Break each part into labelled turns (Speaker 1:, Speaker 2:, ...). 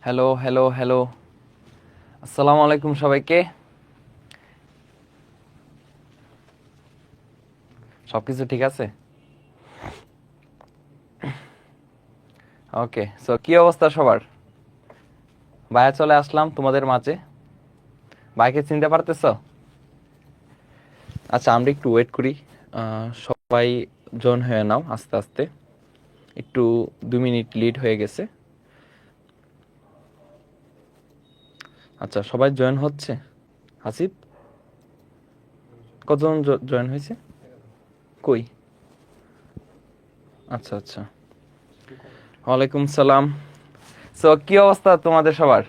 Speaker 1: Hello hello hello, আসসালামু আলাইকুম সবাইকে। সবকিছু ঠিক আছে? ওকে, সো কি অবস্থা সবার? ভাইয়া চলে আসলাম তোমাদের মাঝে। ভাইকে চিনতে পারতেছো? আচ্ছা, আমরা একটু ওয়েট করি। সবাই জয়েন হয়ে নাও আস্তে আস্তে। একটু 2 মিনিট লিড হয়ে গেছে। আচ্ছা, সবাই জয়েন হচ্ছে। হাসিব, কতজন জয়েন হয়েছে? কই? আচ্ছা আচ্ছা, ওয়ালাইকুম সালাম। সো কি অবস্থা তোমাদের সবার?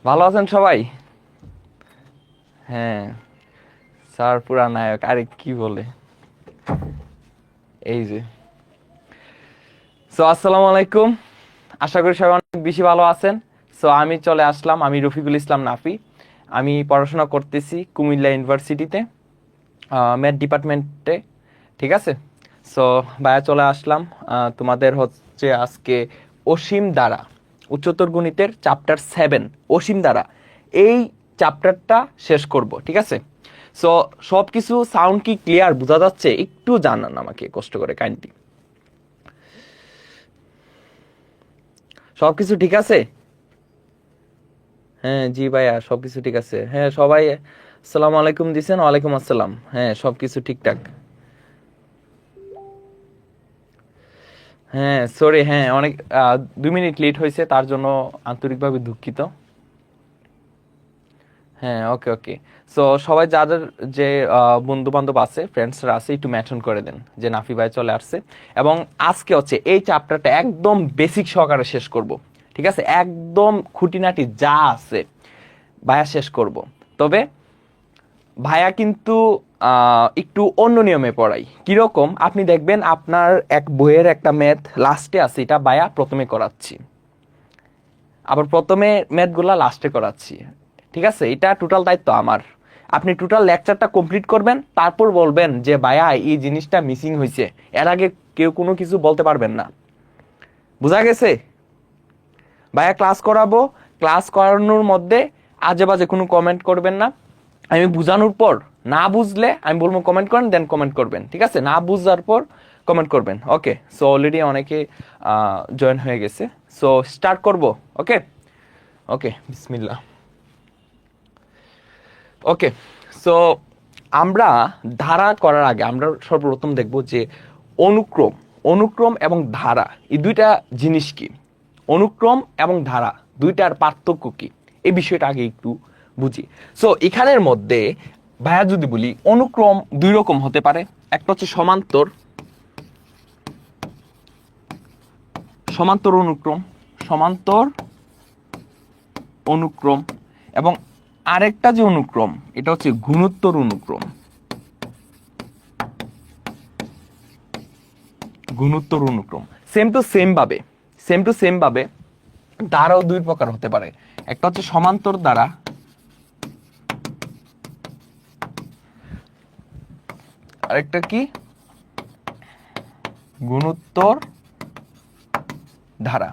Speaker 1: ভালো আছেন সবাই? হ্যাঁ, স্যার পুরা নায়ক, আরে কি বলে। এই যে, সো আসসালামু আলাইকুম। আশা করি সবাই অনেক বেশি ভালো আছেন। সো আমি চলে আসলাম, আমি রফিকুল ইসলাম নাফি। আমি পড়াশোনা করতেছি কুমিল্লা ইউনিভার্সিটিতে, ম্যাথ ডিপার্টমেন্টে। ঠিক আছে। সো ভাইয়া চলে আসলাম। তোমাদের হচ্ছে আজকে অসীম দ্বারা, উচ্চতর গণিতের চ্যাপ্টার 7 অসীম দ্বারা, এই চ্যাপ্টারটা শেষ করব। ঠিক আছে। সো সব কিছু সাউন্ড কি ক্লিয়ার বোঝা যাচ্ছে? একটু জানান আমাকে কষ্ট করে, কাইন্ডলি। সবকিছু ঠিক আছে? হ্যাঁ জি ভাইয়া, সবকিছু ঠিক আছে। হ্যাঁ সবাই আসসালামু আলাইকুম দিছেন। ওয়ালাইকুম আসসালাম। হ্যাঁ সবকিছু ঠিকঠাক। হ্যাঁ সরি, হ্যাঁ অনেক 2 মিনিট লেট হয়েছে, তার জন্য আন্তরিকভাবে দুঃখিত। হ্যাঁ ওকে ওকে। সো সবাই যাদের যে বন্ধু বান্ধব আছে, ফ্রেন্ডসরা আছে, একটু মেনশন করে দেন যে নাফি ভাই চলে আসছে। এবং আজকে হচ্ছে এই চ্যাপ্টারটা একদম বেসিক সহকারে শেষ করব। ঠিক আছে, একদম খুঁটিনাটি যা আছে ভাইয়া শেষ করব। তবে ভাইয়া কিন্তু একটু অন্য নিয়মে পড়াই। কিরকম আপনি দেখবেন, আপনার এক বইয়ের একটা ম্যাথ লাস্টে আছে, এটা ভাইয়া প্রথমে করাচ্ছি, আবার প্রথমে ম্যাথগুলা লাস্টে করাচ্ছি। ঠিক আছে, এটা টোটাল দায়িত্ব আমার। আপনি টোটাল লেকচারটা কমপ্লিট করবেন, তারপর বলবেন যে ভাইয়া এই জিনিসটা মিসিং হয়েছে। এর আগে কেউ কোনো কিছু বলতে পারবেন না। বুঝা গেছে? ভাইয়া ক্লাস করাবো, ক্লাস করানোর মধ্যে আজে বাজে কোনো কমেন্ট করবেন না। আমি বুঝানোর পর না বুঝলে আমি বলবো কমেন্ট করেন, দেন কমেন্ট করবেন। ঠিক আছে, না বুঝার পর কমেন্ট করবেন। ওকে, সো অলরেডি অনেকে জয়েন হয়ে গেছে। সো স্টার্ট করব। ওকে ওকে, বিসমিল্লাহ। ওকে, সো আমরা ধারা করার আগে আমরা সর্বপ্রথম দেখব যে অনুক্রম, অনুক্রম এবং ধারা এই দুইটা জিনিস কি, অনুক্রম এবং ধারা দুইটার পার্থক্য কি, এই বিষয়টা আগে একটু বুঝি। সো এখানের মধ্যে ভাইয়া যদি বলি, অনুক্রম দুই রকম হতে পারে। একটা হচ্ছে সমান্তর, সমান্তর অনুক্রম, সমান্তর অনুক্রম, এবং আরেকটা যে অনুক্রম এটা হচ্ছে গুণোত্তর অনুক্রম, গুণোত্তর অনুক্রম। সেম টু সেম ভাবে, সেম টু সেম ভাবে দ্বারাও দুই প্রকার হতে পারে। একটা হচ্ছে সমান্তর দ্বারা, আরেকটা কি গুণোত্তর ধারা।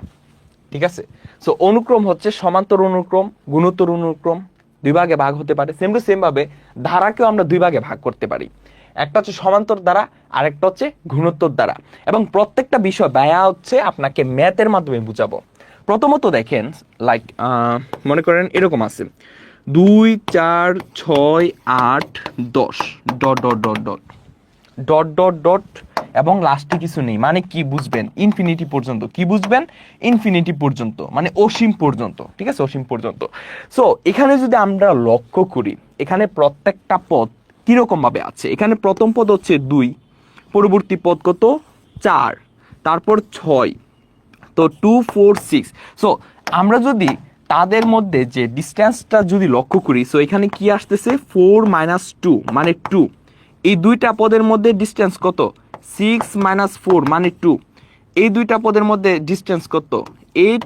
Speaker 1: ঠিক আছে, সো অনুক্রম হচ্ছে সমান্তর অনুক্রম, গুণোত্তর অনুক্রম, দুই ভাগে ভাগ হতে পারে। সেম টু সেম ভাবে ধারাকেও আমরা দুই ভাগে ভাগ করতে পারি। একটা হচ্ছে সমান্তর দ্বারা, আরেকটা হচ্ছে গুণোত্তর দ্বারা। এবং প্রত্যেকটা বিষয় ভাইয়া হচ্ছে আপনাকে ম্যাথের মাধ্যমে বুঝাবো। প্রথমত দেখেন, লাইক মনে করেন এরকম আছে 2 4 6 8 10 dot dot dot dot dot dot dot, এবং লাস্টে কিছু নেই। মানে কি বুঝবেন? ইনফিনিটি পর্যন্ত। কি বুঝবেন? ইনফিনিটি পর্যন্ত, মানে অসীম পর্যন্ত। ঠিক আছে, অসীম পর্যন্ত। সো এখানে যদি আমরা লক্ষ্য করি, এখানে প্রত্যেকটা পদ কিরকম ভাবে আছে। এখানে প্রথম পদ হচ্ছে 2, পরবর্তী পদ কত? 4, তারপর 6, তো 2 4 6। সো আমরা যদি তাদের মধ্যে যে ডিস্টেন্সটা যদি লক্ষ্য করি, সো এখানে কি আসতেছে? 4 - 2 মানে 2। এই দুইটা পদের মধ্যে ডিস্টেন্স কত? 6 - 4 মানে 2। এই দুইটা পদের মধ্যে ডিস্টেন্স কত? 8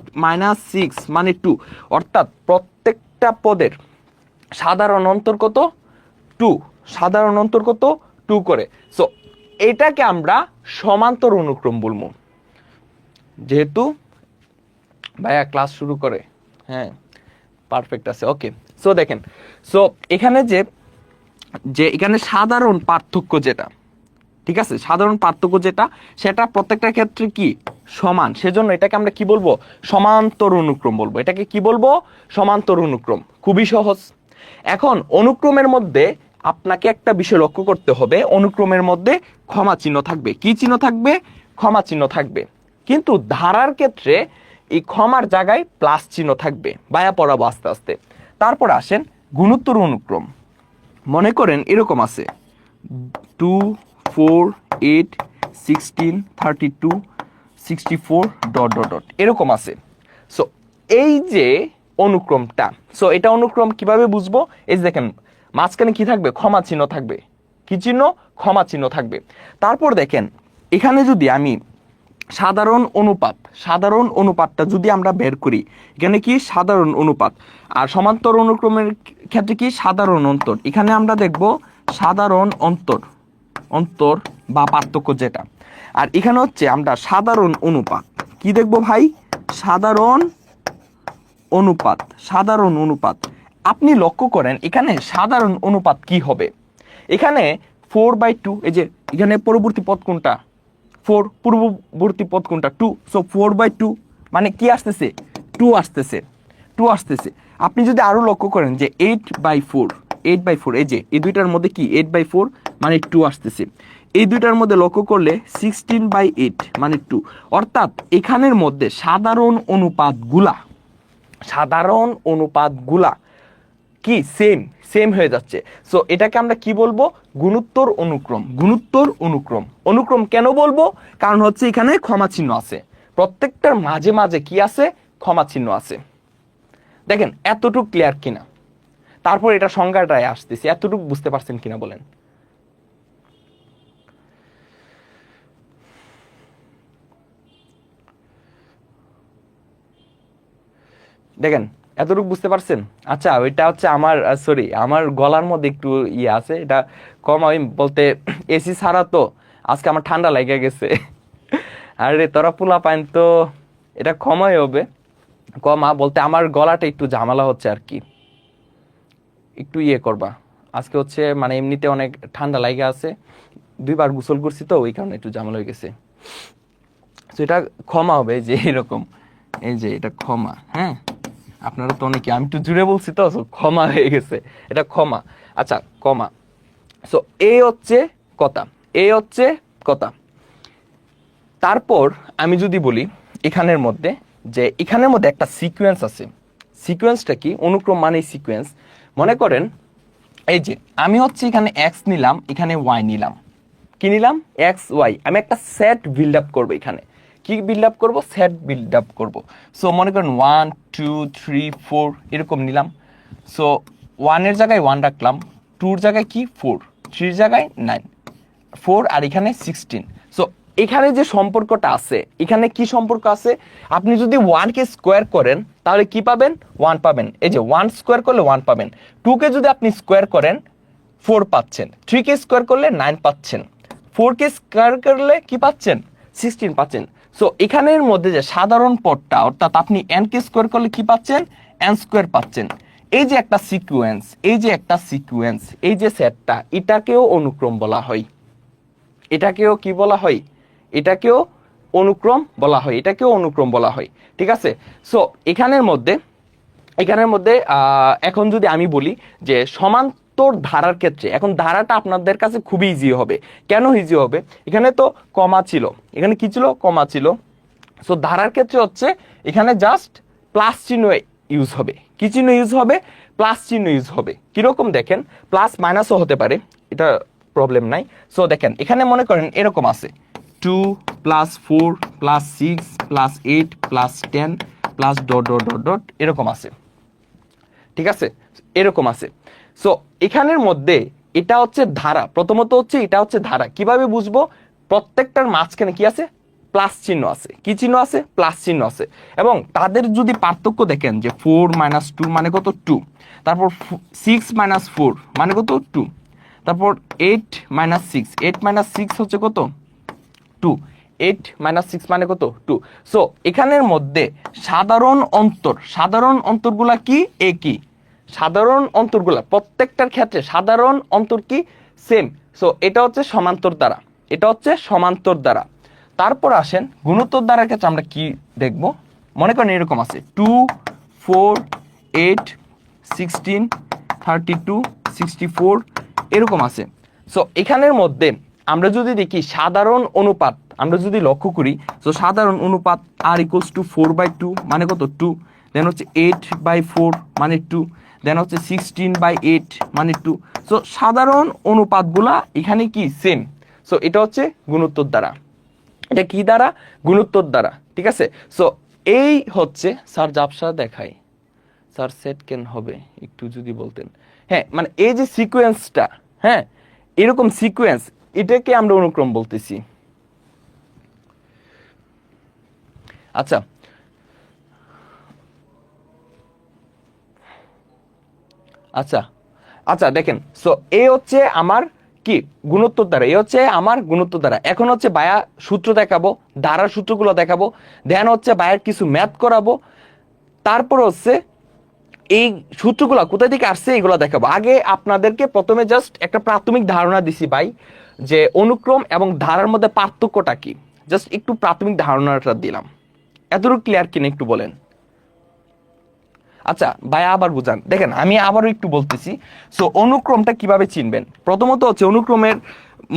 Speaker 1: - 6 মানে 2। অর্থাৎ প্রত্যেকটা পদের সাধারণ অন্তর কত? 2। সাধারণ অন্তর কত? 2 করে। সো এটাকে আমরা সমান্তর অনুক্রম বলবো। যেহেতু ভাইয়া ক্লাস শুরু করে, হ্যাঁ পারফেক্ট আছে, ওকে। সো দেখেন, সো এখানে যে যে এখানে সাধারণ পার্থক্য যেটা, ঠিক আছে, সাধারণ পার্থক্য যেটা, সেটা প্রত্যেকটা ক্ষেত্রে কি সমান, সেজন্য এটাকে আমরা কি বলবো, সমান্তর অনুক্রম বলবো। এটাকে কি বলবো, সমান্তর অনুক্রম। খুবই সহজ। এখন অনুক্রমের মধ্যে আপনাকে একটা বিষয় লক্ষ্য করতে হবে, অনুক্রমের মধ্যে ক্ষমা চিহ্ন থাকবে। কি চিহ্ন থাকবে, ক্ষমা চিহ্ন থাকবে। কিন্তু ধারার ক্ষেত্রে এই ক্ষমার জায়গায় প্লাস চিহ্ন থাকবে। বায়া পড়াবো আস্তে আস্তে। তারপর আসেন গুণোত্তর অনুক্রম। মনে করেন এরকম আছে 2 4 8 16 32 64 ডট ডট ডট এরকম আছে। সো এই যে অনুক্রমটা, সো এটা অনুক্রম কিভাবে বুঝবো, এই যে দেখেন মাঝখানে কি থাকবে, ক্ষমা চিহ্ন থাকবে। কি চিহ্ন, ক্ষমা চিহ্ন থাকবে। তারপর দেখেন এখানে যদি আমি সাধারণ অনুপাতটা যদি আমরা বের করি, এখানে কি সাধারণ অনুপাত, আর সমান্তর অনুক্রমের ক্ষেত্রে কি সাধারণ অন্তর। এখানে আমরা দেখব সাধারণ অন্তর বা পার্থক্য যেটা, আর এখানে হচ্ছে আমরা সাধারণ অনুপাত। কি দেখব ভাই, সাধারণ অনুপাত। আপনি লক্ষ্য করেন এখানে সাধারণ অনুপাত কি হবে, এখানে 4/2, এই যে এখানে পরবর্তী পদ কোনটা, 4, পূর্ববর্তী পদ কোনটা, 2। সো 4/2 মানে কি আসতেছে, 2 আসতেছে। আপনি যদি আরো লক্ষ্য করেন যে 8/4, এই যে এই দুইটার মধ্যে কি 8/4 মানে 2 আসতেছে। এই দুইটার মধ্যে লক্ষ্য করলে 16/8 মানে 2। অর্থাৎ এখানের মধ্যে সাধারণ অনুপাতগুলা কি সেম হয়ে যাচ্ছে। সো এটাকে আমরা কি বলবো, গুণোত্তর অনুক্রম কেন বলবো, কারণ হচ্ছে এখানে ক্ষমা চিহ্ন আছে, প্রত্যেকটার মাঝে মাঝে কি আছে, ক্ষমা চিহ্ন আছে। দেখেন এতটুকু ক্লিয়ার কিনা, তারপর এটা সংজ্ঞাটায় আসতেছে, এতটুকু বুঝতে পারছেন কিনা বলেন। দেখেন এতটুকু বুঝতে পারছেন। আচ্ছা ওইটা হচ্ছে আমার সরি, আমার গলার মধ্যে একটু ইয়ে আছে, এটা কম, আমি বলতে এসি ছাড়া তো আজকে আমার ঠান্ডা লেগে গেছে। আরে তোরা পোলা পাইন তো, এটা ক্ষমাই হবে। কমা বলতে আমার গলাটা একটু ঝামেলা হচ্ছে আর কি, একটু ইয়ে করবা। আজকে হচ্ছে মানে এমনিতে অনেক ঠান্ডা লাগে আছে, 2বার গোসল করছি তো ওই কারণে একটু ঝামেলা হয়ে গেছে। তো এটা ক্ষমা হবে, যে এরকম, এই যে এটা ক্ষমা, হ্যাঁ আপনারা তো অনেকে, আমি একটু জুড়ে বলছি তো ক্ষমা হয়ে গেছে, এটা ক্ষমা। আচ্ছা ক্ষমা। সো এই হচ্ছে কথা। তারপর আমি যদি বলি এখানের মধ্যে, যে এখানের মধ্যে একটা সিকোয়েন্স আছে। সিকোয়েন্সটা কি, অনুক্রম মানে সিকোয়েন্স। মনে করেন এই যে আমি হচ্ছে এখানে এক্স নিলাম, এখানে ওয়াই নিলাম, কি নিলাম, এক্স ওয়াই। আমি একটা সেট বিল্ড আপ করবো, এখানে কি বিল্ড আপ করবো, সেট বিল্ড আপ করবো। সো মনে করেন 1 2 3 4 এরকম নিলাম। সো 1-এর জায়গায় 1 রাখলাম, 2-র জায়গায় কি 4, 3-র জায়গায় 9, 4 আর এখানে 16। সো এখানে যে সম্পর্কটা আছে, এখানে কি সম্পর্ক আছে, আপনি যদি 1-কে স্কোয়ার করেন তাহলে কি পাবেন, 1 পাবেন। এই যে 1 স্কোয়ার করলে 1 পাবেন, 2-কে যদি আপনি স্কোয়ার করেন 4 পাচ্ছেন, 3-কে স্কোয়ার করলে 9 পাচ্ছেন, 4-কে স্কোয়ার করলে কি পাচ্ছেন, 16 পাচ্ছেন। সো এখানের মধ্যে যে সাধারণ পদটা, অর্থাৎ আপনি n-কে স্কোয়ার করলে কি পাচ্ছেন, n স্কোয়ার পাচ্ছেন। এই যে একটা সিকোয়েন্স, এই যে সেটটা, এটাকেও অনুক্রম বলা হয়। এটাকেও কি বলা হয়, এটাকেও অনুক্রম বলা হয়। ঠিক আছে। সো এখানের মধ্যে এখন যদি আমি বলি যে সমান্তর ধারার ক্ষেত্রে, এখন ধারাটা আপনাদের কাছে খুবই ইজি হবে। কেন ইজি হবে, এখানে তো কমা ছিল, এখানে কি ছিল, কমা ছিল। সো ধারার ক্ষেত্রে হচ্ছে এখানে জাস্ট প্লাস চিহ্ন ইউজ হবে। কি চিহ্ন ইউজ হবে, প্লাস চিহ্ন ইউজ হবে। কিরকম দেখেন, প্লাস মাইনাসও হতে পারে, এটা প্রবলেম নাই। সো দেখেন এখানে মনে করেন এরকম আছে 2 + 4 + 6 + 8 + 10 + ডট ডট ডট ডট এরকম আছে। ঠিক আছে, এরকম আছে। সো এখানের মধ্যে এটা হচ্ছে ধারা, প্রথমত হচ্ছে এটা হচ্ছে ধারা। কিভাবে বুঝবো, প্রত্যেকটার মাঝখানে কি আছে, প্লাস চিহ্ন আছে। কি চিহ্ন আছে, প্লাস চিহ্ন আছে। এবং তাদের যদি পার্থক্য দেখেন যে 4 - 2 মানে কত, 2। তারপর 6 - 4 মানে কত, 2। তারপর 8 - 6 হচ্ছে কত, 2। 8 - 6 মানে কত 2। সো এখানের মধ্যে সাধারণ অন্তরগুলা কি একই, সাধারণ অন্তরগুলা প্রত্যেকটার ক্ষেত্রে সাধারণ অন্তর কি সেম। সো এটা হচ্ছে সমান্তর দ্বারা, এটা হচ্ছে সমান্তর দ্বারা। তারপর আসেন গুণোত্তর দ্বারার ক্ষেত্রে আমরা কি দেখব। মনে করেন এরকম আছে 2 4 8 16 32 64 এরকম আছে। সো এখানের মধ্যে আমরা যদি দেখি সাধারণ অনুপাত, আমরা যদি লক্ষ্য করি, সো সাধারণ অনুপাত r = 4/2 মানে কত 2, দেন হচ্ছে 8/4 মানে 2, দেন হচ্ছে 16/8 মানে 2। সো সাধারণ অনুপাতগুলা এখানে কি সেম। সো এটা হচ্ছে গুণোত্তর দ্বারা, এটা কি দ্বারা গুণোত্তর দ্বারা, ঠিক আছে। সো এই হচ্ছে স্যার জাবসা দেখাই, স্যার সেট কেন হবে একটু যদি বলতেন। হ্যাঁ মানে এই যে সিকোয়েন্সটা, হ্যাঁ এরকম সিকোয়েন্স, এটাকে আমরা অনুক্রম বলতেছি। আচ্ছা আচ্ছা আচ্ছা দেখেন, সো এ হচ্ছে আমার কি গুণোত্তর দ্বারা, এ হচ্ছে আমার গুণোত্তর দ্বারা। এখন হচ্ছে বায়া সূত্র দেখাবো, ধারার সূত্রগুলো দেখাবো, দেন হচ্ছে বায়ার কিছু ম্যাথ করাবো, তারপর হচ্ছে এই সূত্রগুলো কোথা থেকে আসছে এগুলো দেখাবো। আগে আপনাদেরকে প্রথমে জাস্ট একটা প্রাথমিক ধারণা দিছি ভাই, যে অনুক্রম এবং ধারার মধ্যে পার্থক্যটা কি, জাস্ট একটু প্রাথমিক ধারণাটা দিলাম। এতটুকু ক্লিয়ার কিনা একটু বলেন। আচ্ছা ভাইয়া আবার বুঝান। দেখেন আমি আবারও একটু বলতেছি। সো অনুক্রমটা কিভাবে চিনবেন, প্রথমত হচ্ছে অনুক্রমের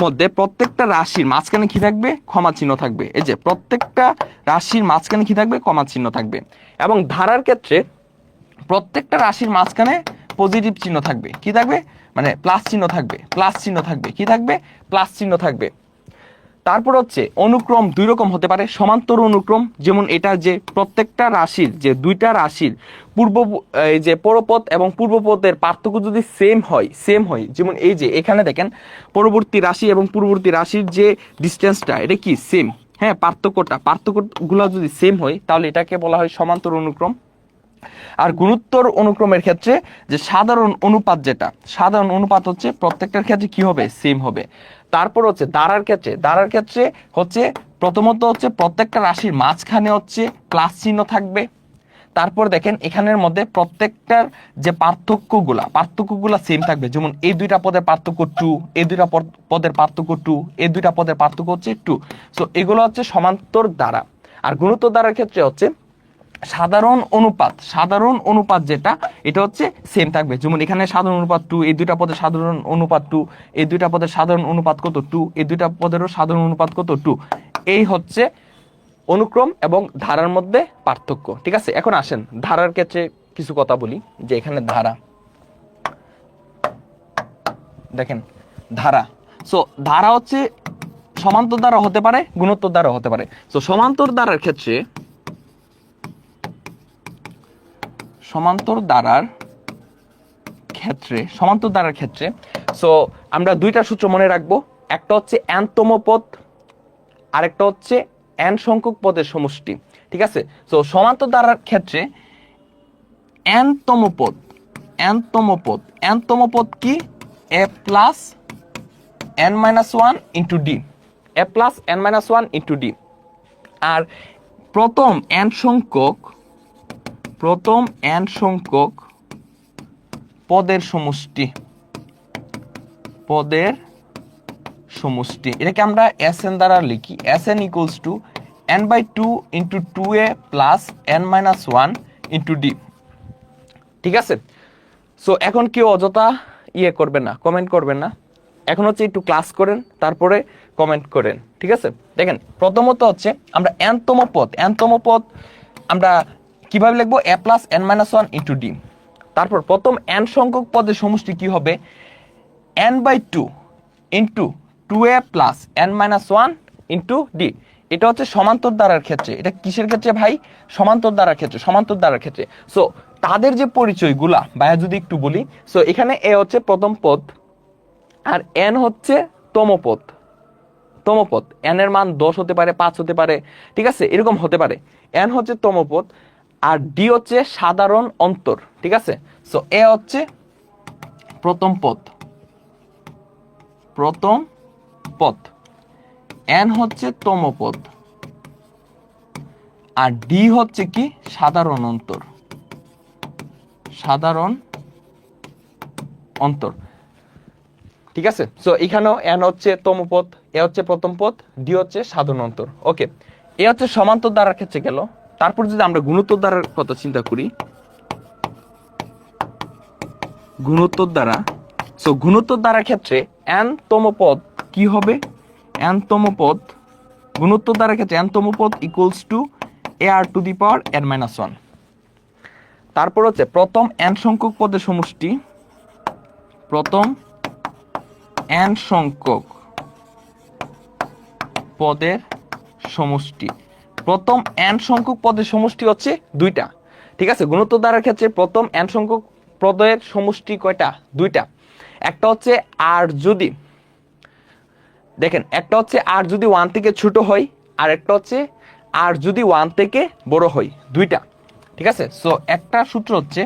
Speaker 1: মধ্যে প্রত্যেকটা রাশির মাঝখানে কি থাকবে, ক্ষমা চিহ্ন থাকবে। এই যে প্রত্যেকটা রাশির মাঝখানে কি থাকবে, ক্ষমা চিহ্ন থাকবে। এবং ধারার ক্ষেত্রে প্রত্যেকটা রাশির মাঝখানে পজিটিভ চিহ্ন থাকবে, কি থাকবে মানে প্লাস চিহ্ন থাকবে, প্লাস চিহ্ন থাকবে, কি থাকবে প্লাস চিহ্ন থাকবে। তারপর হচ্ছে অনুক্রম দুই রকম হতে পারে, সমান্তর অনুক্রম, যেমন এটা যে প্রত্যেকটা রাশির যে দুইটা রাশির এই যে পরপথ এবং পূর্বপথের পার্থক্য যদি সেম হয়, যেমন এই যে এখানে দেখেন পরবর্তী রাশি এবং পূর্ববর্তী রাশির যে ডিস্টেন্সটা এটা কি সেম, হ্যাঁ পার্থক্যগুলো যদি সেম হয় তাহলে এটাকে বলা হয় সমান্তর অনুক্রম। আর গুণোত্তর অনুক্রমের ক্ষেত্রে যে সাধারণ অনুপাত, যেটা সাধারণ অনুপাত হচ্ছে প্রত্যেকটার ক্ষেত্রে কি হবে সেম হবে। তারপর হচ্ছে দাঁড়ার ক্ষেত্রে হচ্ছে প্রথমত হচ্ছে প্রত্যেকটা রাশির মাঝখানে হচ্ছে প্লাস চিহ্ন থাকবে। তারপর দেখেন এখানের মধ্যে প্রত্যেকটার যে পার্থক্যগুলা সেম থাকবে, যেমন এই দুইটা পদের পার্থক্য 2, এই দুইটা পদের পার্থক্য 2, এই দুইটা পদের পার্থক্য হচ্ছে 2। সো এগুলো হচ্ছে সমান্তর দ্বারা। আর গুণোত্তর দ্বারার ক্ষেত্রে হচ্ছে সাধারণ অনুপাত যেটা এটা হচ্ছে সেম থাকবে, যেমন এখানে সাধারণ অনুপাত 2, এই দুইটা পদের সাধারণ অনুপাত 2, এই দুইটা পদের সাধারণ অনুপাত কত 2, এই দুইটা পদেরও সাধারণ অনুপাত কত 2। এই হচ্ছে অনুক্রম এবং ধারার মধ্যে পার্থক্য, ঠিক আছে। এখন আসেন ধারার ক্ষেত্রে কিছু কথা বলি, যে এখানে দেখেন সো ধারা হচ্ছে সমান্তর দ্বারা হতে পারে, গুণোত্তর দ্বারা হতে পারে। সো সমান্তর দ্বারার ক্ষেত্রে সো আমরা দুইটা সূত্র মনে রাখবো, একটা হচ্ছে n-তম পদ, আরেকটা হচ্ছে n সংখ্যক পদের সমষ্টি, ঠিক আছে। সো সমান্তর দ্বারার ক্ষেত্রে n-তম পদ কি a plus n-1 into D, a plus n-1 into D. আর প্রথম n সংখ্যক পদের সমষ্টি, এটাকে আমরা Sn দ্বারা লিখি, Sn equals two n/2 into 2a plus n-1 into D, ঠিক আছে। সো এখন কেউ অযথা করবেন না, কমেন্ট করবেন না, এখন হচ্ছে একটু ক্লাস করেন তারপরে কমেন্ট করেন, ঠিক আছে। দেখেন প্রথমত হচ্ছে আমরা n-তম পদ আমরা কিভাবে লিখবো, a plus n-1 into D. তারপর প্রথম n সংখ্যক পদের সমষ্টি কি হবে, n/2 into 2a plus n-1 into D. এটা হচ্ছে সমান্তর দ্বারার ক্ষেত্রে। এটা কিসের ক্ষেত্রে ভাই, সমান্তর দ্বারার ক্ষেত্রে। সো তাদের যে পরিচয়গুলা ভাইয়া যদি একটু বলি, সো এখানে এ হচ্ছে প্রথম পদ আর n হচ্ছে তম পদ, n এর মান 10 হতে পারে, 5 হতে পারে, ঠিক আছে, এরকম হতে পারে। n হচ্ছে তম পদ আর ডি হচ্ছে সাধারণ অন্তর, ঠিক আছে। সো এ হচ্ছে প্রথম পদ, n হচ্ছে তম পদ, আর d হচ্ছে কি সাধারণ অন্তর, সাধারণ অন্তর। ঠিক আছে, সো এখানেও n হচ্ছে তম পদ, এ হচ্ছে প্রথম পদ, d হচ্ছে সাধারণ অন্তর। ওকে, এ হচ্ছে সমান্তর দ্বারার ক্ষেত্রে গেল। তারপর যদি আমরা গুণোত্তর দ্বারার কথা চিন্তা করি, গুণোত্তর দ্বারা, সো গুণোত্তর দ্বারার ক্ষেত্রে n তম পদ কি হবে, n তম পদ গুণোত্তর দ্বারার ক্ষেত্রে n তম পদ equals two ar two the power n minus 1। তারপর হচ্ছে প্রথম n সংখ্যক পদের সমষ্টি, প্রথম n সংখ্যক পদের সমষ্টি, প্রথম n সংখ্যক পদের সমষ্টি হচ্ছে দুইটা। ঠিক আছে, গুণোত্তর দ্বারার ক্ষেত্রে প্রথম n সংখ্যক পদের সমষ্টি কয়টা, দুইটা। একটা হচ্ছে আর যদি, দেখেন একটা হচ্ছে আর যদি 1 থেকে ছোট হয়, আর একটা হচ্ছে আর যদি 1 থেকে বড় হয়, দুইটা। ঠিক আছে, সো একটা সূত্র হচ্ছে,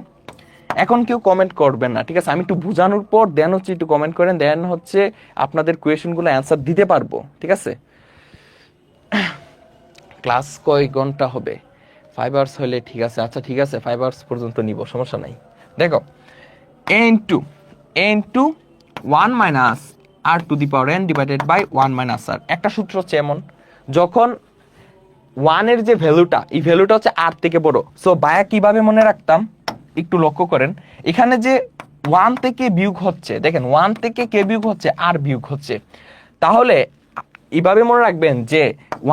Speaker 1: এখন কেউ কমেন্ট করবেন না, ঠিক আছে, আমি একটু বোঝানোর পর দেন হচ্ছে একটু কমেন্ট করেন, দেন হচ্ছে আপনাদের কোয়েশনগুলো অ্যান্সার দিতে পারবো। ঠিক আছে, ক্লাস কয় ঘন্টা হবে, 5 আওয়ার্স হলে ঠিক আছে, আচ্ছা ঠিক আছে 5 আওয়ার্স পর্যন্ত নিব, সমস্যা নাই। দেখো a into 1 minus R to the power n divided by 1 minus R. একটা সূত্র হচ্ছে এমন, যখন 1 এর যে ভ্যালুটা, এই ভ্যালুটা হচ্ছে আর থেকে বড়। সো বায়া কিভাবে মনে রাখতাম একটু লক্ষ্য করেন, এখানে যে 1 থেকে বিয়োগ হচ্ছে, দেখেন 1 থেকে কে বিয়োগ হচ্ছে, আর বিয়োগ হচ্ছে, তাহলে এইভাবে মনে রাখবেন যে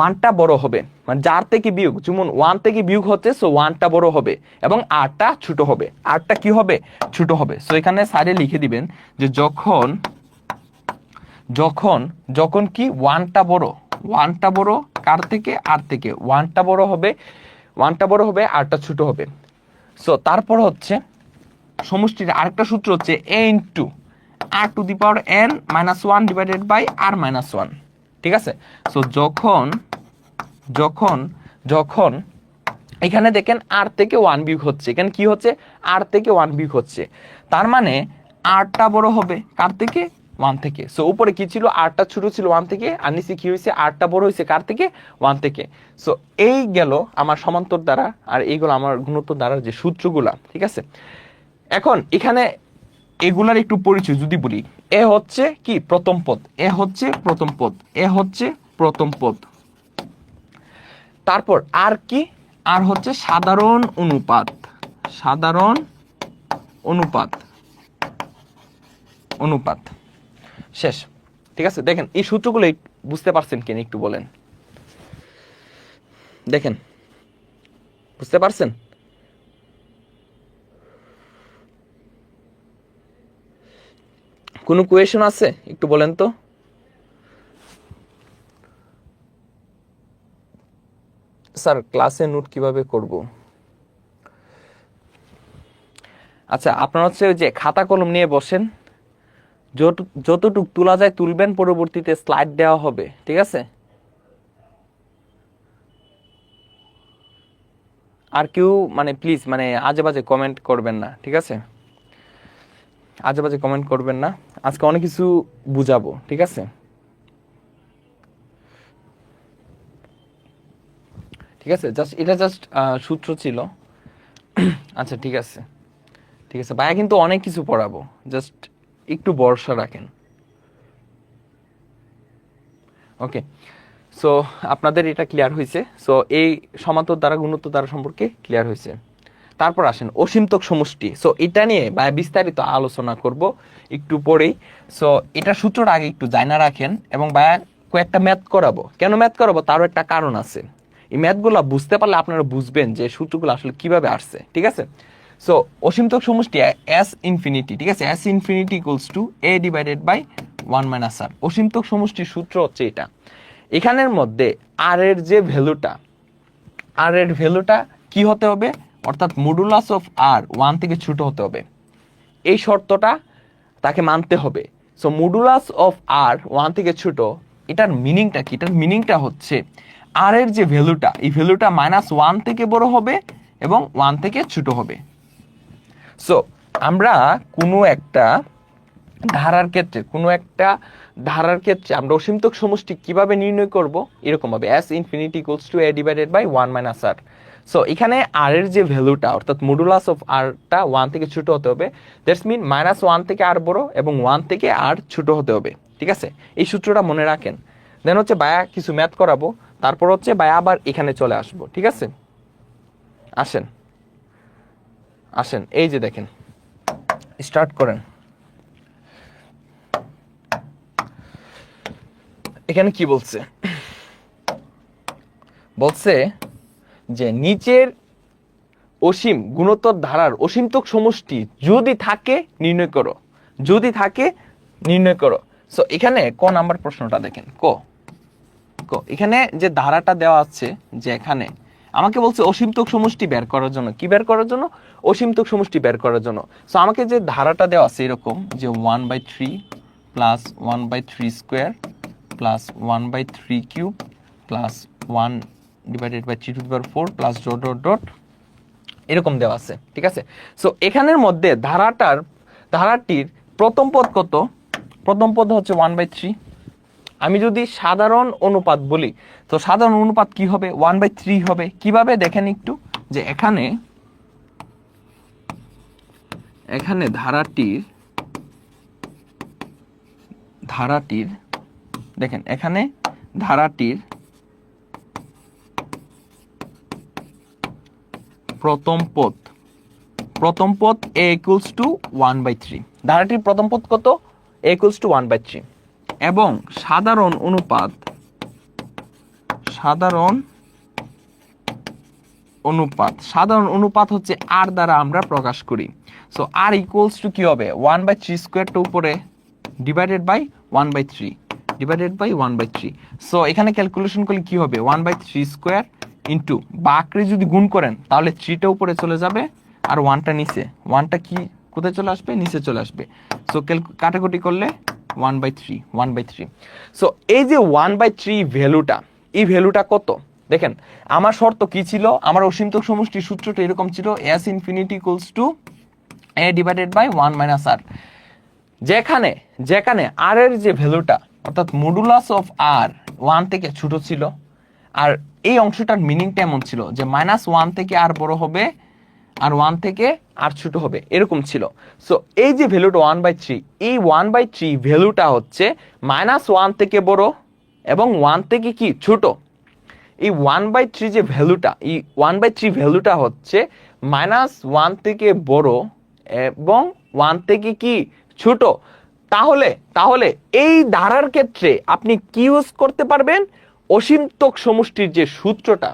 Speaker 1: 1টা বড় হবে, মানে যার থেকে বিয়োগ, যেমন 1 থেকে বিয়োগ হচ্ছে, সো 1টা বড় হবে এবং আরটা ছোট হবে, আরটা কি হবে, ছোট হবে। সো এখানে সাইডে লিখে দিবেন যে যখন যখন যখন কি 1টা বড়, 1টা বড় কার থেকে, আর থেকে, 1টা বড় হবে, 1টা বড় হবে, আরটা ছোট হবে। সো তারপর হচ্ছে সমষ্টির আরেকটা সূত্র হচ্ছে a into R to the power n minus 1 divided by R minus 1। ঠিক আছে, সো যখন যখন যখন এখানে দেখেন আর থেকে 1 বিয়োগ হচ্ছে, এখানে কি হচ্ছে, আর থেকে 1 বিয়োগ হচ্ছে, তার মানে আরটা বড় হবে কার থেকে, 1 থেকে। সো উপরে কি ছিল, আরটা ছোট ছিল 1 থেকে, আর নিচে কি হয়েছে, আরটা বড় হয়েছে কার থেকে, 1 থেকে। সো এই গেল আমার সমান্তর দ্বারা, আর এইগুলো আমার গুণোত্তর দ্বারার যে সূত্রগুলা। ঠিক আছে, এখন এখানে এগুলার একটু পরিচয় যদি বলি, এ হচ্ছে কি প্রথম পদ, এ হচ্ছে প্রথম পদ, এ হচ্ছে প্রথম পদ। তারপর আর কি, আর হচ্ছে সাধারণ অনুপাত, সাধারণ অনুপাত, অনুপাত শেষ। ঠিক আছে, দেখেন এই সূত্রগুলো বুঝতে পারছেন কিনা একটু বলেন, দেখেন বুঝতে পারছেন? কোনো কোয়েশন আছে একটু বলেন তো। স্যার ক্লাসে নোট কিভাবে করব? আচ্ছা, আপনারা হচ্ছে ওই যে খাতা কলম নিয়ে বসেন, যতটুক তোলা যায় তুলবেন, পরবর্তীতে স্লাইড দেওয়া হবে। ঠিক আছে, আর কেউ মানে প্লিজ মানে আজে বাজে কমেন্ট করবেন না। ঠিক আছে, আজে বাজে কমেন্ট করবেন না, আজকে অনেক কিছু বুঝাবো। ঠিক আছে, ঠিক আছে, জাস্ট এটা জাস্ট সূত্র ছিল। আচ্ছা ঠিক আছে, ঠিক আছে ভাইয়া, কিন্তু অনেক কিছু পড়াবো, জাস্ট একটু ভরসা রাখেন। ওকে, সো আপনাদের এটা ক্লিয়ার হয়েছে। সো এই সমান্তর দ্বারা গুণোত্তর দ্বারা সম্পর্কে ক্লিয়ার হয়েছে। তারপর আসেন অসীমতক সমষ্টি। সো এটা নিয়ে ভাইয়া বিস্তারিত আলোচনা করব একটু পরেই। সো এটা সূত্রটা আগে একটু জানা রাখেন, এবং ভাইয়া কয়েকটা ম্যাথ করাবো। কেন ম্যাথ করাবো তারও একটা কারণ আছে। এই ম্যাথগুলো বুঝতে পারলে আপনারা বুঝবেন যে সূত্রগুলো আসলে কিভাবে আসছে। ঠিক আছে, সো অসীমতক সমষ্টি এস ইনফিনিটি, ঠিক আছে, S infinity equals to A divided by 1 minus R. অসীমতক সমষ্টির সূত্র হচ্ছে এটা। এখানের মধ্যে আর এর যে ভ্যালুটা, আর এর ভ্যালুটা কি হতে হবে, অর্থাৎ মডুলাস অফ আর 1 থেকে ছোট হতে হবে, এই শর্তটা তাকে মানতে হবে। সো মডুলাস অফ আর 1 থেকে ছোট, এটার মিনিংটা কি, এটার মিনিংটা হচ্ছে আর এর যে ভ্যালুটা, এই ভ্যালুটা -1 থেকে বড় হবে এবং 1 থেকে ছোট হবে। সো আমরা কোনো একটা ধারার ক্ষেত্রে, কোনো একটা ধারার ক্ষেত্রে আমরা অসীমতক সমষ্টি কিভাবে নির্ণয় করব, এরকম হবে s infinity equals to a divided by 1 minus r। So এখানে r এর যে ভ্যালুটা অর্থাৎ মডুলাস অফ r টা 1 থেকে ছোট হতে হবে, দ্যাটস মিন -1 থেকে r বড় এবং 1 থেকে r ছোট হতে হবে। ঠিক আছে, এই সূত্রটা মনে রাখেন। দেন হচ্ছে ভাইয়া কিছু ম্যাথ করাবো, তারপর হচ্ছে ভাইয়া আবার এখানে চলে আসবো। ঠিক আছে, আসেন আসেন, এই যে দেখেন, স্টার্ট করেন। এখানে কি বলছে, বলছে যে নিচের অসীম গুণোত্তর ধারার অসীমতক সমষ্টি যদি থাকে নির্ণয় করো, যদি থাকে নির্ণয় করো। সো এখানে ক নাম্বার প্রশ্নটা দেখেন, ক ক এখানে যে ধারাটা দেওয়া আছে, যে এখানে আমাকে বলছে অসীমতক সমষ্টি বের করার জন্য, কি বের করার জন্য, অসীমতক সমষ্টি বের করার জন্য। সো আমাকে যে ধারাটা দেওয়া আছে এরকম যে 1/3 plus 1/3 square plus 1/3 cube plus 1 divided by 3 to the power 4 plus dot dot dot এরকম দেওয়া আছে। ঠিক আছে, সো এখানের মধ্যে ধারাটির প্রথম পদ কত, প্রথম পদ হচ্ছে 1/3। আমি যদি সাধারণ অনুপাত বলি, তো সাধারণ অনুপাত কি হবে, 1/3 হবে। কিভাবে দেখেন একটু, যে এখানে ধারাটির দেখেন, এখানে ধারাটির প্রথম পদ a equals to 1/3, ধারাটির প্রথম পদ কত, a equals to 1/3, এবং সাধারণ অনুপাত হচ্ছে r দ্বারা আমরা প্রকাশ করি। সো r ইকুয়ালস টু কি হবে, 1/3 স্কোয়ারটা উপরে ডিভাইডেড বাই 1/3। সো এখানে ক্যালকুলেশন করলে কি হবে, 1/3 স্কোয়ার ইন্টু বাকরে যদি গুণ করেন তাহলে 3টা উপরে চলে যাবে আর 1টা নিচে, 1টা কি কোথায় চলে আসবে, নিচে চলে আসবে। সো কাটাকুটি করলে 1/3। সো এই যে 1/3 ভ্যালুটা, এই ভ্যালুটা কত দেখেন, আমার শর্ত কি ছিল, আমার অসীমতক সমষ্টির সূত্রটা এরকম ছিল, s infinity equals to a divided by 1 minus r। যেখানে r এর যে ভ্যালুটা অর্থাৎ মডুলাস অফ r 1 থেকে ছোট ছিল, আর এই অংশটার মিনিংটা এমন ছিল যে -1 থেকে r বড় হবে আর 1 থেকে r ছোট হবে, এরকম ছিল। সো এই যে ভ্যালুটা 1/3, এই 1/3 ভ্যালুটা হচ্ছে -1 থেকে বড় এবং 1 থেকে কি ছোট। এই 1/3 যে ভ্যালুটা, এই 1/3 ভ্যালুটা হচ্ছে -1 থেকে বড় এবং 1 থেকে কি ছোট। তাহলে এই ধারার ক্ষেত্রে আপনি কি ইউজ করতে পারবেন, অসীমতক সমষ্টির যে সূত্রটা,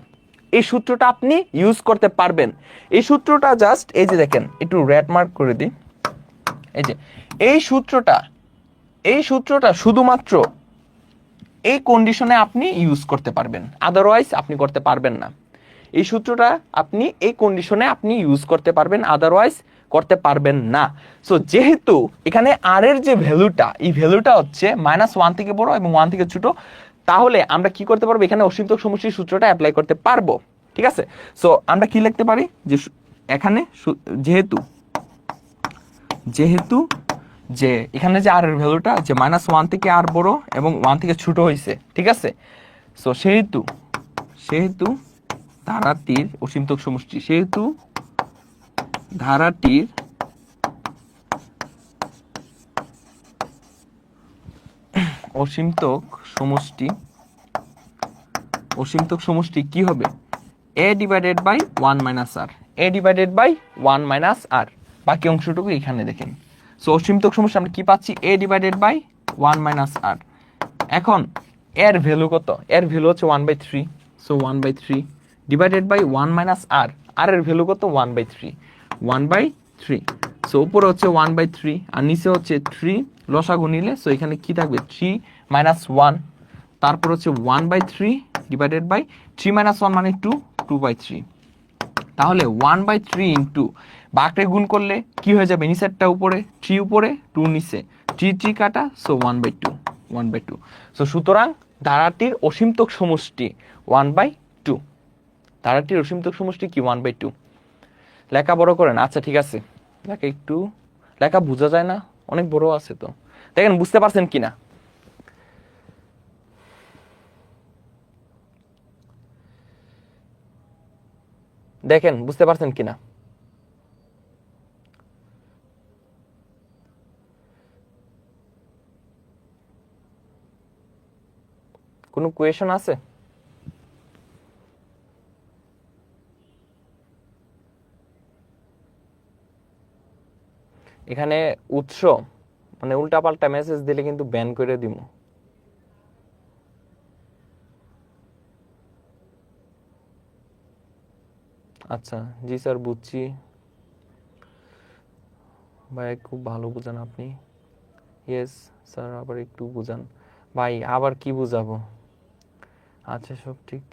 Speaker 1: এই সূত্রটা আপনি ইউজ করতে পারবেন। এই সূত্রটা জাস্ট এই যে দেখেন, একটু রেড মার্ক করে দিই, এই যে এই সূত্রটা শুধুমাত্র এই কন্ডিশনে আপনি ইউজ করতে পারবেন, আদারওয়াইজ আপনি করতে পারবেন না। এই সূত্রটা আপনি এই কন্ডিশনে আপনি ইউজ করতে পারবেন, আদারওয়াইজ করতে পারবেন না। সো যেহেতু এখানে r এর যে ভ্যালুটা, এই ভ্যালুটা হচ্ছে -1 থেকে বড় এবং 1 থেকে ছোট, তাহলে আমরা কি করতে পারবো, এখানে অসীমতক সমষ্টির সূত্রটা অ্যাপ্লাই করতে পারবো। ঠিক আছে, সো আমরা কি লিখতে পারি, যে এখানে যেহেতু যে এখানে যে r এর ভ্যালুটা যে -1 থেকে r বড় এবং 1 থেকে ছোট হয়েছে। ঠিক আছে, সো সেহেতু ধারাটির অসীমতক সমষ্টি, সেহেতু ধারাটির অসীমতক সমষ্টি কি হবে, a divided by 1 minus r, a divided by 1 minus r। বাকি অংশটুকু এখানে দেখেন। সো অসীমতক সমষ্টি আমরা কি পাচ্ছি, a divided by 1 minus r। এখন এর ভ্যালু কত, এর ভ্যালু হচ্ছে 1/3। So 1/3 divided by 1 minus r, r এর ভ্যালু কত, 1/3। সো উপরে হচ্ছে 1/3 আর নিচে হচ্ছে 3, লসাগু নিলে সো এখানে কি থাকবে, 3 - 1, তারপর হচ্ছে 1/3 ডিভাইডেড বাই 3 - 1 মানে 2/3। তাহলে 1/3 ইন্টু বাকরে গুণ করলে কি হয়ে যাবে, নিচেরটা উপরে, 3 উপরে 2 নিচে, 3 কাটা, সো 1/2। সো সুতরাং ধারাটির অসীমতক সমষ্টি 1/2, ধারাটির অসীমতক সমষ্টি কি 1/2। লেখা বড় করেন, আচ্ছা ঠিক আছে, লেখা বোঝা যায় না, অনেক বড় আছে তো। দেখেন বুঝতে পারছেন কিনা, দেখেন বুঝতে পারছেন কিনা। কোনো কোয়েশন আছে? এখানে উৎস মানে উল্টাপাল্টা মেসেজ দিলে কিন্তু ব্যান করে দিব। আচ্ছা জি স্যার বুঝছি ভাই, খুব ভালো বুঝান আপনি। ইয়েস স্যার, আবার একটু বুঝান ভাই। আবার কি বুঝাবো? আচ্ছা সব ঠিক।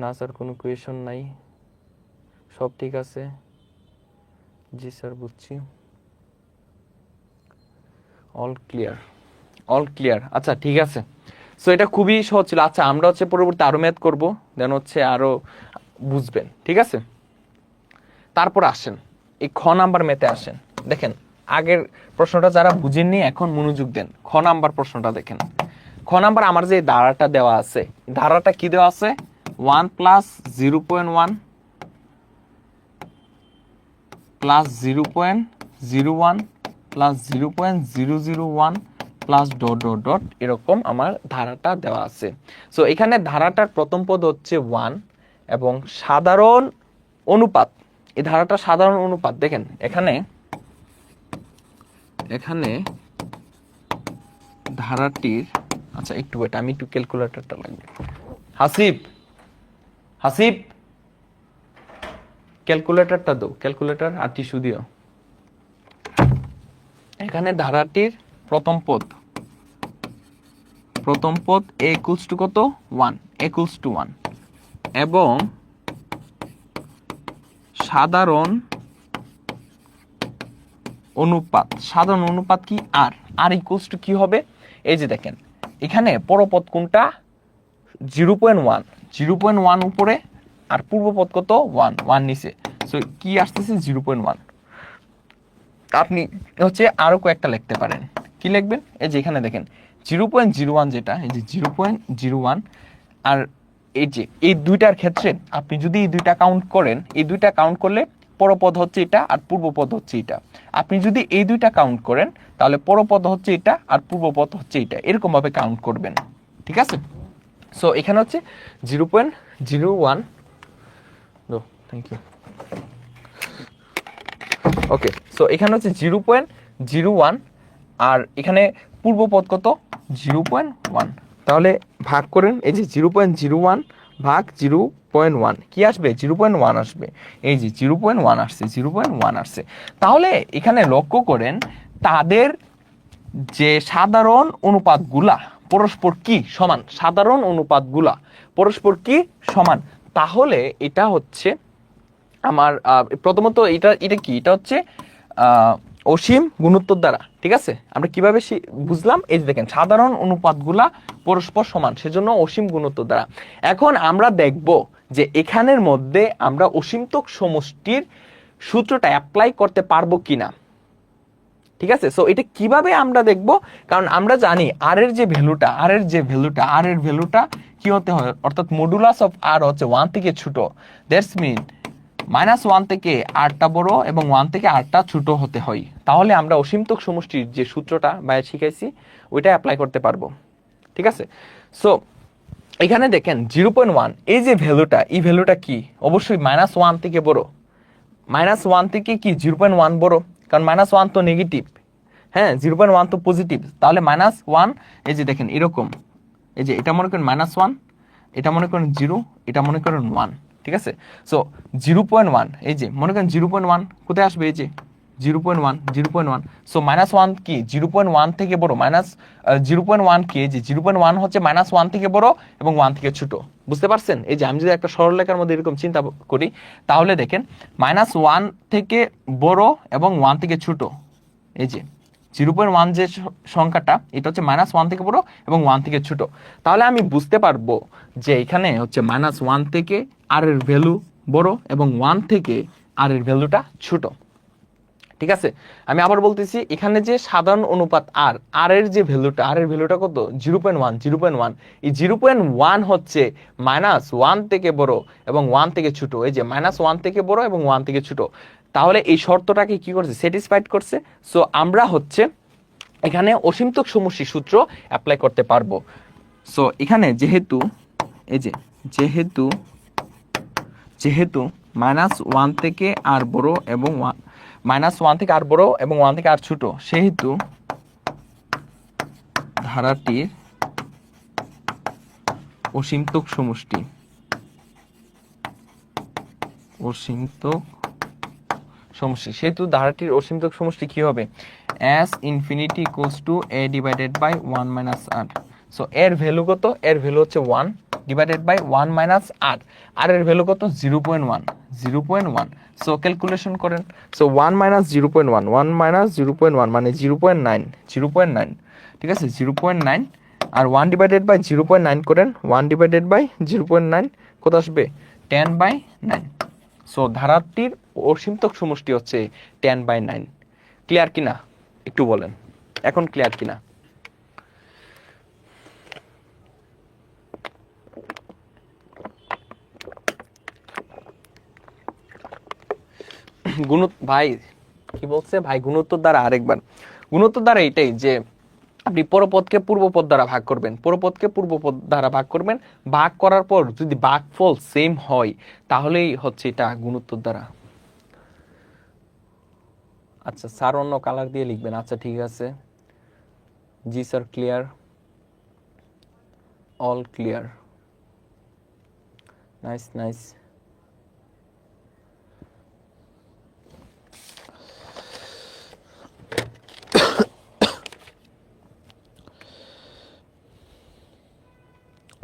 Speaker 1: না স্যার কোনো কোয়েশন নাই, সব ঠিক আছে। জি স্যার বুঝছি, অল ক্লিয়ার, অল ক্লিয়ার। আচ্ছা ঠিক আছে। সো এটা খুবই সহজ ছিল। আচ্ছা আমরা হচ্ছে পরবর্তী আরো ম্যাথ করবো, দেন হচ্ছে আরো বুঝবেন, ঠিক আছে? তারপর আসেন এই খ নাম্বার ম্যাথে আসেন। দেখেন আগের প্রশ্নটা যারা বুঝেননি এখন মনোযোগ দেন। খ নাম্বার প্রশ্নটা দেখেন। খ নাম্বার আমার যে ধারাটা দেওয়া আছে, ধারাটা কি দেওয়া আছে? 1 plus 0.1 plus 0.01 plus 0.001 plus dot dot dot, এরকম আমার ধারাটা দেওয়া আছে। সো এখানে ধারাটার প্রথম পদ হচ্ছে 1 এবং সাধারণ অনুপাত, এই ধারাটা সাধারণ অনুপাত। দেখেন এখানে এখানে ধারাটির, আচ্ছা একটু ওয়েট, আমি একটু ক্যালকুলেটরটা লাগবে। হাসিব, হাসিব ক্যালকুলেটরটা দাও, ক্যালকুলেটর আর টিস্যু দিও। এখানে ধারাটির প্রথম পদ a equals to কত? 1, equals to 1 এবং সাধারণ অনুপাত, সাধারণ অনুপাত কি? আর ইকুয়ালস টু কি হবে? এই যে দেখেন এখানে পরপদ কোনটা? 0.1, 0.1 উপরে আর পূর্বপদ কত? 1, 1 নিচে। সো কি আসতেছে? 0.1। আপনি হচ্ছে আরো কয়েকটা লিখতে পারেন। কি লিখবেন? এই যে এখানে দেখেন 0.01, যেটা এই যে 0.01, আর এই যে এই দুইটার ক্ষেত্রে আপনি যদি এই দুইটা কাউন্ট করেন, এই দুইটা কাউন্ট করলে পরপদ হচ্ছে এটা আর পূর্বপদ হচ্ছে এটা। আপনি যদি এই দুইটা কাউন্ট করেন তাহলে পরপদ হচ্ছে এটা আর পূর্বপদ হচ্ছে এটা, এরকম ভাবে কাউন্ট করবেন, ঠিক আছে? সো এখানে হচ্ছে 0.01, থ্যাংক ইউ। ওকে, সো এখানে হচ্ছে 0.01 আর এখানে পূর্বপদ কত? 0.1। তাহলে ভাগ করেন, এই যে 0.01 ভাগ 0.1 কি আসবে? 0.1 আসবে। এই যে 0.1 আসছে, 0.1 আসছে। তাহলে এখানে লক্ষ্য করেন তাদের যে সাধারণ অনুপাতগুলা পরস্পর কি সমান, সাধারণ অনুপাতগুলা পরস্পর কি সমান। তাহলে এটা হচ্ছে আমার প্রথমত এটা কি? এটা হচ্ছে অসীম গুণোত্তর দ্বারা, ঠিক আছে? আমরা কিভাবে বুঝলাম? এই যে দেখেন সাধারণ অনুপাতগুলা পরস্পর সমান, সেজন্য অসীম গুণোত্তর দ্বারা। এখন আমরা দেখব যে এখানের মধ্যে আমরা অসীমতক সমষ্টির সূত্রটা অ্যাপ্লাই করতে পারবো কিনা, ঠিক আছে? সো এটা কিভাবে আমরা দেখব? কারণ আমরা জানি আর এর যে ভ্যালুটা, আর এর ভ্যালুটা কি হতে হয়? অর্থাৎ মডুলাস অফ আর হচ্ছে 1 থেকে ছোট। দ্যাটস মিন -1 থেকে আরটা বড় এবং 1 থেকে আরটা ছোট হতে হয়। তাহলে আমরা অসীমতক সমষ্টির যে সূত্রটা বাইরে শিখাইছি ওইটা অ্যাপ্লাই করতে পারবো, ঠিক আছে? সো এখানে দেখেন 0.1, এই যে ভ্যালুটা, এই ভ্যালুটা কি? অবশ্যই -1 থেকে বড়। -1 থেকে কি 0.1 বড়? কারণ -1 তো নেগেটিভ, হ্যাঁ 0.1 তো পজিটিভ। তাহলে -1, এই যে দেখেন এরকম, এই যে এটা মনে করেন -1, এটা মনে করেন 0, এটা মনে করেন 1, ঠিক আছে? সো 0.1, এই যে মনে করেন 0.1 কোথায় আসবে? এই যে 0.1। সো -1 কি 0.1 থেকে বড়? 0.1 কি? এই যে 0.1 হচ্ছে -1 থেকে বড় এবং 1 থেকে ছোট। বুঝতে পারছেন? এই যে আমি যদি একটা সরলরেখার মধ্যে এরকম চিন্তা করি তাহলে দেখেন -1 থেকে বড় এবং 1 থেকে ছোট, এই যে 0.1 যে সংখ্যাটা এটা হচ্ছে -1 থেকে বড় এবং 1 থেকে ছোট। তাহলে আমি বুঝতে পারবো যে এখানে হচ্ছে -1 থেকে আর এর ভ্যালু বড় এবং 1 থেকে আর এর ভ্যালুটা ছোট, ঠিক আছে, আমি আবার বলতেছি, এখানে যে সাধারণ অনুপাত আর এর যে ভ্যালুটা, আর এর ভ্যালুটা কত, 0.1, 0.1। এই 0.1 হচ্ছে -1 থেকে বড় এবং 1 থেকে ছোট। এই যে -1 থেকে বড় এবং 1 থেকে ছোট, তাহলে এই শর্তটাকে কি করছে, স্যাটিসফাইড করছে। সো আমরা হচ্ছে এখানে অসীমতক সমষ্টি সূত্র অ্যাপ্লাই করতে পারবো। সো এখানে যেহেতু এই যে যেহেতু -1 থেকে আর বড় এবং -1 থেকে আর বড় এবং 1 থেকে আর ছোট, সেহেতু ধারাটির অসীমতক সমষ্টি সেহেতু ধারাটির অসীমতক সমষ্টি কি হবে, s infinity equals to a divided by 1 minus r। So এর ভ্যালু কত, এর ভ্যালু হচ্ছে 1 ডিভাইডেড বাই 1 মাইনাস r, আর এর ভ্যালু কত, 0.1। সো ক্যালকুলেশন করেন। সো 1 মাইনাস 0.1, 1 মাইনাস 0.1 মানে 0.9। ঠিক আছে, 0.9, আর 1 ডিভাইডেড বাই 0.9 করেন, 1 ডিভাইডেড বাই 0.9 কত আসবে, 10/9। সো ধারাটির অসীমতক সমষ্টি হচ্ছে 10/9। ক্লিয়ার কিনা একটু বলেন, এখন ক্লিয়ার কিনা? ভাই কি বলছে ভাই, গুণোত্তর দ্বারা আরেকবার, গুণোত্তর দ্বারা এটাই যে আপনি পরপদকে পূর্বপদ দ্বারা ভাগ করবেন, পরপদকে পূর্বপদ দ্বারা ভাগ করবেন, ভাগ করার পর যদি ভাগফল সেম হয় তাহলেই হচ্ছে এটা গুণোত্তর দ্বারা। আচ্ছা স্যার অন্য কালার দিয়ে লিখবেন, আচ্ছা ঠিক আছে, জি sir clear, all clear, nice.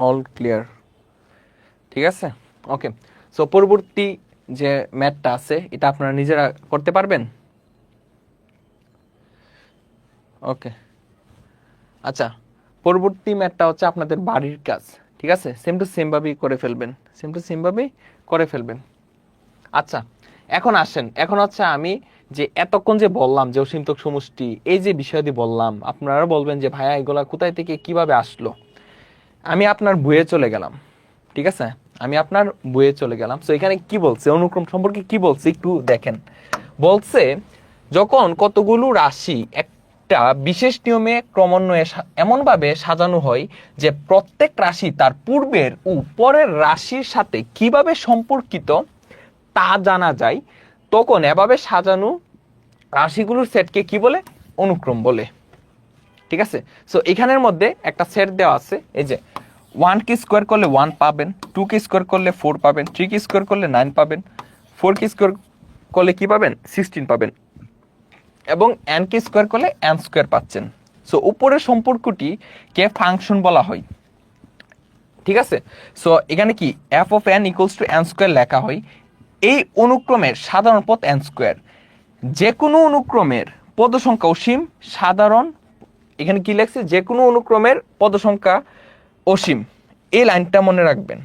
Speaker 1: All clear, ঠিক আছে, ওকে। সো পরবর্তী যে ম্যাথটা আছে এটা আপনারা নিজেরা করতে পারবেন। ওকে, আচ্ছা পরবর্তী ম্যাথটা হচ্ছে আপনাদের বাড়ির কাজ। ঠিক আছে, সেম টু সেম ভাবেই করে ফেলবেন। আচ্ছা এখন আসেন, এখন হচ্ছে আমি যে এতক্ষণ যে বললাম যে অসীমতক সমষ্টি, এই যে বিষয়াদি বললাম, আপনারা বলবেন যে ভাইয়া এগুলা কোথায় থেকে কিভাবে আসলো। আমি আপনার বইয়ে চলে গেলাম, ঠিক আছে, আমি আপনার বইয়ে চলে গেলাম। সো এখানে কি বলছে, অনুক্রম সম্পর্কে কি বলছে একটু দেখেন। বলছে যখন কতগুলো রাশি একটা বিশেষ নিয়মে ক্রমান্বয়ে এমনভাবে সাজানো হয় যে প্রত্যেক রাশি তার পূর্বের ও পরের রাশির সাথে কিভাবে সম্পর্কিত তা জানা যায়, তখন এভাবে সাজানো রাশিগুলোর সেটকে কি বলে, অনুক্রম বলে। ঠিক আছে, সো এখানের মধ্যে একটা সেট দেওয়া আছে, এই যে 1 কে স্কোয়ার করলে 1 পাবেন, 2 কে স্কোয়ার করলে 4 পাবেন, 3 কে স্কোয়ার করলে 9 পাবেন, 4 কে স্কোয়ার করলে কি পাবেন, 16 পাবেন, এবং n কে স্কোয়ার করলে n স্কোয়ার পাচ্ছেন। সো উপরের সম্পর্কটি কে ফাংশন বলা হয়। ঠিক আছে, সো এখানে কি f of n equals to n square লেখা হয়। এই অনুক্রমের সাধারণ পদ n স্কোয়ার, যে কোনো অনুক্রমের পদ সংখ্যা অসীম সাধারণ, এখানে কি লেখছে, যে কোনো অনুক্রমের পদ সংখ্যা অসীম। এই লাইনটা মনে রাখবেন,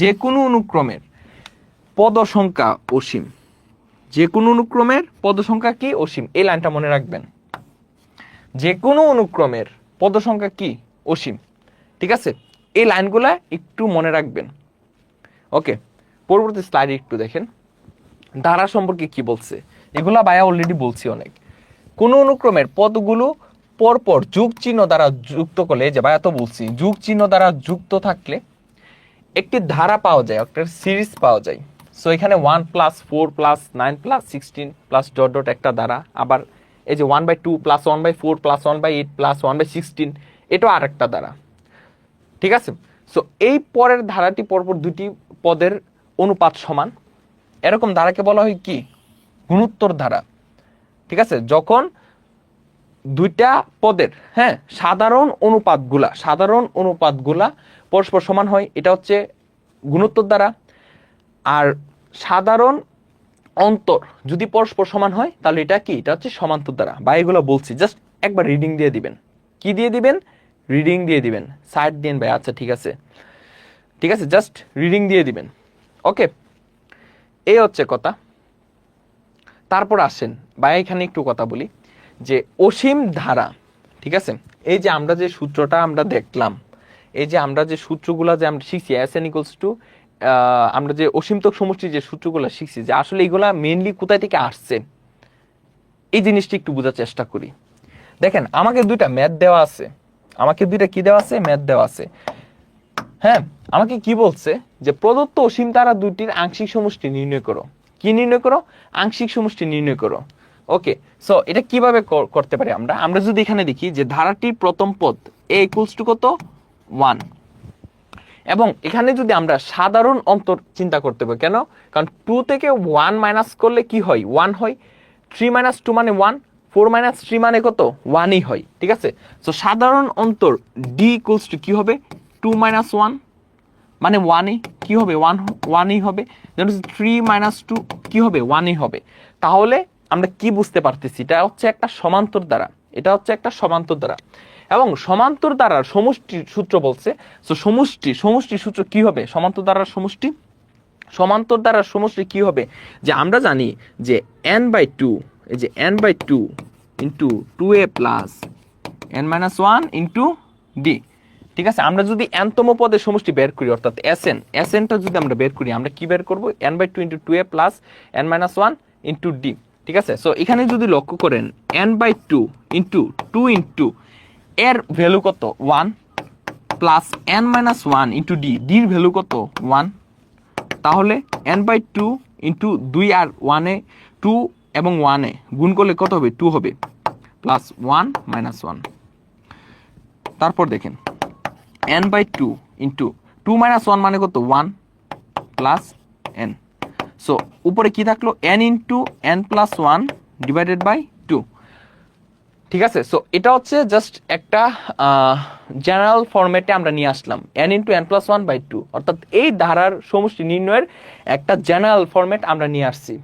Speaker 1: যে কোনো অনুক্রমের পদ সংখ্যা অসীম, যে কোনো অনুক্রমের পদ সংখ্যা কি, অসীম। এই লাইনটা মনে রাখবেন, যে কোনো অনুক্রমের পদ সংখ্যা কি, অসীম। ঠিক আছে, এই লাইনগুলা একটু মনে রাখবেন। ওকে, পরবর্তী স্লাইডে একটু দেখেন ধারা সম্পর্কে কি বলছে। এগুলা ভাইয়া অলরেডি বলছি অনেক। কোন অনুক্রমের পদগুলো পরপর যোগ চিহ্ন দ্বারা যুক্ত করলে, যে ভাইয়া তো বলছি, যোগ চিহ্ন দ্বারা যুক্ত থাকলে একটি ধারা পাওয়া যায়, একটা সিরিজ পাওয়া যায়। সো এখানে 1 plus 4 plus 9 plus 16 plus dot dot একটা ধারা, আবার এই যে 1/2 প্লাস 1/4 প্লাস 1/8 প্লাস 1/16, এটাও আর একটা ধারা। ঠিক আছে, সো এই পরের ধারাটি পরপর দুটি পদের অনুপাত সমান, এরকম ধারাকে বলা হয় কি, গুণোত্তর ধারা। ঠিক আছে, যখন দুইটা পদের সাধারণ অনুপাতগুলা পরস্পর সমান হয়, এটা হচ্ছে গুণোত্তর দ্বারা। আর সাধারণ অন্তর যদি পরস্পর সমান হয় তাহলে এটা কি, এটা হচ্ছে সমান্তর দ্বারা। বা এগুলো বলছি, জাস্ট একবার রিডিং দিয়ে দিবেন। কি দিয়ে দিবেন, রিডিং দিয়ে দিবেন, সাইড দিন ভাই। আচ্ছা ঠিক আছে, জাস্ট রিডিং দিয়ে দিবেন। ওকে, এই হচ্ছে কথা। তারপর আসেন ভাই এখানে একটু কথা বলি যে অসীম ধারা, ঠিক আছে, এই যে আমরা যে সূত্রটা আমরা দেখলাম, এই যে আমরা যে সূত্রগুলা যে আমরা শিখছি Sn ইকুয়ালস টু আমরা যে অসীমতক সমষ্টির যে সূত্রগুলো শিখছি, যে আসলে এগুলা মেইনলি কোথায় থেকে আসছে এই জিনিসটা একটু বোঝার চেষ্টা করি। দেখেন আমাকে দুইটা ম্যাথ দেওয়া আছে, আমাকে দুইটা কি দেওয়া আছে, ম্যাথ দেওয়া আছে। হ্যাঁ, আমাকে কি বলছে যে প্রদত্ত অসীম ধারা দুইটির আংশিক সমষ্টি নির্ণয় করো। কি নির্ণয় করো? আংশিক সমষ্টি নির্ণয় করো। ওকে, সো এটা কিভাবে করতে পারি আমরা? আমরা যদি এখানে দেখি যে ধারাটির প্রথম পদ a ইকুয়ালস টু কত 1, এবং এখানে যদি আমরা সাধারণ অন্তর চিন্তা করতে পারি, কেন? কারণ 2 থেকে 1 মাইনাস করলে কি হয়? 1 হয়। 3 মাইনাস 2 মানে 1, 4 মাইনাস 3 মানে কত? 1ই হয়, ঠিক আছে। সো সাধারণ অন্তর d ইকুয়ালস টু কি হবে? 2 মাইনাস 1 মানে 1ই কি হবে? 1ই হবে। যেন 3 মাইনাস 2 কি হবে? 1ই হবে। তাহলে আমরা কি বুঝতে পারতেছি? এটা হচ্ছে একটা সমান্তর দ্বারা, এটা হচ্ছে একটা সমান্তর দ্বারা, এবং সমান্তর দ্বারার সমষ্টি সূত্র বলছে। সো সমষ্টি সূত্র কি হবে? সমান্তর দ্বারার সমষ্টি, সমান্তর দ্বারার সমষ্টি কি হবে? যে আমরা জানি যে n/2, এই যে n/2 into 2a plus n minus 1 into d, ঠিক আছে। আমরা যদি n তম পদের সমষ্টি বের করি, অর্থাৎ Sn টা যদি আমরা বের করি, আমরা কি বের করব? n/2 into 2a plus n minus 1 into d, ঠিক আছে। সো এখানে যদি লক্ষ্য করেন n/2 ইন্টু 2 ইন্টু এর ভ্যালু কত? 1 plus n minus 1 into d, ডির ভ্যালু কত? 1। তাহলে n/2 ইন্টু 2 আর 1 2 এবং 1 গুণ করলে কত হবে? 2 হবে, প্লাস 1 মাইনাস 1। তারপর দেখেন n/2 ইন্টু 2 মাইনাস 1 মানে কত? 1 প্লাস n। সো উপরে কি থাকলো? n into n plus 1 divided by 2, ঠিক আছে। সো এটা হচ্ছে জাস্ট একটা জেনারেল ফরম্যাটে আমরা নিয়ে আসলাম n into n plus 1 by 2, অর্থাৎ এই ধারার সমষ্টি নির্ণয়ের একটা জেনারেল ফরম্যাট আমরা নিয়ে আসছি,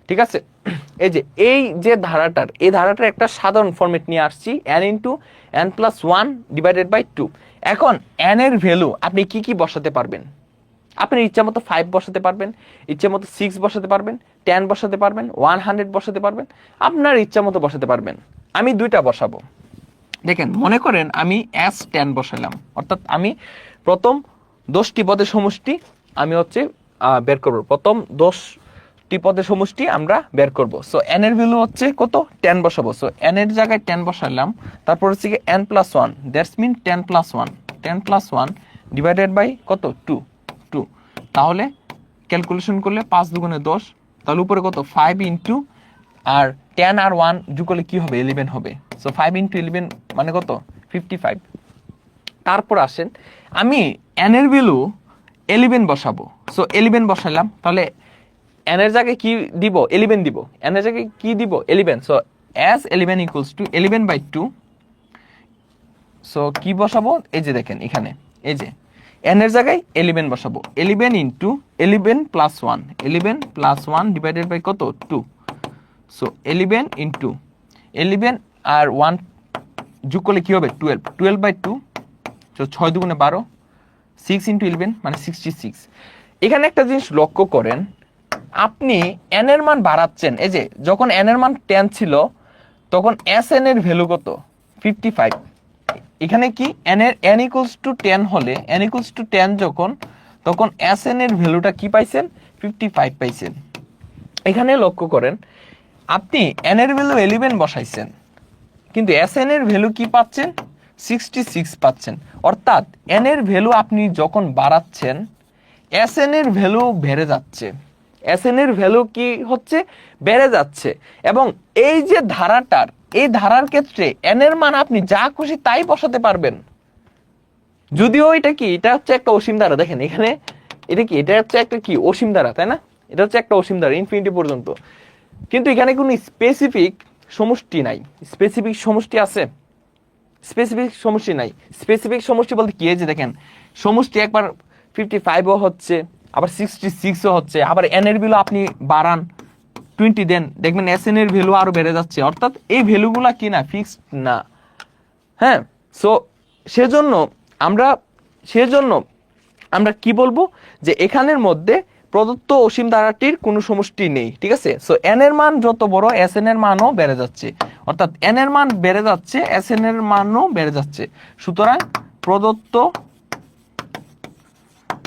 Speaker 1: ঠিক আছে। এই যে ধারাটার, এই ধারাটার একটা সাধারণ ফরম্যাট নিয়ে আসছি n into n plus 1 divided by 2। এখন n এর ভ্যালু আপনি কি কি বসাতে পারবেন? আপনি ইচ্ছা মতো 5 বসাতে পারবেন, ইচ্ছা মতো 6 বসাতে পারবেন, 10 বসাতে পারবেন, 100 বসাতে পারবেন, আপনার ইচ্ছা মতো বসাতে পারবেন। আমি দুইটা বসাবো। দেখেন মনে করেন আমি S10 বসালাম, অর্থাৎ আমি প্রথম 10টি পদের সমষ্টি আমি হচ্ছে বের করব, প্রথম 10টি পদের সমষ্টি আমরা বের করব। সো n এর ভ্যালু হচ্ছে কত? 10 বসাবো। সো n এর জায়গায় 10 বসালাম, তারপর হচ্ছে কি n plus 1, that's mean 10 plus 1, 10 plus 1 divided by কত? 2। তাহলে ক্যালকুলেশন করলে 5 দুগুণে 10, তাহলে উপরে কত? 5 ইন্টু, আর 10 আর 1 যোগ করলে কি হবে? 11 হবে। সো 5 ইন্টু 11 মানে কত? 55। তারপর আসেন আমি n এর ভ্যালু 11 বসাবো। সো 11 বসালাম, তাহলে n এর জায়গায় কি দিব? 11 দিব। n এর জায়গায় কি দিব? 11। So S11 equals to 11/2। So কি বসাবো? এই যে দেখেন এখানে, এই যে n এর জায়গায় 11 বসাবো। 11 into 11 plus 1, 11 plus 1 divided by কত? 2। সো 11 ইন্টু 11 আর 1 যোগ করলে কি হবে? 12, 12/2। সো 6 দুগুণে 12, 6 ইন্টু 11 মানে 66। এখানে একটা জিনিস লক্ষ্য করেন, আপনি n এর মান বাড়াচ্ছেন। এই যে যখন n এর মান 10 ছিল তখন Sn এর ভ্যালু কত? 55। এখানে কি n ইকুয়ালস টু 10 হলে, n ইকুয়ালস টু 10 যখন, তখন Sn এর ভ্যালুটা কি পাইছেন? 55 পাইছেন। এখানে লক্ষ্য করেন আপনি n এর ভ্যালু 11 বসাইছেন, কিন্তু Sn এর ভ্যালু কি পাচ্ছেন? 66 পাচ্ছেন। অর্থাৎ n এর ভ্যালু আপনি যখন বাড়াচ্ছেন Sn এর ভ্যালু বেড়ে যাচ্ছে, Sn এর ভ্যালু কি হচ্ছে? বেড়ে যাচ্ছে। এবং এই যে ধারাটার, এই ধারার ক্ষেত্রে n এর মান আপনি যা খুশি তাই বসাতে পারবেন। যদিও এটা কি, এটা হচ্ছে একটা অসীম ধারা। দেখেন এখানে এটা কি, এটা হচ্ছে একটা কি অসীম ধারা, তাই না? এটা হচ্ছে একটা অসীম ধারা ইনফিনিটি পর্যন্ত, কিন্তু এখানে কোনো স্পেসিফিক সমষ্টি নাই। স্পেসিফিক সমষ্টি আছে? স্পেসিফিক সমষ্টি নাই। স্পেসিফিক সমষ্টি বলতে কি? এই যে দেখেন সমষ্টি একবার 55ও হচ্ছে, আবার 66ও হচ্ছে, আবার n এর ভ্যালু আপনি বাড়ান 20 দেন, দেখবেন Sn এর ভ্যালু আরো বেড়ে যাচ্ছে। অর্থাৎ এই ভ্যালুগুলা কি না, ফিক্সড না। হ্যাঁ, সো সেজন্য আমরা কি বলবো যে এখানের মধ্যে প্রদত্ত অসীম ধারাটির কোনো সমষ্টি নেই, ঠিক আছে। সো এন এর মান যত বড় এস এন এর মানও বেড়ে যাচ্ছে, অর্থাৎ এন এর মান বেড়ে যাচ্ছে, এস এন এর মানও বেড়ে যাচ্ছে। সুতরাং প্রদত্ত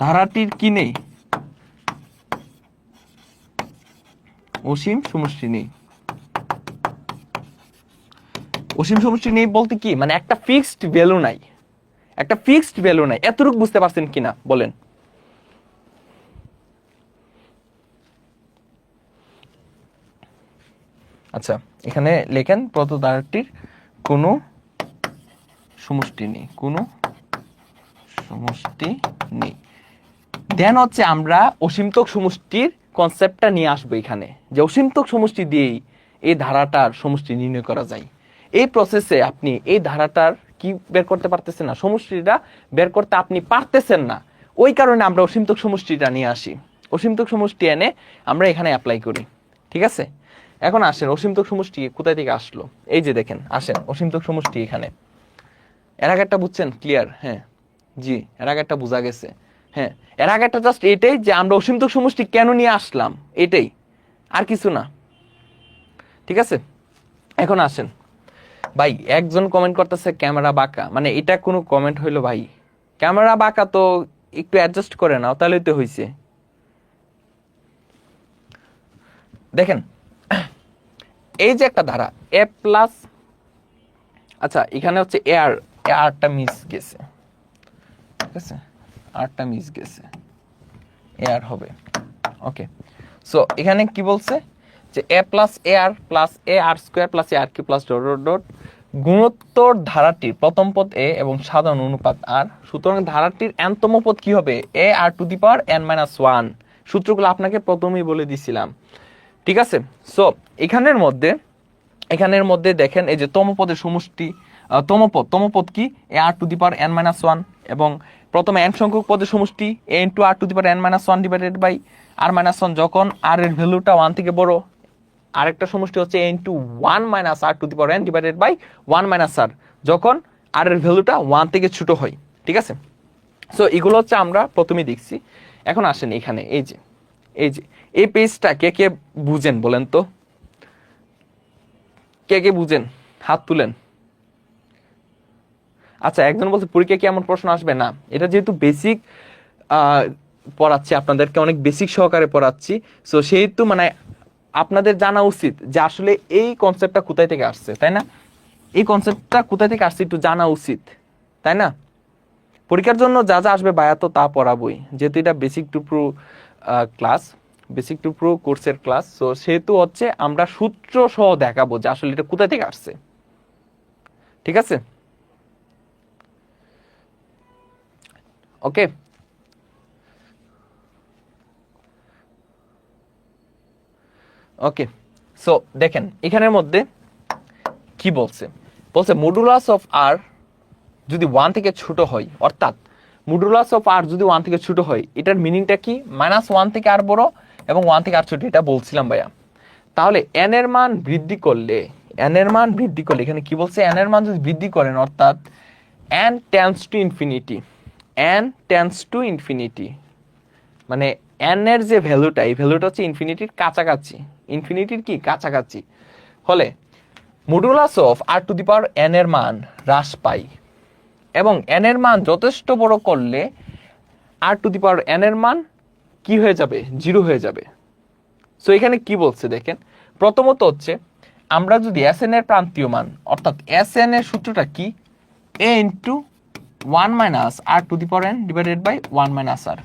Speaker 1: ধারাটির কি নেই? অসীম সমষ্টি নেই। অসীম সমষ্টি নেই বলতে কি, মানে একটা ফিক্সড ভ্যালু নাই, একটা ফিক্সড ভ্যালু নাই। এতটুকু বুঝতে পারছেন কিনা বলেন? আচ্ছা, এখানে লেখেন প্রদত্ত ধারাটির কোনো সমষ্টি নেই, কোনো সমষ্টি নেই। দেন হচ্ছে আমরা অসীমতক সমষ্টির কনসেপ্টটা নিয়ে আসবো এখানে, যে অসীমতক সমষ্টি দিয়েই এই ধারাটার সমষ্টি নির্ণয় করা যায়। এই প্রসেসে আপনি এই ধারাটার কি বের করতে পারতেছেন না, সমষ্টিটা বের করতে আপনি পারতেছেন না, ওই কারণে আমরা অসীমতক সমষ্টিটা নিয়ে আসি। অসীমতক সমষ্টি এনে আমরা এখানে অ্যাপ্লাই করি, ঠিক আছে। এখন আসেন অসীমতক সমষ্টি কোথায় থেকে আসলো, এই যে দেখেন, আসেন অসীমতক সমষ্টি এখানে। এর আগে একটা বুঝছেন? ক্লিয়ার? হ্যাঁ, জি, এর আগে একটা বোঝা গেছে। হ্যাঁ, এর আগে একটা জাস্ট এটাই যে আমরা অসীমতক সমষ্টি কেন নিয়ে আসলাম, এটাই, আর কিছু না, ঠিক আছে। এখন আসেন ভাই, একজন কমেন্ট করতেছে ক্যামেরা বাঁকা, মানে এটা কোনো কমেন্ট হইলো ভাই? ক্যামেরা বাঁকা তো একটু অ্যাডজাস্ট করে নাও, তাহলেই তো হইছে। দেখেন এই যে একটা ধারা এ প্লাস, আচ্ছা এখানে হচ্ছে এ আরটা মিস গেছে, ঠিক আছে, আরটা মিস গেছে, এ আর হবে। ওকে, সো এখানে কি বলছে যে A plus A R square plus A R cube plus dot dot dot গুণোত্তর ধারাটির প্রথম পদ এ এবং সাধারণ অনুপাত আর। সুতরাং ধারাটির এনতম পদ কি হবে? A R to the power N minus one. সূত্রগুলো আপনাকে প্রথমেই বলে দিছিলাম, ঠিক আছে। সো এখানের মধ্যে দেখেন এই যে তম পদের সমষ্টি, তম পদ কি? A R to the power N minus one, এবং প্রথমে এন সংখ্যক পদের সমষ্টি A into R to the power N minus one divided by R minus one, যখন আর এর ভ্যালুটা ওয়ান থেকে বড়। আরেকটা সমষ্টি হচ্ছে A into one minus R to the power N divided by one minus R, যখন আর এর ভ্যালুটা ওয়ান থেকে ছোট হয়, ঠিক আছে। সো এগুলো হচ্ছে আমরা প্রথমেই দেখছি। এখন আসেন এখানে এই যে এই পেজটা কে কে বুঝেন বলেন তো? কে কে বুঝেন? হাত তুলেন। আচ্ছা, একজন বলছে পরীক্ষায় কি এমন প্রশ্ন আসবে? না, এটা যেহেতু বেসিক পড়াচ্ছি, আপনাদেরকে অনেক বেসিক সহকারে পড়াচ্ছি, সো সেহেতু মানে আপনাদের জানা উচিত যে আসলে এই কনসেপ্টটা কোথায় থেকে আসছে, তাই না? এই কনসেপ্টটা কোথায় থেকে আসছে একটু জানা উচিত, তাই না? পরীক্ষার জন্য যা যা আসবে বায়া তো তা পড়াবই, যেহেতু এটা basic to pro class, basic to pro কোর্সের ক্লাস, সো সেহেতু হচ্ছে আমরা সূত্র সহ দেখাবো যে আসলে এটা কোথায় থেকে আসছে, ঠিক আছে। ওকে, ওকে, সো দেখেন এখানের মধ্যে কি বলছে, মডুলাস অফ আর যদি ওয়ান থেকে ছোট হয়, অর্থাৎ মডুলাস অফ আর যদি ওয়ান থেকে ছোট হয়, এটার মিনিংটা কি? মাইনাস ওয়ান থেকে আর বড় এবং ওয়ান থেকে আর ছোট, এটা বলছিলাম ভাইয়া। তাহলে এন এর মান বৃদ্ধি করলে, এখানে কি বলছে? এন এর মান যদি বৃদ্ধি করেন, অর্থাৎ এন টেন্স টু ইনফিনিটি, মানে এন এর যে ভ্যালুটা, এই ভ্যালুটা হচ্ছে ইনফিনিটির কাছাকাছি, হলে modulus of r to the power n এর মান হ্রাস পায়, এবং এন এর মান যথেষ্ট বড় করলে আর টু দি পাওয়ার এন এর মান কি হয়ে যাবে? জিরো হয়ে যাবে। সো এখানে কি বলছে দেখেন, প্রথমত হচ্ছে আমরা যদি এস এন এর প্রান্তীয় মান, অর্থাৎ এস এন এর সূত্রটা কি? A into one minus R to the power N divided by one minus R,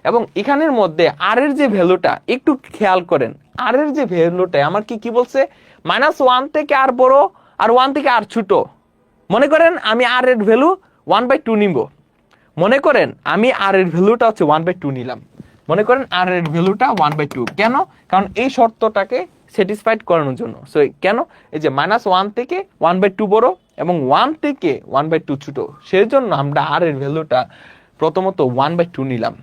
Speaker 1: এবং এখানের মধ্যে আর এর যে ভ্যালুটা একটু খেয়াল করেন, আর এর যে ভ্যালুটা আমার কি বলছে? মাইনাস ওয়ান থেকে আর বড় আর ওয়ান থেকে আর ছোট। মনে করেন আমি আর এর ভ্যালু 1/2 নিব, মনে করেন আমি আর এর ভ্যালুটা হচ্ছে 1/2 নিলাম, মনে করেন আর এর ভ্যালুটা 1/2, কেন? কারণ এই শর্তটাকে স্যাটিসফাইড করানোর জন্য। সো কেন? এই যে মাইনাস ওয়ান থেকে 1/2 বড় এবং ওয়ান থেকে 1/2 ছোট, সেই জন্য আমরা আর এর ভ্যালুটা প্রথমত 1/2 নিলাম।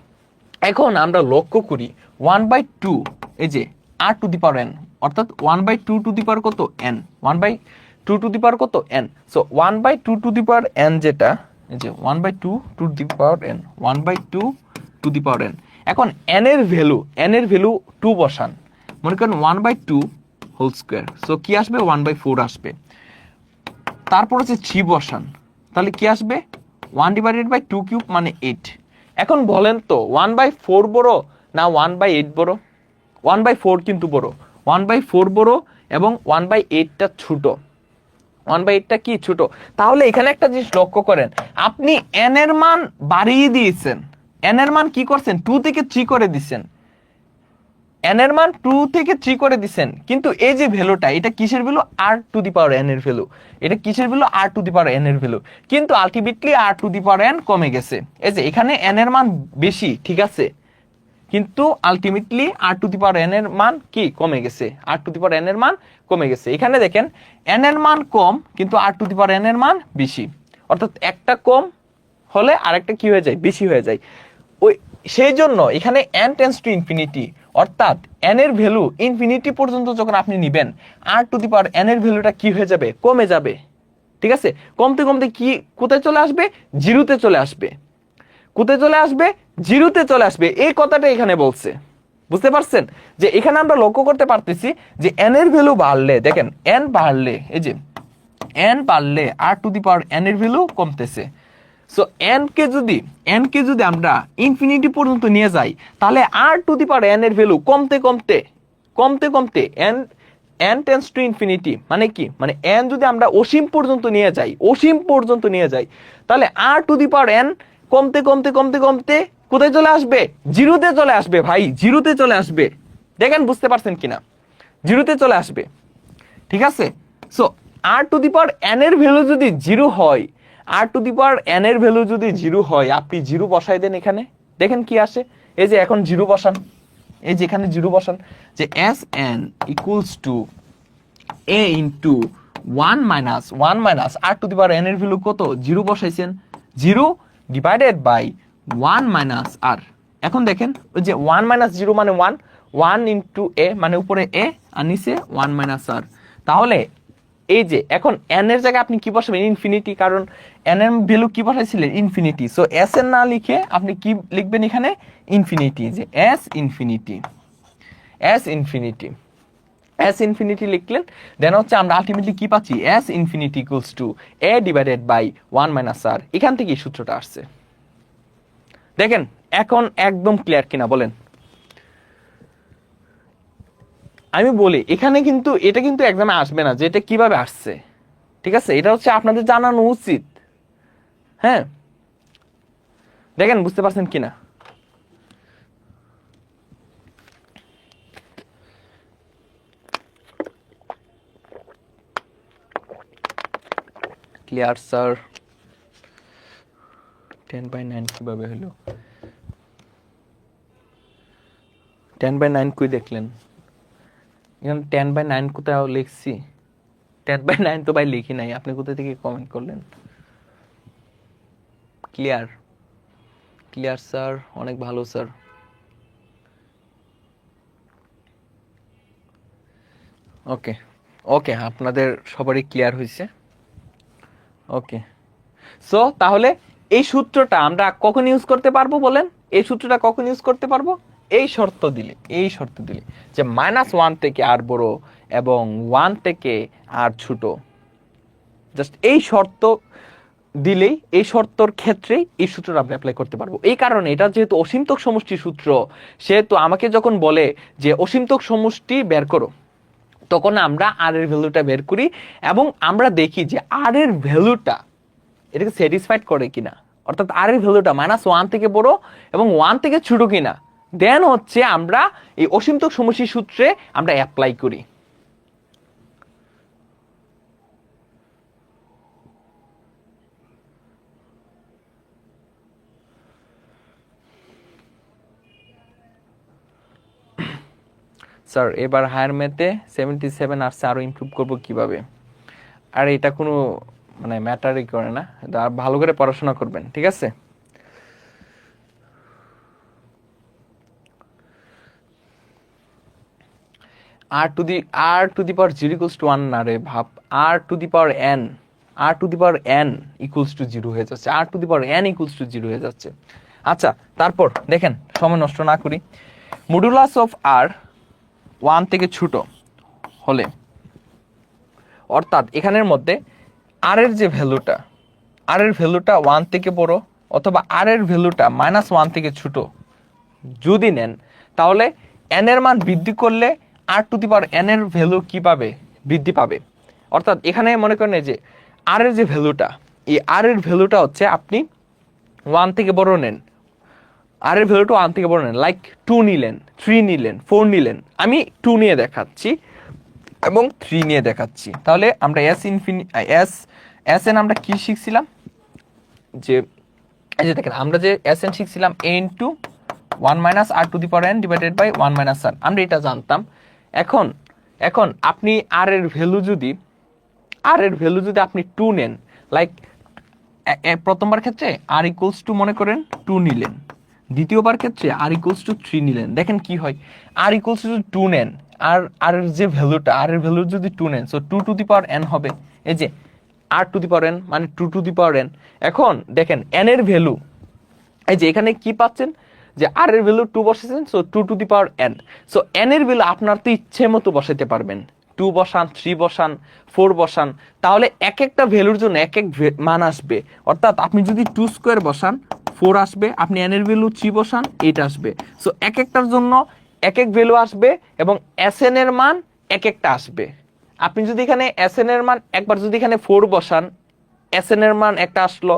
Speaker 1: এখন আমরা লক্ষ্য করি 1/2, এই যে আর টু দি পাওয়ার এন, অর্থাৎ 1/2 টু দি পাওয়ার কত? এন, 1/2 টু দি পাওয়ার কত? N. So 1/2 two the power N, যেটা এই যে 1/2 two the power N, 1/2 two the power N, এখন n এর ভ্যালু 2 বসান, মনে করেন 1/2 হোল স্কোয়ার, সো কি আসবে 1/4 আসবে। তারপর হচ্ছে 3 বসান, তাহলে কি আসবে 1/2 কিউব মানে 8। এখন বলেন তো 1/4 বড় না 1/8 বড়? 1/4 কিন্তু বড়, 1/4 বড় এবং 1/8টা ছোট, 1/8টা কি ছোট। তাহলে এখানে একটা জিনিস লক্ষ্য করেন, আপনি n এর মান বাড়িয়ে দিয়েছেন, n এর মান কি করছেন 2 থেকে 3 করে দিচ্ছেন, n এর মান 2 থেকে 3 করে দিচ্ছেন, কিন্তু এই যে ভ্যালুটা এটা কিসের ভ্যালু r⁴n এর ভ্যালু, এটা কিসের ভ্যালু r⁴n এর ভ্যালু, কিন্তু আলটিমেটলি r⁴n কমে গেছে। এই যে এখানে n এর মান বেশি ঠিক আছে, কিন্তু আলটিমেটলি r⁴n এর মান কি কমে গেছে, r⁴n এর মান কমে গেছে। এখানে দেখেন n এর মান কম কিন্তু r⁴n এর মান বেশি, অর্থাৎ একটা কম হলে আরেকটা কি হয়ে যায় বেশি হয়ে যায়। ওই সেই জন্য এখানে n টেন্ডস টু ইনফিনিটি, অর্থাৎ n এর ভ্যালু ইনফিনিটি পর্যন্ত যখন আপনি নেবেন r⁴n এর ভ্যালুটা কি হয়ে যাবে কমে যাবে, ঠিক আছে। কমতে কমতে কি কোথায় চলে আসবে, জিরোতে চলে আসবে। কোথায় চলে আসবে, জিরোতে চলে আসবে, এই কথাটা এখানে বলছে। বুঝতে পারছেন যে এখানে আমরা লক্ষ্য করতে পারতেছি যে n এর ভ্যালু বাড়লে, দেখেন n বাড়লে, এই যে n বাড়লে r⁴n এর ভ্যালু কমতেছে। সো n কে যদি আমরা ইনফিনিটি পর্যন্ত নিয়ে যাই, তাহলে r⁴n এর ভ্যালু কমতে কমতে n টেন্ডস টু ইনফিনিটি মানে কি, মানে n যদি আমরা অসীম পর্যন্ত নিয়ে যাই, তাহলে r⁴n কমতে কোথায় চলে আসবে, জিরোতে চলে আসবে ভাই, জিরোতে চলে আসবে। দেখেন বুঝতে পারছেন কিনা, জিরোতে চলে আসবে, ঠিক আছে। সো r⁴n এর ভ্যালু যদি জিরো হয়, r⁴n এর ভ্যালু যদি জিরো হয়, আপনি জিরো বসাই দেন এখানে, দেখেন কি আসে। এই যে এখন জিরো বসান, এই যে এখানে জিরো বসান, যে Sn equals to a into 1 মাইনাস r⁴n এর ভ্যালু কত, জিরো বসাইছেন, 0 ডিভাইডেড বাই 1 মাইনাস r। এখন দেখেন ওই যে 1 মাইনাস 0 মানে 1 ইন্টু a মানে উপরে a আর নিচে 1 মাইনাস r। তাহলে এই যে এখন n এর জায়গায় আপনি কি বসাবেন ইনফিনিটি, কারণ n এর ভ্যালু কি বসাইছিলেন ইনফিনিটি। সো s এর না লিখে আপনি কি লিখবেন এখানে ইনফিনিটি, যে s ইনফিনিটি লিখলেন। দেন হচ্ছে আমরা আলটিমেটলি কি পাচ্ছি, s infinity equals to a divided by 1 minus r। এখান থেকে সূত্রটা আসছে। দেখেন এখন একদম ক্লিয়ার কিনা বলেন। আমি বলি এখানে কিন্তু এটা কিন্তু এক্সামে আসবে না যে এটা কিভাবে আসছে, ঠিক আছে, এটা হচ্ছে আপনাদের জানানো উচিত। হ্যাঁ দেখেন বুঝতে পারছেন কিনা, ক্লিয়ার স্যার। 10/9 কিভাবে হলো, 10/9 কই দেখলেন, এখানে 10/9 কোথাও লিখছি, 10/9 তো ভাই লিখি নাই, আপনি কোথা থেকে কমেন্ট করলেন। ক্লিয়ার স্যার, অনেক ভালো স্যার। ওকে আপনাদের সবারই ক্লিয়ার হয়েছে। ওকে, সো তাহলে এই সূত্রটা আমরা কখন ইউজ করতে পারবো বলেন, এই সূত্রটা কখন ইউজ করতে পারবো, এই শর্ত দিলে যে -1 থেকে আর বড় এবং 1 থেকে আর ছোট, জাস্ট এই শর্ত দিলেই, এই শর্তর ক্ষেত্রে এই সূত্রটা আমরা অ্যাপ্লাই করতে পারবো। এই কারণে এটা যেহেতু অসীমতক সমষ্টি সূত্র, সেহেতু আমাকে যখন বলে যে অসীমতক সমষ্টি বের করো, তখন আমরা আর এর ভ্যালুটা বের করি এবং আমরা দেখি যে আর এর ভ্যালুটা এটাকে স্যাটিসফাইড করে কিনা, অর্থাৎ আর এর ভ্যালুটা -1 থেকে বড় এবং 1 থেকে ছোট কিনা, দেন হচ্ছে আমরা এই অসীমতক সমষ্টি সূত্রে আমরা অ্যাপ্লাই করি। স্যার এবার হায়ার ম্যাথে 77 আসছে, আরো ইমপ্রুভ করবো কিভাবে? আর এটা কোনো মানে ম্যাটারই করে না, ভালো করে পড়াশোনা করবেন, ঠিক আছে। r to the power 0 equals to 1 না রে ভাব, r to the power n equals to 0 হয়ে যাচ্ছে, r to the power n equals to 0 হয়ে যাচ্ছে। আচ্ছা, তারপর দেখেন, সময় নষ্ট না করি, মডুলাস অফ আর 1 থেকে ছোট হলে, অর্থাৎ এখানের মধ্যে আর এর যে ভ্যালুটা, আর এর ভ্যালুটা 1 থেকে বড় অথবা আর এর ভ্যালুটা -1 থেকে ছোট যদি নেন, তাহলে n এর মান বৃদ্ধি করলে r⁴n এর ভ্যালু কি পাবে? বৃদ্ধি পাবে। অর্থাৎ এখানে মনে করেন যে আর এর যে ভ্যালুটা, এই আর এর ভ্যালুটা হচ্ছে আপনি 1 থেকে বড় নেন, আর এর ভ্যালুটা 1 থেকে বড় নেন, লাইক 2 নিলেন, 3 নিলেন, 4 নিলেন, আমি 2 নিয়ে দেখাচ্ছি এবং 3 নিয়ে দেখাচ্ছি। তাহলে আমরা Sn আমরা কি শিখছিলাম, যে এই যে দেখেন আমরা যে Sn শিখছিলাম a into 1 - r⁴n divided by 1 - r, আমরা এটা জানতাম। এখন আপনি আর এর ভ্যালু যদি আপনি 2 নেন, লাইক প্রথমবার ক্ষেত্রে r = মনে করেন 2 নিলেন, দ্বিতীয়বার ক্ষেত্রে r = 3 নিলেন, দেখেন কি হয়, r = 2 নেন, আর এর যে ভ্যালুটা, আর এর ভ্যালু যদি 2 নেন, সো 2⁴n হবে, এই যে r⁴n মানে 2⁴n। এখন দেখেন n এর ভ্যালু, এই যে এখানে কি পাচ্ছেন, যে আর এর ভ্যালু 2 বসাইছেন, সো 2⁴n। সো n এর ভ্যালু আপনার তো ইচ্ছে মতো বসাইতে পারবেন, 2 বসান, 3 বসান, 4 বসান, তাহলে এক একটা ভ্যালুর জন্য এক এক মান আসবে। অর্থাৎ আপনি যদি 2² বসান 4 আসবে, আপনি n এর ভ্যালু 3 বসান 8 আসবে। সো এক একটার জন্য এক এক ভ্যালু আসবে এবং Sn এর মান এক একটা আসবে। আপনি যদি এখানে Sn এর মান একবার যদি এখানে 4 বসান, Sn এর মান একটা আসলো,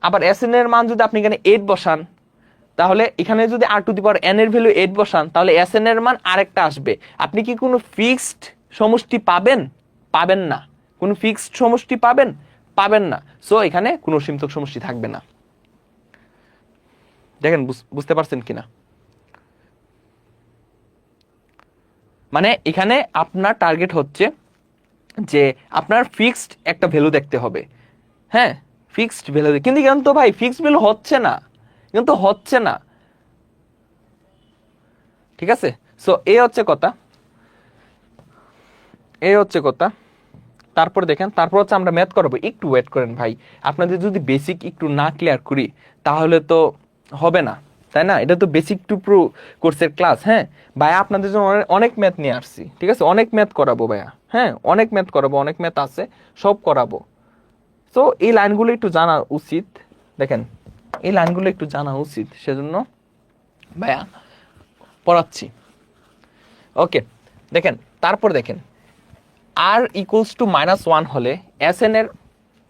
Speaker 1: আবার Sn এর মান যদি আপনি এখানে 8 বসান, তাহলে এখানে যদি r⁴n এর ভ্যালু 8 বসান, তাহলে Sn এর মান আরেকটা আসবে। আপনি কি কোনো ফিক্সড সমষ্টি পাবেন? পাবেন না। কোনো ফিক্সড সমষ্টি পাবেন? পাবেন না। সো এখানে কোনো সীমতক সমষ্টি থাকবে না। দেখেন বুঝতে পারছেন কিনা? মানে এখানে আপনার টার্গেট হচ্ছে যে আপনার ফিক্সড একটা ভ্যালু দেখতে হবে। হ্যাঁ, ফিক্সড ভ্যালু, কিন্তু এখানে তো ভাই ফিক্সড ভ্যালু হচ্ছে না, কিন্তু হচ্ছে না, ঠিক আছে? সো এই হচ্ছে কথা। তারপর দেখেন, তারপর হচ্ছে আমরা ম্যাথ করবো। একটু ওয়েট করেন ভাই, আপনাদের যদি বেসিক একটু না ক্লিয়ার করি তাহলে তো হবে না, তাই না? এটা তো বেসিক টু প্রো কোর্সের ক্লাস। হ্যাঁ ভাইয়া, আপনাদের জন্য অনেক ম্যাথ নিয়ে আসছি, ঠিক আছে? অনেক ম্যাথ করাবো ভাইয়া, হ্যাঁ অনেক ম্যাথ করাবো, অনেক ম্যাথ আছে, সব করাবো। তো এই লাইনগুলো একটু জানা উচিত, দেখেন এই লাইনগুলো একটু জানা উচিত, সেজন্য ভাইয়া পড়াচ্ছি। ওকে, দেখেন তারপর দেখেন r = -1 হলে Sn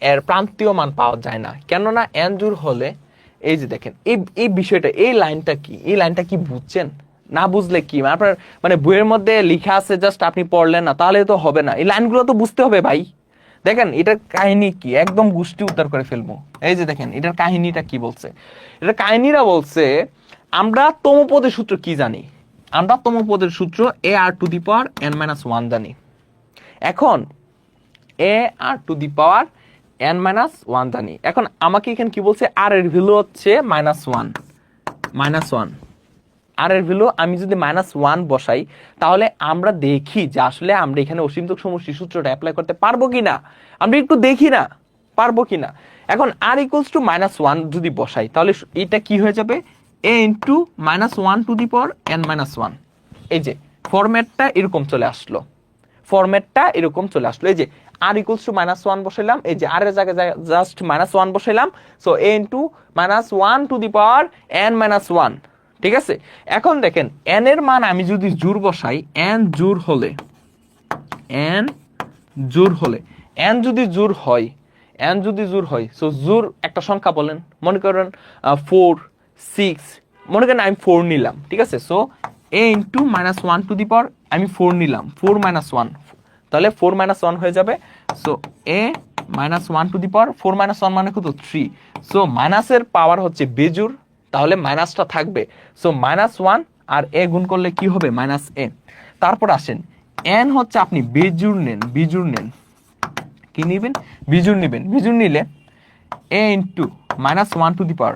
Speaker 1: এর প্রান্তীয় মান পাওয়া যায় না, কেননা n জোড় হলে, এই যে দেখেন এই বিষয়টা, এই লাইনটা কি, এই লাইনটা কি বুঝছেন? না বুঝলে কি আপনার মানে বইয়ের মধ্যে লেখা আছে, জাস্ট আপনি পড়লেন না, তাহলে তো হবে না। এই লাইনগুলো তো বুঝতে হবে ভাই। দেখেন এটার কাহিনী কি, একদম গুষ্টি উদ্ধার করে ফেলবো। এই যে দেখেন এটার কাহিনীটা কি বলছে, এটার কাহিনীরা বলছে, আমরা তমপদের সূত্র কি জানি? আমরা তমপদের সূত্র ar⁴n - 1 জানি। এখন ar⁴n - 1 জানি। এখন আমাকে এখানে কি বলছে, আর এর ভ্যালু হচ্ছে -1, আর এর ভ্যালু আমি যদি -1 বসাই, তাহলে আমরা দেখি যে আসলে আমরা এখানে অসীমতক সমষ্টি সূত্রটা অ্যাপ্লাই করতে পারবো কিনা, আমরা একটু দেখি না পারবো কিনা। এখন r = -1 যদি বসাই, তাহলে এটা কি হয়ে যাবে, a * -1⁴n - 1। এই যে ফরম্যাটটা এরকম চলে আসলো, এই যে r = -1 বসাইলাম, এই যে r এর জায়গায় জাস্ট -1 বসাইলাম, সো a * -1⁴n - 1, ঠিক আছে? এখন দেখেন n এর মান আমি যদি জোড় বসাই, n জোড় হলে n যদি জোড় হয়, সো জোড় একটা সংখ্যা বলেন, মনে করেন 4, 6, মনে করেন আমি 4 নিলাম, ঠিক আছে? সো a * -1⁴ আমি 4 নিলাম, 4 - 1, তাহলে 4 - 1 হয়ে যাবে। সো a - 1⁴, 4 - 1 মানে কত, 3। সো মাইনাসের পাওয়ার হচ্ছে বেজোড়, তাহলে মাইনাসটা থাকবে। সো -1 আর a গুণ করলে কি হবে, -a। তারপর আসেন, n হচ্ছে আপনি বিজোড় নেন, কি নেবেন, বিজোড় নিলে a * -1⁴,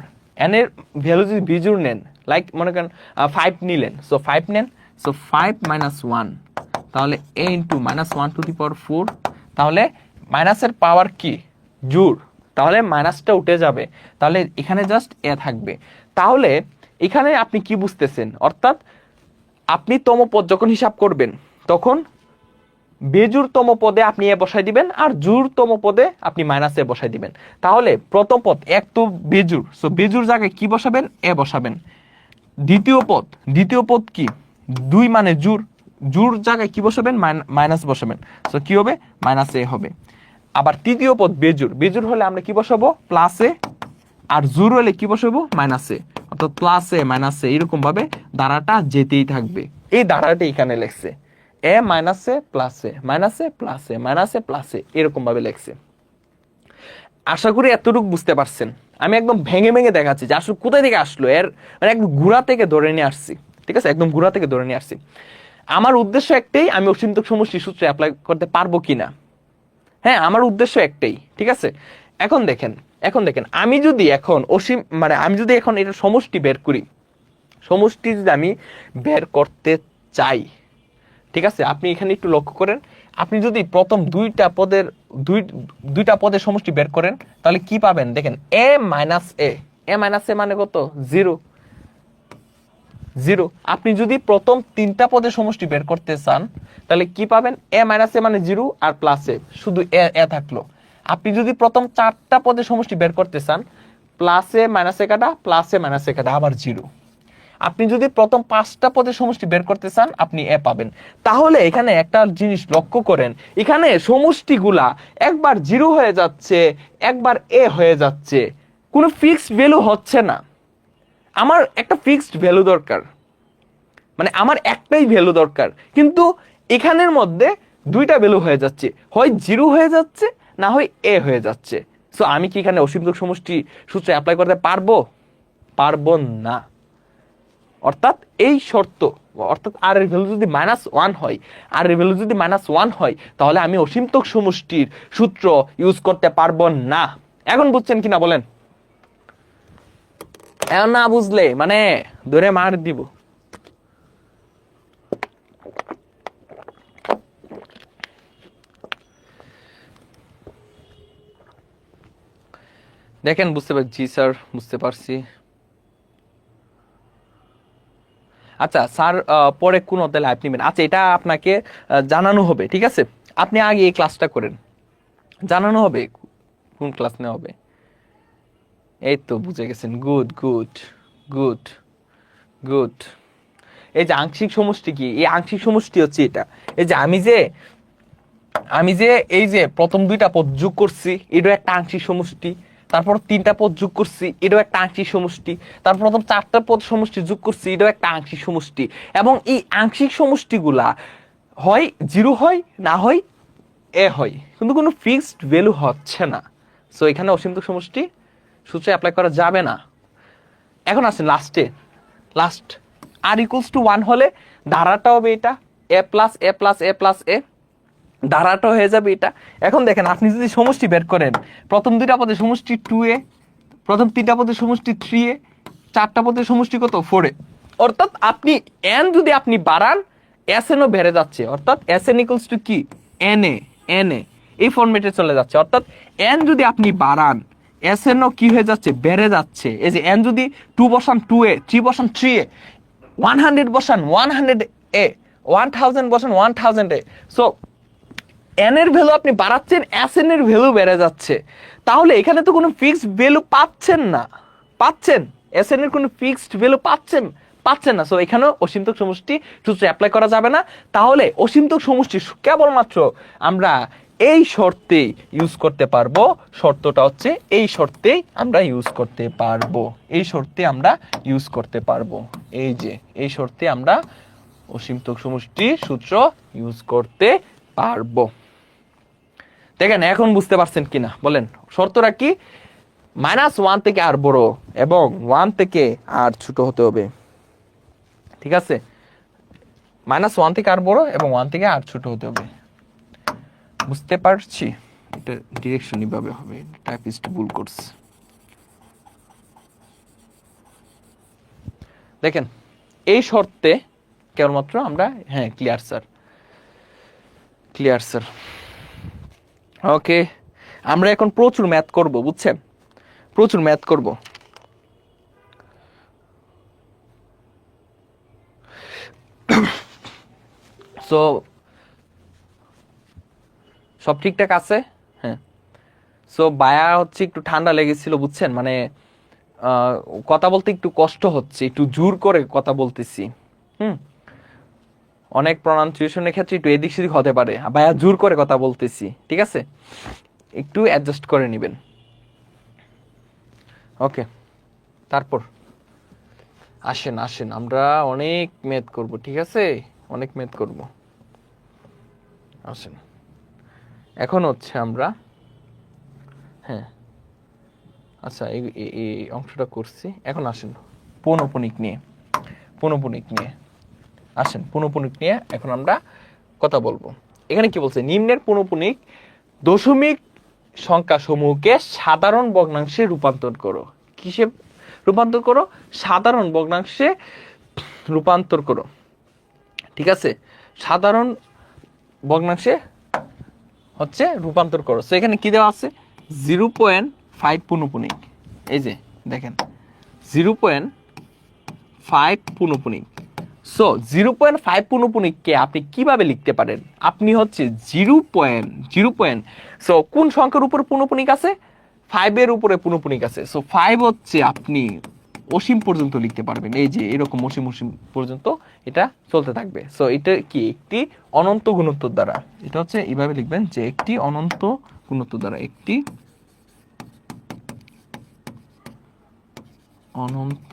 Speaker 1: n এর ভ্যালু যদি বিজোড় নেন, লাইক মনে করেন 5 নিলেন, সো 5 নেন, সো 5 - 1, তাহলে a * -1⁴, তাহলে মাইনাসের পাওয়ার কি, জোড়, তাহলে মাইনাসটা উঠে যাবে, তাহলে এখানে জাস্ট a থাকবে। তাহলে এখানে আপনি কি বুঝতেছেন, অর্থাৎ আপনি তম পদ যখন হিসাব করবেন তখন বেজুরতম পদে আপনি এ বসাই দিবেন আর জোরতম পদে আপনি মাইনাস এ বসাই দিবেন। তাহলে প্রথম পদ এক তো বেজুর, সো বেজুর জায়গায় কি বসাবেন, এ বসাবেন। দ্বিতীয় পদ কি, 2 মানে জোর, জোর জায়গায় কি বসাবেন, মাইনাস বসাবেন, সো কি হবে, মাইনাস এ হবে। আবার তৃতীয় পদ বেজুর, বেজুর হলে আমরা কি বসাবো, প্লাস এ, আর জোর হলে কি বসাবো, মাইনাস এ, অর্থাৎ প্লাস এ মাইনাস এ, এরকম ভাবে ধারাটা যেতেই থাকবে। এই ধারাটা এখানে লেখছে এ মাইনাস এ প্লাস এ মাইনাস এ প্লাস এ মাইনাস এ প্লাস এ, এরকম ভাবে লেখছে। আশা করি এতটুকু বুঝতে পারছেন। আমি একদম ভেঙে ভেঙে দেখাচ্ছি যে আসলে কোথায় থেকে আসলো, এর মানে একদম গুড়া থেকে ধরে নিয়ে আসছি, ঠিক আছে, একদম গুড়া থেকে ধরে নিয়ে আসছি। আমার উদ্দেশ্য একটাই, আমি অসীমতক সমষ্টি সূত্র অ্যাপ্লাই করতে পারবো কিনা, হ্যাঁ আমার উদ্দেশ্য একটাই, ঠিক আছে। এখন দেখেন আমি যদি এখন অসীম মানে আমি যদি এখন এটা সমষ্টি বের করি, সমষ্টি যদি আমি বের করতে চাই, ঠিক আছে, আপনি এখানে একটু লক্ষ্য করেন, আপনি যদি প্রথম দুইটা পদের সমষ্টি বের করেন তাহলে কি পাবেন দেখেন, এ মাইনাস এ মানে কত, 0। আপনি যদি প্রথম 3টা পদের সমষ্টি বের করতে চান তাহলে কি পাবেন, এ মাইনাস এ মানে 0 আর প্লাস এ, শুধু এ থাকলো। আপনি যদি প্রথম 4টা পদের সমষ্টি বের করতে চান, প্লাস এ মাইনাস এ কাটা, প্লাস এ মাইনাস এ কাটা, আবার 0। আপনি যদি প্রথম 5টা পদের সমষ্টি বের করতে চান আপনি এ পাবেন। তাহলে এখানে একটা জিনিস লক্ষ্য করেন, এখানে সমষ্টিগুলা একবার 0 হয়ে যাচ্ছে, একবার এ হয়ে যাচ্ছে, কোনো ফিক্সড ভ্যালু হচ্ছে না। আমার একটা ফিক্সড ভ্যালু দরকার, মানে আমার একটাই ভ্যালু দরকার, কিন্তু এখানের মধ্যে 2টা ভ্যালু হয়ে যাচ্ছে, হয় 0 হয়ে যাচ্ছে না হয় এ হয়ে যাচ্ছে। সো আমি কি এখানে অসীমতক সমষ্টি সূত্র অ্যাপ্লাই করতে পারবো না। অর্থাৎ এই শর্ত, অর্থাৎ আর এর ভ্যালু যদি -1 হয়, আর এর ভ্যালু যদি -1 হয় তাহলে আমি অসীমতক সমষ্টির সূত্র ইউজ করতে পারবো না। এখন বুঝছেন কিনা বলেন? এখন না বুঝলে মানে ধরে মার দিব। দেখেন বুঝতে পারছি, জি স্যার বুঝতে পারছি। আচ্ছা স্যার পরে কোন অধ্যায়ে লাইভ নেবেন, আচ্ছা এটা আপনাকে জানানো হবে, ঠিক আছে, আপনি আগে এই ক্লাসটা করেন, জানানো হবে কোন ক্লাস নেওয়া হবে। এই তো বুঝে গেছেন, গুড গুড গুড গুড। এই যে আংশিক সমষ্টি কি, এই আংশিক সমষ্টি হচ্ছে এটা, এই যে আমি যে এই যে প্রথম 2টা পদ যোগ করছি এটাও একটা আংশিক সমষ্টি, তারপর 3টা পদ যোগ করছি এটাও একটা আংশিক সমষ্টি, তারপর প্রথম 4টা পদ সমষ্টি যোগ করছি এটাও একটা আংশিক সমষ্টি। এবং এই আংশিক সমষ্টিগুলা হয় 0 হয় না হয় এ হয়, কিন্তু কোনো ফিক্সড ভ্যালু হচ্ছে না। সো এখানে অসীমতক সমষ্টি সূত্রে অ্যাপ্লাই করা যাবে না। এখন আসেন লাস্ট আর ইকুয়ালস টু 1 হলে ধারাটা হবে এটা এ প্লাস এ প্লাস এ প্লাস এ, ধারাটা হয়ে যাবে এটা। এখন দেখেন আপনি যদি সমষ্টি বের করেন, প্রথম 2টা পদের সমষ্টি 2a, প্রথম 3টা পদের সমষ্টি 3a, 4টা পদের সমষ্টি কত 4a, অর্থাৎ আপনি n যদি আপনি বাড়ান sn ও বেড়ে যাচ্ছে, অর্থাৎ sn ইকুয়ালস টু কি na এই ফরম্যাটে চলে যাচ্ছে। অর্থাৎ n যদি আপনি বাড়ান sn ও কি হয়ে যাচ্ছে, বেড়ে যাচ্ছে। এই যে n যদি 2 বসান 2a, 3 বসান 3a, 100 বসান 100a, 1000 বসান 1000a, সো n এর ভ্যালু আপনি বাড়াচ্ছেন, sn এর ভ্যালু বেড়ে যাচ্ছে। তাহলে এখানে তো কোনো ফিক্সড ভ্যালু পাচ্ছেন না, sn এর কোনো ফিক্সড ভ্যালু পাচ্ছেন না। সো এখানেও অসীমতক সমষ্টি সূত্র অ্যাপ্লাই করা যাবে না। তাহলে অসীমতক সমষ্টি কেবলমাত্র আমরা এই শর্তে ইউজ করতে পারবো, শর্তটা হচ্ছে এই শর্তেই আমরা ইউজ করতে পারবো, এই শর্তে আমরা ইউজ করতে পারবো, এই যে এই শর্তে আমরা অসীমতক সমষ্টি সূত্র ইউজ করতে পারবো। দেখেন এখন বুঝতে পারছেন কিনা বলেন, শর্তটা কি, -1 থেকে আর বড় এবং 1 থেকে আর ছোট হতে হবে, ঠিক আছে, -1 থেকে আর বড় এবং 1 থেকে আর ছোট হতে হবে। বুঝতে পারছি, এটা ডিরেকশন এইভাবে হবে, টাইপিস্ট ভুল করছে। দেখেন এই শর্তে কেবলমাত্র আমরা, হ্যাঁ ক্লিয়ার স্যার। ওকে, আমরা এখন প্রচুর ম্যাথ করব, বুঝছেন, প্রচুর ম্যাথ করব, সো সব ঠিকঠাক আছে? হ্যাঁ। সো বায়া হচ্ছে একটু ঠান্ডা লেগেছিল বুঝছেন, মানে কথা বলতে একটু কষ্ট হচ্ছে, একটু জোর করে কথা বলতেছি। অনেক প্রনাউন্সিয়েশনের ক্ষেত্রে একটু এদিক সেদিক হতে পারে, ভাইয়া জোর করে কথা বলতেছি, ঠিক আছে, একটু অ্যাডজাস্ট করে নেবেন। ওকে, তারপর আসেন আসেন আমরা অনেক ম্যাথ করব, ঠিক আছে, অনেক ম্যাথ করব। আসেন, এখন হচ্ছে আমরা, হ্যাঁ আচ্ছা এই অংশটা করছি, এখন আসেন পৌনঃপুনিক নিয়ে, পৌনঃপুনিক নিয়ে আসেন, পৌনঃপুনিক নিয়ে এখন আমরা কথা বলবো। এখানে কি বলছে, নিম্নের পৌনঃপুনিক দশমিক সংখ্যা সমূহকে সাধারণ ভগ্নাংশে রূপান্তর করো। কিসে রূপান্তর করো? সাধারণ ভগ্নাংশে রূপান্তর করো, ঠিক আছে, সাধারণ ভগ্নাংশে হচ্ছে রূপান্তর করো। সো এখানে কি দেওয়া আছে, 0.5 পৌনঃপুনিক, এই যে দেখেন 0.5 পৌনঃপুনিক। সো 0.5 পৌনঃপুনিককে আপনি কিভাবে লিখতে পারেন? আপনি হচ্ছে 0. সো কোন সংখ্যার উপর পৌনঃপুনিক আছে? 5 এর উপরে পৌনঃপুনিক আছে। সো 5 হচ্ছে আপনি অসীম পর্যন্ত লিখতে পারবেন, এই যে এরকম অসীম অসীম পর্যন্ত এটা চলতে থাকবে। সো এটা কি, একটি অনন্ত গুণোত্তর দ্বারা, এটা হচ্ছে এইভাবে লিখবেন যে একটি অনন্ত গুণোত্তর দ্বারা, একটি অনন্ত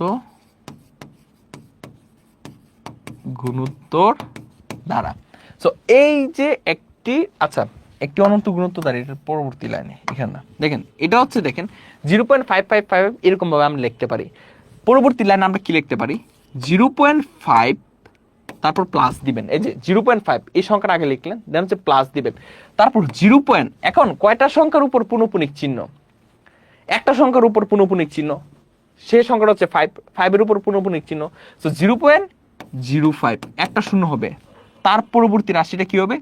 Speaker 1: গুণোত্তর দ্বারা। সো এই যে একটি, আচ্ছা একটি অনন্ত গুণোত্তর দ্বারা, এটার পরবর্তী লাইনে এখানে দেখেন, এটা হচ্ছে দেখেন 0.555 এরকম ভাবে আমরা লিখতে পারি। পরবর্তী লাইনে আমরা কি লিখতে পারি, 0.5 তারপর প্লাস দিবেন, এই যে 0.5 এই সংখ্যাটা আগে লিখলেন, দেন হচ্ছে প্লাস দিবেন, তারপর 0. এখন কয়টা সংখ্যার উপর পৌনঃপুনিক চিহ্ন? একটা সংখ্যার উপর পৌনঃপুনিক চিহ্ন, সেই সংখ্যাটা হচ্ছে 5 এর উপর পৌনঃপুনিক চিহ্ন। সো 0.05 একটা শূন্য হবে, তার পরবর্তী রাশিটা কি হবে,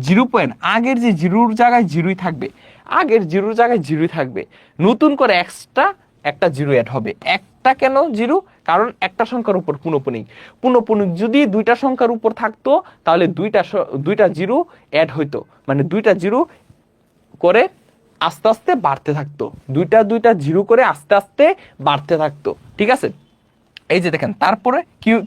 Speaker 1: 0. আগের যে জিরোর জায়গায় জিরোই থাকবে, আগের জিরোর জায়গায় জিরোই থাকবে, নতুন করে এক্সট্রা একটা জিরো অ্যাড হবে। একটা কেন জিরো? কারণ একটা সংখ্যার উপর পৌনঃপুনিক, পৌনঃপুনিক যদি দুইটা সংখ্যার উপর থাকতো তাহলে দুইটা জিরো অ্যাড হইতো, মানে দুইটা জিরো করে আস্তে আস্তে বাড়তে থাকতো, দুইটা জিরো করে আস্তে আস্তে বাড়তে থাকতো, ঠিক আছে। এই যে দেখেন, তারপরে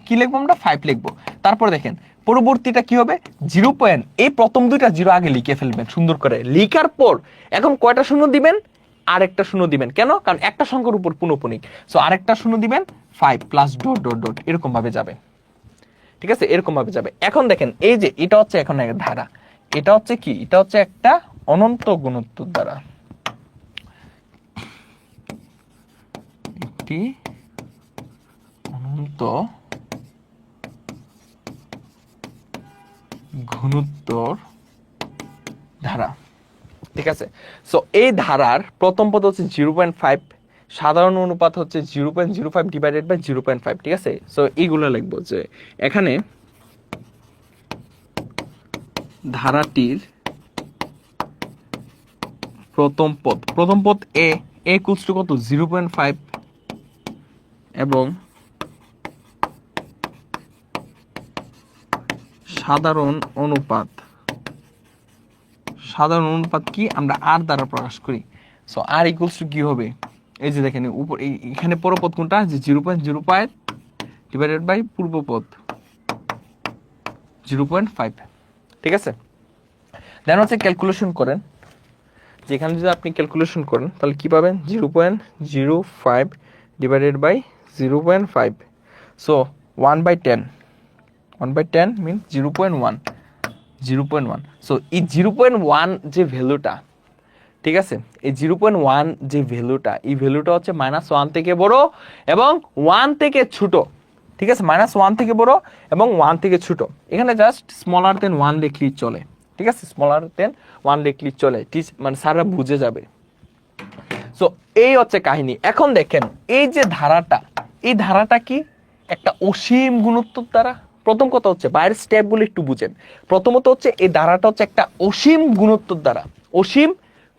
Speaker 1: কি লিখবো আমরা, 5 লিখবো, তারপরে দেখেন পরবর্তীটা কি হবে, 0. এই প্রথম দুইটা জিরো আগে লিখে ফেলবেন সুন্দর করে, লিখার পর এখন কয়টা শূন্য দিবেন, আরেকটা শূন্য দিবেন, কেন? কারণ একটা সংখ্যার উপর পৌনঃপুনিক, সো আরেকটা শূন্য দিবেন, 5 প্লাস ডট ডট ডট এরকম ভাবে যাবে, ঠিক আছে, এরকম ভাবে যাবে। এখন দেখেন এই যে এটা হচ্ছে এখন একটা ধারা, এটা হচ্ছে কি, এটা হচ্ছে একটা অনন্ত গুণোত্তর দ্বারা, একটি অনন্ত গুণোত্তর ধারা, ঠিক আছে। সো এই ধারার প্রথম পদ হচ্ছে 0.5, সাধারণ অনুপাত হচ্ছে 0.05 ডিভাইডেড বাই 0.5, ঠিক আছে। সো এইগুলো লিখবো যে এখানে ধারাটির প্রথম পদ এ ইকুয়ালস টু কত, 0.5 এবং সাধারণ অনুপাত কি আমরা আর দ্বারা প্রকাশ করি। সো আর ইকুয়ালস টু কি হবে, এই যে দেখেন উপর এখানে পরপদ কোনটা, যে 0.05 ডিভাইডেড বাই পূর্বপদ 0.5, ঠিক আছে। দেন হচ্ছে ক্যালকুলেশন করেন, যেখানে যদি আপনি ক্যালকুলেশন করেন তাহলে কি পাবেন, 0.05 divided by 0.5, so 1/10 mean 0.1, so এই 0.1 যে ভ্যালুটা, ঠিক আছে, এই 0.1 যে ভ্যালুটা, এই ভ্যালুটা হচ্ছে -1 থেকে বড় এবং 1 থেকে ছোট, ঠিক আছে, -1 থেকে বড় এবং 1 থেকে ছোট। এখানে জাস্ট স্মলার দেন 1 লিখলেই চলে, ঠিক আছে, স্মলার দেন 1 লিখলেই চলে, মানে স্যাররা বুঝে যাবে। সো এই হচ্ছে কাহিনী। এখন দেখেন এই যে ধারাটা, এই ধারাটা কি একটা অসীম গুণোত্তর দ্বারা। প্রথম কথা হচ্ছে বাইরের স্টেপগুলো একটু বুঝেন। প্রথমত হচ্ছে এই ধারাটা হচ্ছে একটা অসীম গুণোত্তর দ্বারা, অসীম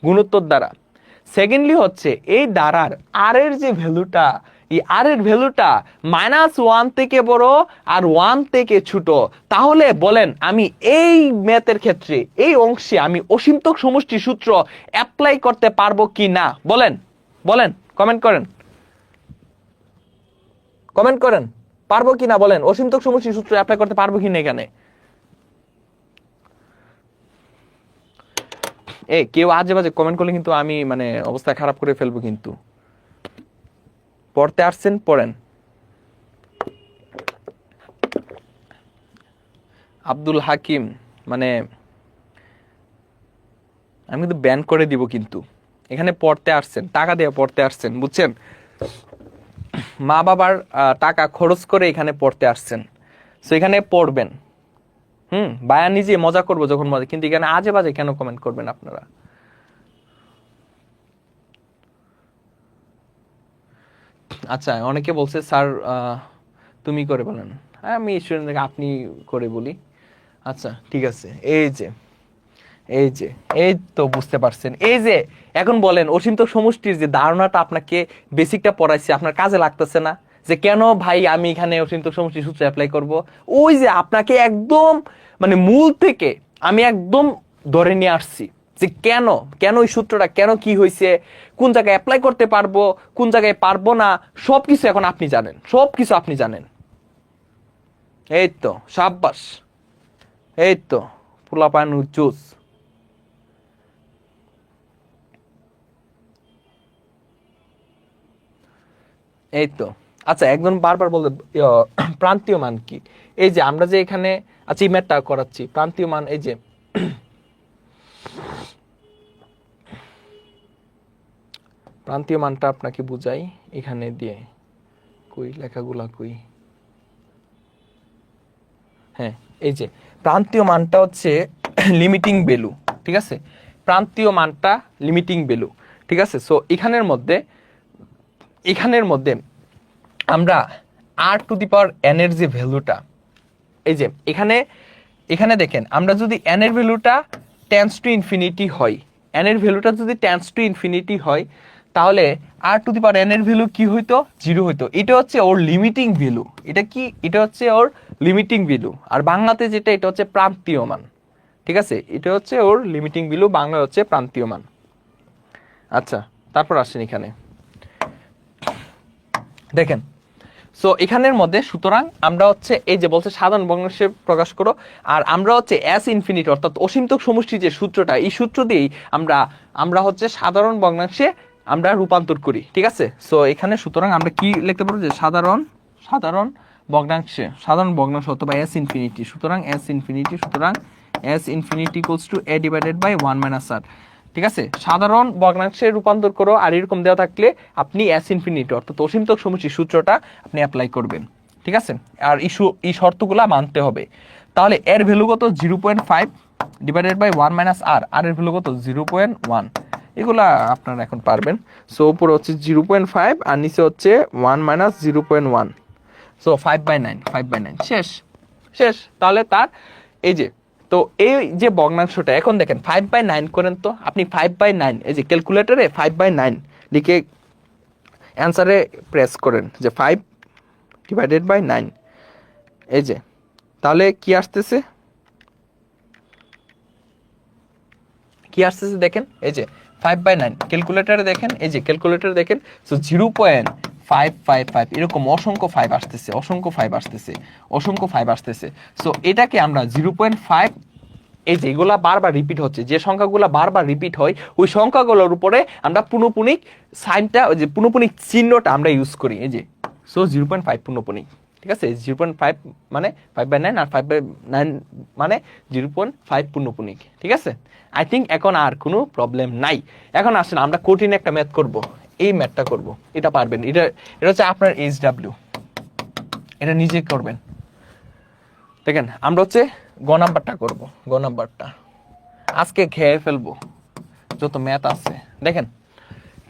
Speaker 1: গুণোত্তর দ্বারা। সেকেন্ডলি হচ্ছে এই ধারার আর এর যে ভ্যালুটা, এই আর এর ভ্যালুটা -1 থেকে বড় আর 1 থেকে ছোট, তাহলে বলেন আমি এই ম্যাথের ক্ষেত্রে এই অংশে আমি অসীমতক সমষ্টি সূত্র অ্যাপ্লাই করতে পারবো কি না? বলেন বলেন, কমেন্ট করেন, কমেন্ট করেন, পারবো কি না বলেন, অসীমতক সমষ্টি সূত্র অ্যাপ্লাই করতে পারবো কি না এখানে? কেউ আজে বাজে কমেন্ট করলে কিন্তু আমি মানে অবস্থা খারাপ করে ফেলবো কিন্তু। পড়তে আসছেন পড়েন। আব্দুল হাকিম, মানে আমি কিন্তু ব্যান করে দিব কিন্তু। এখানে পড়তে আসছেন, টাকা দিয়ে পড়তে আসছেন, বুঝছেন? মা বাবার টাকা খরচ করে এখানে পড়তে আসছেন, তো এখানে পড়বেন। বায়া নিজে মজা করবো যখন মজা, কিন্তু এখানে আজে বাজে কেন কমেন্ট করবেন আপনারা? আচ্ছা, অনেকে বলছে স্যার তুমি করে বলেন, আমি স্টুডেন্টকে আপনি করে বলি। আচ্ছা ঠিক আছে, এই যে এই যে এই তো বুঝতে পারছেন। এই যে এখন বলেন অসীমত সমষ্টির যে ধারণাটা আপনাকে বেসিকটা পড়াইছে আপনার কাজে লাগতেছে না? যে কেন ভাই আমি এখানে অসীমত সমষ্টি সূত্র অ্যাপ্লাই করব? ওই যে আপনাকে একদম মানে মূল থেকে আমি একদম ধরে নিয়ে আসছি যে কেন কেন ওই সূত্রটা কেন কি হয়েছে, কোন জায়গায় অ্যাপ্লাই করতে পারবো, কোন জায়গায় পারবো না, সবকিছু এখন আপনি জানেন, সবকিছু আপনি জানেন। এই তো সাব্বাস, এই তো পোলাপান জুস। এই তো আচ্ছা, একজন বারবার বলতে প্রান্তীয় মান কি? এই যে আমরা যে এখানে আচ্ছা এই ম্যাথটা করাচ্ছি, প্রান্তীয় মান এই যে প্রান্তীয় মানটা আপনাকে বুঝাই এখানে দিয়ে, কই লেখাগুলা কই, হ্যাঁ এই যে প্রান্তীয় মানটা হচ্ছে লিমিটিং ভ্যালু, ঠিক আছে? প্রান্তীয় মানটা লিমিটিং ভ্যালু, ঠিক আছে? সো এখানের মধ্যে আমরা আর টু দি পাওয়ার এন এর যে ভ্যালুটা, এই যে এখানে দেখেন আমরা যদি এন এর ভ্যালুটা টেন্স টু ইনফিনিটি হয়, এন এর ভ্যালুটা যদি টেন্স টু ইনফিনিটি হয়, তাহলে আর টু দি পাওয়ার এন এর ভ্যালু কি হইতো? 0 হইতো। এটা হচ্ছে ওর লিমিটিং ভ্যালু। এটা কি? এটা হচ্ছে ওর লিমিটিং ভ্যালু। আর বাংলাতে যেটা, এটা হচ্ছে প্রান্তীয় মান, ঠিক আছে? এটা হচ্ছে ওর লিমিটিং ভ্যালু, বাংলা হচ্ছে প্রান্তীয় মান। আচ্ছা তারপর আসেন এখানে দেখেন। সো এখানের মধ্যে সুতরাং আমরা হচ্ছে এই যে বলছে সাধারণ ভগ্নাংশে প্রকাশ করো, আর আমরা হচ্ছে এস ইনফিনিটি অর্থাৎ অসীমতক সমষ্টির যে সূত্রটা, এই সূত্র দিয়েই আমরা হচ্ছে সাধারণ ভগ্নাংশে আমরা রূপান্তর করি, ঠিক আছে? সো এখানে সুতরাং আমরা কি লিখতে পারবো যে সাধারণ ভগ্নাংশ অথবা এস ইনফিনিটি, সুতরাং s infinity equals to a divided by 1 minus r, ঠিক আছে? সাধারণ ভগ্নাংশে রূপান্তর করো, আর এরকম দেওয়া থাকলে আপনি এস ইনফিনিটি অর্থাৎ অসীমতক সমষ্টির সূত্রটা আপনি অ্যাপ্লাই করবেন, ঠিক আছে? আর এই শর্তগুলা মানতে হবে। তাহলে এর ভ্যালু কত? 0.5 ডিভাইডেড বাই 1 মাইনাস r, আর এর ভ্যালু কত? 0.1। এগুলা আপনারা এখন পারবেন। সো উপরে হচ্ছে 0.5 আর নিচে হচ্ছে 1 মাইনাস 0.1, সো 5/9 শেষ। তাহলে তার এই যে, তো এই যে ভগ্নাংশটা এখন দেখেন 5/9 করেন তো আপনি, 5/9 এই যে ক্যালকুলেটরে 5/9 লিখে অ্যান্সারে প্রেস করেন যে 5 ডিভাইডেড বাই 9, এই যে তাহলে কি আসতেছে দেখেন, এই যে 5/9 ক্যালকুলেটরে দেখেন, এই যে ক্যালকুলেটরে দেখেন। সো 0.555 এরকম অসংখ্য 5 আসতেছে। সো এটাকে আমরা 0.5, এই যে এগুলা বারবার রিপিট হচ্ছে, যে সংখ্যাগুলো বারবার রিপিট হয় ওই সংখ্যাগুলোর উপরে আমরা পুনঃপুনিক সাইনটা, ওই যে পুনঃপুনিক চিহ্নটা আমরা ইউজ করি, এই যে। সো 0.5 পুনঃপুনিক, ঠিক আছে? 0.5 মানে 5/9 আর 5/9 মানে 0.5 পুনঃপুনিক, ঠিক আছে? আই থিঙ্ক এখন আর কোনো প্রবলেম নাই। এখন আসেন আমরা কঠিন একটা ম্যাথ করব, এই ম্যাথটা করব, এটা পারবেন। এটা হচ্ছে আপনার HW, এটা নিজে করবেন। দেখেন আমরা হচ্ছে গ নাম্বারটা করবো, গ নাম্বারটা আজকে খেয়ে ফেলবো যত ম্যাথ আছে। দেখেন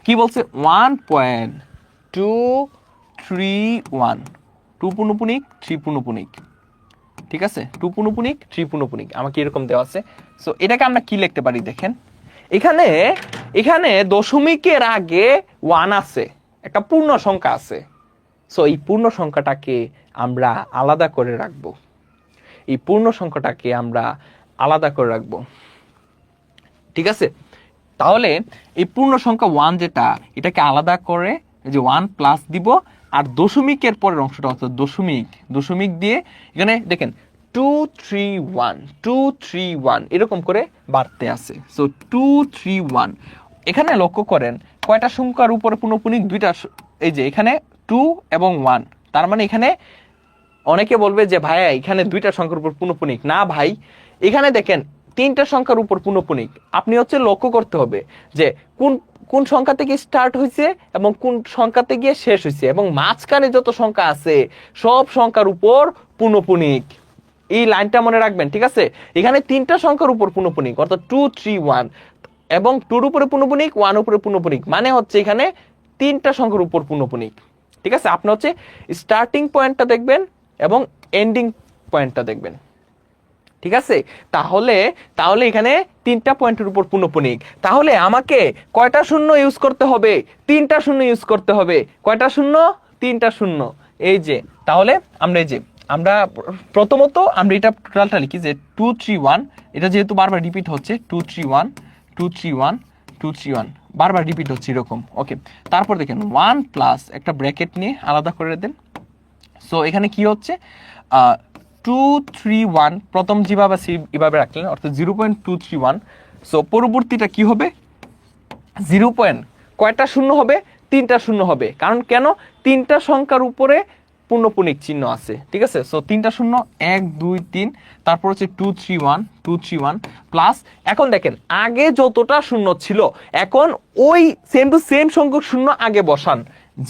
Speaker 1: কি বলছে, 1.231, 2 পুনঃপুনিক 3 পুনঃপুনিক, ঠিক আছে? 2 পুনঃপুনিক 3 পুনঃপুনিক আমাকে এরকম দেওয়া আছে। সো এটাকে আমরা কি লিখতে পারি দেখেন, এখানে দশমিকের আগে 1 আছে, একটা পূর্ণ সংখ্যা আছে, সো এই পূর্ণ সংখ্যাটাকে আমরা আলাদা করে রাখবো, এই পূর্ণ সংখ্যাটাকে আমরা আলাদা করে রাখবো। ঠিক আছে, তাহলে এই পূর্ণ সংখ্যা 1 যেটা, এটাকে আলাদা করে যে 1 প্লাস দিব, আর দশমিকের পরের অংশটা অর্থাৎ দশমিক দিয়ে এখানে দেখেন 2 3 1 2 3 1 এরকম করে বাড়তে আছে। সো 2 3 1 এখানে লক্ষ্য করেন কয়টা সংখ্যার উপরে পুনঃপুনিক, দুইটা, এই যে এখানে 2 এবং 1, তার মানে এখানে অনেকে বলবে যে ভাইয়া এখানে দুইটা সংখ্যার উপর পুনঃপুনিক না ভাই, এখানে দেখেন তিনটা সংখ্যার উপর পুনঃপুনিক। আপনি হচ্ছে লক্ষ্য করতে হবে যে কোন কোন সংখ্যা থেকে স্টার্ট হয়েছে এবং কোন সংখ্যাতে গিয়ে শেষ হয়েছে, এবং মাঝখানে যত সংখ্যা আছে সব সংখ্যার উপর পুনঃপুনিক। এই লাইনটা মনে রাখবেন, ঠিক আছে? এখানে তিনটা সংখ্যার উপর পুনঃপুনিক অর্থাৎ 2 3 1 এবং 2 এর উপরে পুনঃপুনিক, 1 এর উপরে পুনঃপুনিক, মানে হচ্ছে এখানে তিনটা সংখ্যার উপর পুনঃপুনিক। ঠিক আছে, আপনি হচ্ছে স্টার্টিং পয়েন্টটা দেখবেন এবং এন্ডিং পয়েন্টটা দেখবেন। ঠিক আছে, তাহলে এখানে তিনটা পয়েন্টের উপর পুনঃপুনিক। তাহলে আমাকে কয়টা শূন্য ইউজ করতে হবে? তিনটা শূন্য ইউজ করতে হবে। কয়টা শূন্য? তিনটা শূন্য। এই যে তাহলে আমরা প্রথমত আমরা এটা টোটালটা লিখি যে 2 3 1, এটা যেহেতু বারবার রিপিট হচ্ছে 2 3 1 2 3 1 2 3 1 বারবার রিপিট হচ্ছে এরকম। ওকে, তারপর দেখেন 1 প্লাস একটা ব্র্যাকেট নিয়ে আলাদা করে দেন। সো এখানে কি হচ্ছে 2 3 1 প্রথম যেভাবে এভাবে রাখলেন অর্থাৎ 0.231। সো পরবর্তীটা কি হবে? 0 পয়েন্ট কয়টা শূন্য হবে? তিনটা শূন্য হবে। কারণ কেন? তিনটা সংখ্যার উপরে পূর্ণপুনিক চিহ্ন আছে। ঠিক আছে, সো তিনটা শূন্য 1 2 3, তারপর হচ্ছে 2 3 1 2 3 1 প্লাস। এখন দেখেন আগে যতটা শূন্য ছিল এখন ওই সেম টু সেম সংখ্যক শূন্য আগে বসান।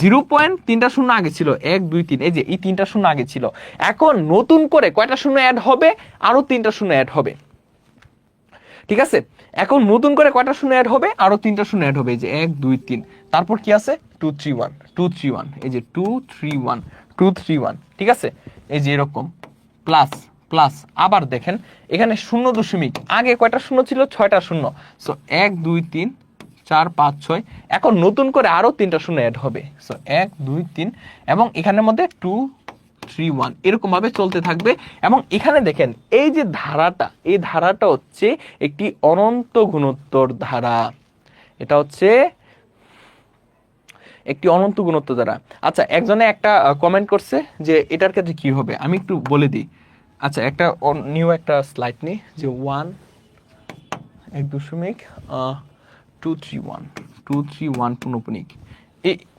Speaker 1: 0 পয়েন্ট তিনটা শূন্য আগে ছিল 1 2 3, এই যে এই তিনটা শূন্য আগে ছিল। এখন নতুন করে কয়টা শূন্য অ্যাড হবে? আরো তিনটা শূন্য অ্যাড হবে। ঠিক আছে, এখন নতুন করে কয়টা শূন্য অ্যাড হবে? আরো তিনটা শূন্য অ্যাড হবে। এই যে 1 2 3, তারপর কি আছে 2 3 1 2 3 1, এই যে 2 3 1 2 3 1। ঠিক আছে, এই যে এরকম প্লাস প্লাস। আবার দেখেন এখানে শূন্য দশমিক, আগে কয়টা শূন্য ছিল? 6টা শূন্য। সো 1 2 3 4 5 6, এখন নতুন করে আরো তিনটা শূন্য অ্যাড হবে। সো 1 2 3 এবং এখানের মধ্যে 2 3 1 এরকম ভাবে চলতে থাকবে। এবং এখানে দেখেন এই যে ধারাটা, এই ধারাটা হচ্ছে একটি অনন্ত গুণোত্তর ধারা। এটা হচ্ছে একটি অনন্ত গুণোত্তর ধারা। আচ্ছা, একজনে একটা কমেন্ট করছে যে এটার ক্ষেত্রে কি হবে, আমি একটু বলে দিই। আচ্ছা, একটা নিউ একটা স্লাইড নিই যে 1 2 3 1 2 3 1 পুনঃপুনিক।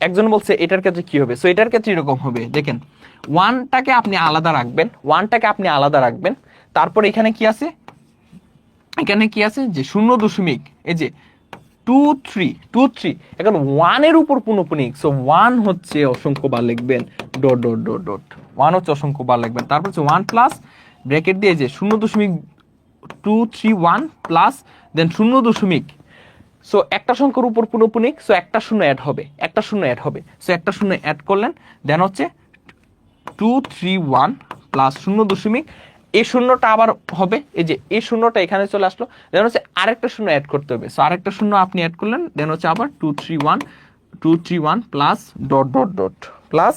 Speaker 1: একজন বলছে এটার ক্ষেত্রে কি হবে? সো এটার ক্ষেত্রে এরকম হবে, দেখেন 1টাকে আপনি আলাদা রাখবেন। তারপর এখানে কি আছে? এখানে কি আছে যে শূন্য দশমিক, এই যে 2 3 2 3, এখন 1 এর উপর পুনঃপুনিক। সো 1 হচ্ছে অসংখ্য বার লিখবেন, ডট ডট ডট ডট 1 হচ্ছে অসংখ্য বার লিখবেন। তারপর হচ্ছে 1 প্লাস ব্র্যাকেট দিয়ে যে 0.231 প্লাস দেন 0. সো একটা সংখ্যার উপর পুনঃপুনিক, সো একটা শূন্য অ্যাড হবে। সো একটা শূন্য অ্যাড করলেন, দেন হচ্ছে 2 3 1 প্লাস 0. এই শূন্যটা আবার হবে, এই যে এই শূন্যটা এখানে চলে আসলো, দেন হচ্ছে আরেকটা শূন্য অ্যাড করতে হবে। সো আরেকটা শূন্য আপনি অ্যাড করলেন, দেন হচ্ছে আবার 2 3 1 plus dot dot dot plus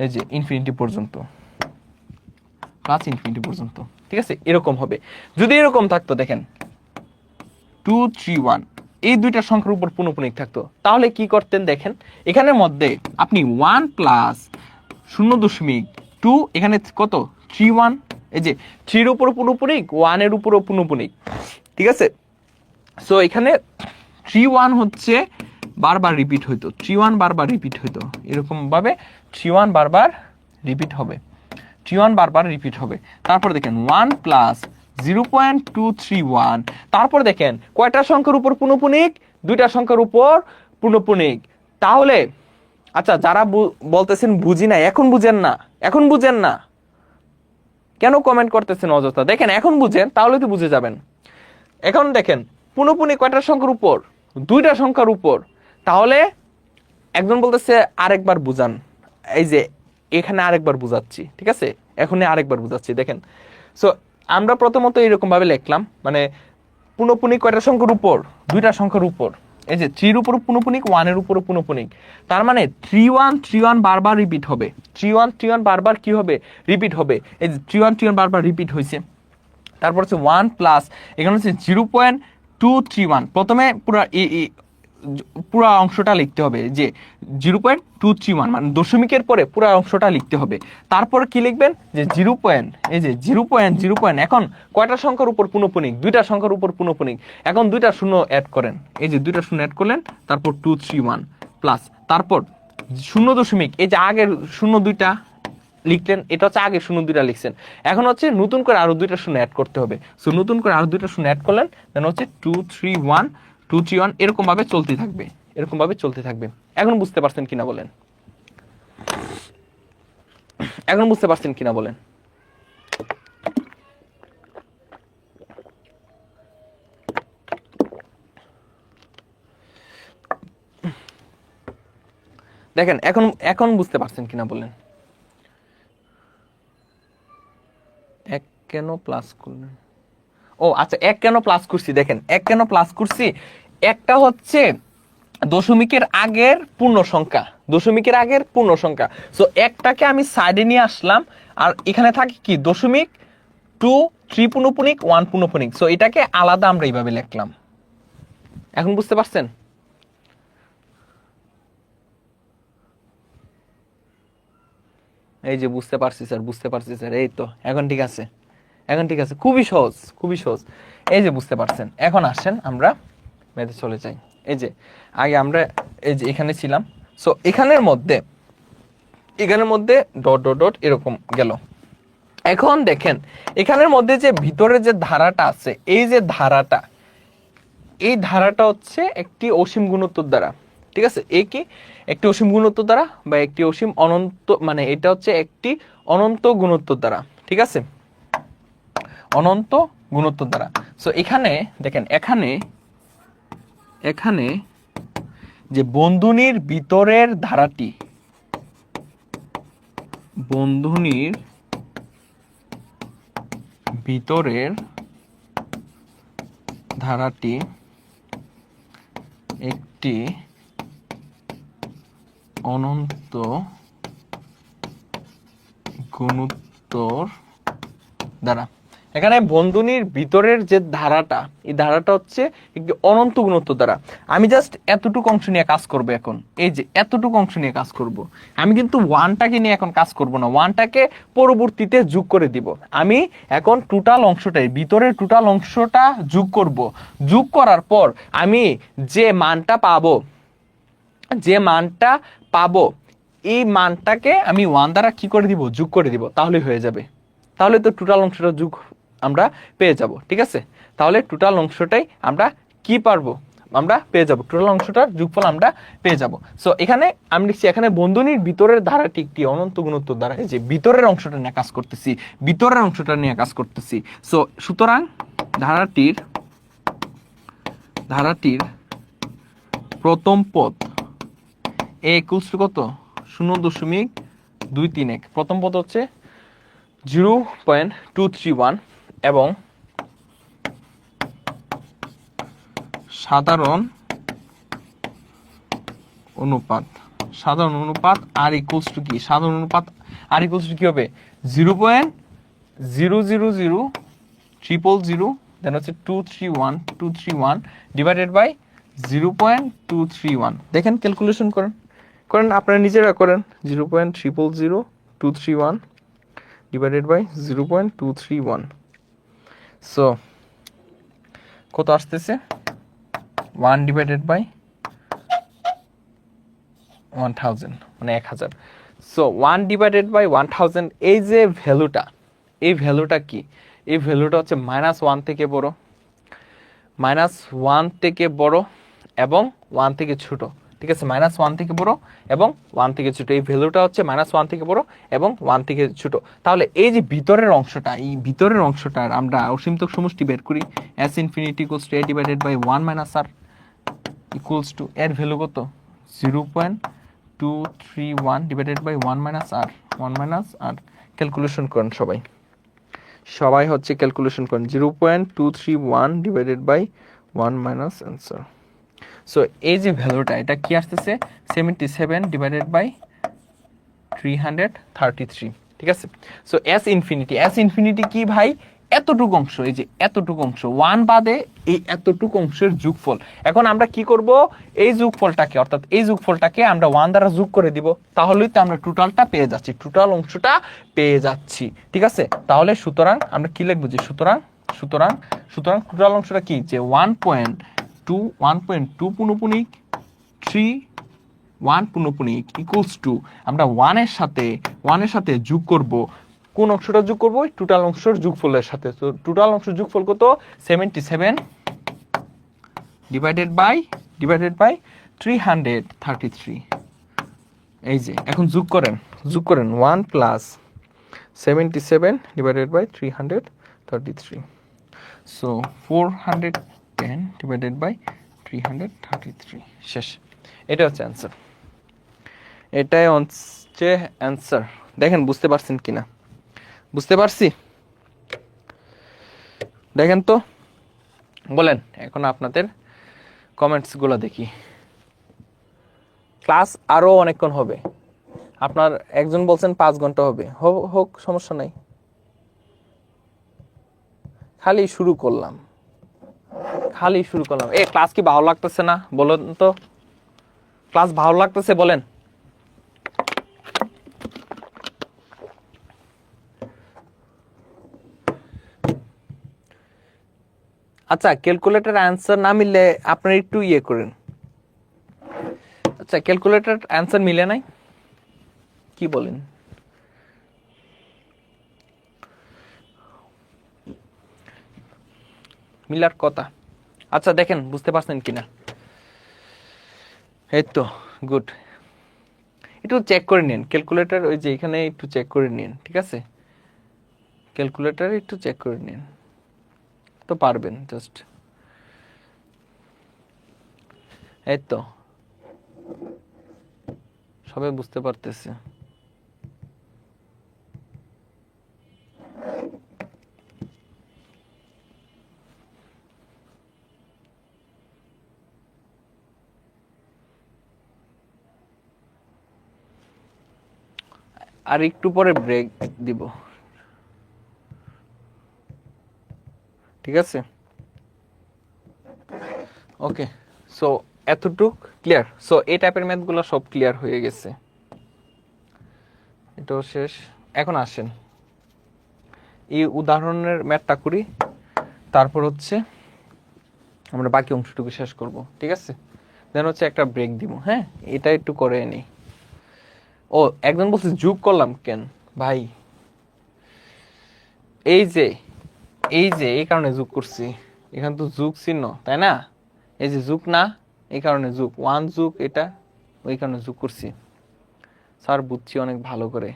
Speaker 1: এই যে ইনফিনিটি পর্যন্ত, ঠিক আছে, এরকম হবে। যদি এরকম থাকতো, দেখেন 2 3 1 এই দুইটা সংখ্যার উপর পুনঃপুনিক থাকতো, তাহলে কি করতেন? দেখেন এখানের মধ্যে আপনি 1 প্লাস 0.2, এখানে কত 3 1, এই যে 3 এর উপর পুনঃপুনিক, 1 এর উপরও পুনঃপুনিক। ঠিক আছে, সো এখানে 3 1 হচ্ছে বারবার রিপিট হইতো, 3 1 বারবার রিপিট হইতো, এরকম ভাবে 3 1 বারবার রিপিট হবে। তারপর দেখেন 1 প্লাস 0.231, তারপর দেখেন কয়টা সংখ্যার উপর পুনঃপুনিক? দুইটা সংখ্যার উপর পুনঃপুনিক। তাহলে আচ্ছা, যারা বলতেছেন বুঝি না, এখন বুঝেন না কেন কমেন্ট করতেছেন অযথা? দেখেন এখন বুঝেন, তাহলে তো বুঝে যাবেন। এখন দেখেন পুনঃপুনিক কয়টা সংখ্যার উপর? দুইটা সংখ্যার উপর। তাহলে একজন বলতেছে আরেকবার বুঝান, এই যে এখানে আরেকবার বুঝাচ্ছি। ঠিক আছে, এখনই আরেকবার বুঝাচ্ছি। দেখেন, সো আমরা প্রথমত এরকম ভাবে লিখলাম, মানে পুনঃপুনিক কয়টা সংখ্যার উপর? দুইটা সংখ্যার উপর। এই যে 3 এর উপর পুনঃপুনিক, 1 এর উপর পুনঃপুনিক, তার মানে 3 1 বারবার রিপিট হবে, 3 1 বারবার কি হবে, রিপিট হবে। এই যে 3 1 বারবার রিপিট হয়েছে। তারপর হচ্ছে 1 প্লাস এখানে হচ্ছে 0.231, প্রথমে পুরো অংশটা লিখতে হবে, যে 0.231 মানে দশমিকের পরে পুরো অংশটা লিখতে হবে। তারপর কি লিখবেন, যে এই যে 0.0, এখন কয়টা সংখ্যার উপর পুনঃপুনিক, দুইটা সংখ্যার উপর পুনঃপুনিক, এখন দুইটা শূন্য অ্যাড করেন, এই যে দুইটা শূন্য অ্যাড করলেন, তারপর 231 প্লাস, তারপর 0 এই যে আগের 0 2টা লিখলেন, এটা হচ্ছে আগে 0 2টা লিখছেন, এখন হচ্ছে নতুন করে আরো দুইটা শূন্য অ্যাড করতে হবে। সো নতুন করে আরো দুইটা শূন্য অ্যাড করলেন, দেন হচ্ছে 231 এরকম ভাবে চলতে থাকবে, এরকম ভাবে চলতে থাকবে। এখন বুঝতে পারছেন কিনা বলেন, এখন বুঝতে পারছেন কিনা বলেন। দেখেন এখন এখন বুঝতে পারছেন কিনা বলেন। এক কেন প্লাস করলেন, ও আচ্ছা, এক কেন প্লাস করছি, দেখেন এক কেন প্লাস করছি, একটা হচ্ছে দশমিকের আগের পূর্ণ সংখ্যা, দশমিকের আগের পূর্ণ সংখ্যা, সো একটাকে আমি সাইডে নিয়ে আসলাম, আর এখানে থাকে কি দশমিক, 2 3 পুনঃপুনিক, 1 পুনঃপুনিক, সো এটাকে আলাদা আমরা এইভাবে লিখলাম। এখন বুঝতে পারছেন? এই যে বুঝতে পারছি স্যার, বুঝতে পারছি স্যার, এই তো এখন ঠিক আছে, এখন ঠিক আছে, খুবই সহজ, খুবই সহজ। এই যে বুঝতে পারছেন, এখন আসেন আমরা ম্যাথে চলে যাই। এই যে আগে আমরা এই যে এখানে ছিলাম, সো এখানের মধ্যে ডট ডট ডট এরকম গেল। এখন দেখেন এখানের মধ্যে যে ভিতরে যে ধারাটা আছে, এই যে ধারাটা, এই ধারাটা হচ্ছে একটি অসীম গুণোত্তর দ্বারা, ঠিক আছে, এই কি একটি অসীম গুণোত্তর দ্বারা বা একটি অসীম অনন্ত, মানে এটা হচ্ছে একটি অনন্ত গুণোত্তর দ্বারা, ঠিক আছে, অনন্ত গুণোত্তর দ্বারা। সো এখানে দেখেন, এখানে যে বন্ধনীর ভিতরের ধারাটি, বন্ধনীর ভিতরের ধারাটি একটি অনন্ত গুণোত্তর দ্বারা, এখানে বন্ধনীর ভিতরের যে ধারাটা, এই ধারাটা হচ্ছে একটি অনন্ত গুণোত্তর দ্বারা। আমি জাস্ট এতটুকু অংশ নিয়ে কাজ করব এখন, এই যে এতটুকু অংশ নিয়ে কাজ করব, আমি কিন্তু ওয়ানটাকে নিয়ে এখন কাজ করব না, ওয়ানটাকে পরবর্তীতে যোগ করে দিব। আমি এখন টোটাল অংশটাই, ভিতরের টোটাল অংশটা যোগ করব, যোগ করার পর আমি যে মানটা পাবো, এই মানটাকে আমি ওয়ান দ্বারা কি করে দিব, যোগ করে দিব, তাহলে হয়ে যাবে, তাহলে তো টোটাল অংশটা যোগ আমরা পেয়ে যাব, ঠিক আছে, তাহলে টোটাল অংশটাই আমরা কি পারবো, আমরা পেয়ে যাব, টোটাল অংশটার যোগফল আমরা পেয়ে যাব। সো এখানে আমি লিখছি, এখানে বন্ধনীর ভিতরের ধারাটি একটি অনন্ত গুণোত্তর দ্বারা, এই যে ভিতরের অংশটা নিয়ে কাজ করতেছি, ভিতরের অংশটা নিয়ে কাজ করতেছি। সো সুতরাং ধারাটির প্রথম পদ এ ইকুয়ালস টু কত, 0.231, প্রথম পদ হচ্ছে 0.231 এবং সাধারণ অনুপাত আর ইকুয়ালস টু কি, সাধারণ অনুপাত আর ইকুয়ালস টু কি হবে, 0.000000, দেন হচ্ছে 231 ডিভাইডেড বাই 0.231। দেখেন ক্যালকুলেশন করেন আপনারা নিজেরা করেন, 0.000231 ডিভাইডেড বাই 0.231, সো কত আসতেছে, 1 ডিভাইডেড বাই 1000 মানে 1000। সো 1 ডিভাইডেড বাই 1000, এই যে ভ্যালুটা, এই ভ্যালুটা কি, এই ভ্যালুটা হচ্ছে -1 থেকে বড়, -1 থেকে বড় এবং 1 থেকে ছোট, ঠিক আছে, -1 থেকে বড় এবং 1 থেকে ছোট, এই ভ্যালুটা হচ্ছে -1 থেকে বড় এবং 1 থেকে ছোট। তাহলে এই যে ভিতরের অংশটা, এই ভিতরের অংশটার আমরা অসীমতক সমষ্টি বের করি, s infinity equals to a divided by 1 minus r equals to, এর ভ্যালু কত, 0.231 divided by 1 minus r। Calculation করেন সবাই হচ্ছে ক্যালকুলেশন করেন, 0.231 divided by 1 minus answer. So এই যে ভ্যালুটা এটা কি আসতেছে 77 ডিভাইডেড বাই 333, ঠিক আছে। সো এস ইনফিনিটি কি ভাই, এতটুকু অংশ, এই যে এতটুকু অংশ 1 বাদে এই এতটুকু অংশের যোগফল। এখন আমরা কি করব, এই যোগফলটাকে অর্থাৎ এই যোগফলটাকে আমরা 1 দ্বারা যোগ করে দিব, তাহলেই তো আমরা টোটালটা পেয়ে যাচ্ছি, টোটাল অংশটা পেয়ে যাচ্ছি, ঠিক আছে। তাহলে সুতরাং আমরা কি লিখব, যে সুতরাং টোটাল অংশটা কি, যে 1.2 পুনঃপুনিক 3 1 পুনঃপুনিক ইকুয়ালস টু, আমরা 1 এর সাথে যোগ করব, কোন অংশটা যোগ করব, টোটাল অংশের যোগফলের সাথে। তো টোটাল অংশের যোগফল কত, 77 ডিভাইডেড বাই 333। এই যে এখন যোগ করেন 1 plus 77 divided by 333, so 410 divided by 333, শেষ। এটা হচ্ছে অ্যান্সার, এটাই হচ্ছে অ্যান্সার। দেখেন বুঝতে পারছেন কিনা, বুঝতে পারছি, দেখেন তো বলেন। এখন আপনাদের কমেন্টসগুলো দেখি। ক্লাস আরো অনেকক্ষণ হবে, আপনার একজন বলছেন 5 ঘন্টা হবে, হোক সমস্যা নাই, খালি শুরু করলাম। ক্লাস কি ভালো লাগতেছে না বলেন তো, ক্লাস ভালো লাগতেছে বলেন। আচ্ছা, ক্যালকুলেটর অ্যান্সার না মিললে আপনারা একটু ইয়ে করেন। আচ্ছা, ক্যালকুলেটর অ্যান্সার মিলে নাই, কি বলেন? মিলার কথা। আচ্ছা দেখেন বুঝতে পারছেন কিনা, এই তো গুড। একটু চেক করে নিন ক্যালকুলেটর, ওই যে এখানে একটু চেক করে নিন, ঠিক আছে। ক্যালকুলেটর একটু চেক করে নিন, তো পারবেন জাস্ট। এই তো সবাই বুঝতে পারতেছে। আর একটু পরে ব্রেক দিব, ঠিক আছে। ওকে, সো এতটুক ক্লিয়ার। সো এই টাইপের ম্যাথগুলো সব ক্লিয়ার হয়ে গেছে, এটাও শেষ। এখন আসেন এই উদাহরণের ম্যাথটা করি, তারপর হচ্ছে আমরা বাকি অংশটুকু শেষ করব, ঠিক আছে। দেন হচ্ছে একটা ব্রেক দিব, হ্যাঁ এটা একটু করে নিই। ও একজন বলছে যোগ করলাম কেন ভাই, এই যে এই কারণে যোগ করছি, এখানে তো যোগ চিহ্ন তাই না, এই যে যোগ না, এই কারণে যোগ 1 যোগ এটা, ওই কারণে যোগ করছি। স্যার বুঝছি অনেক ভালো করে,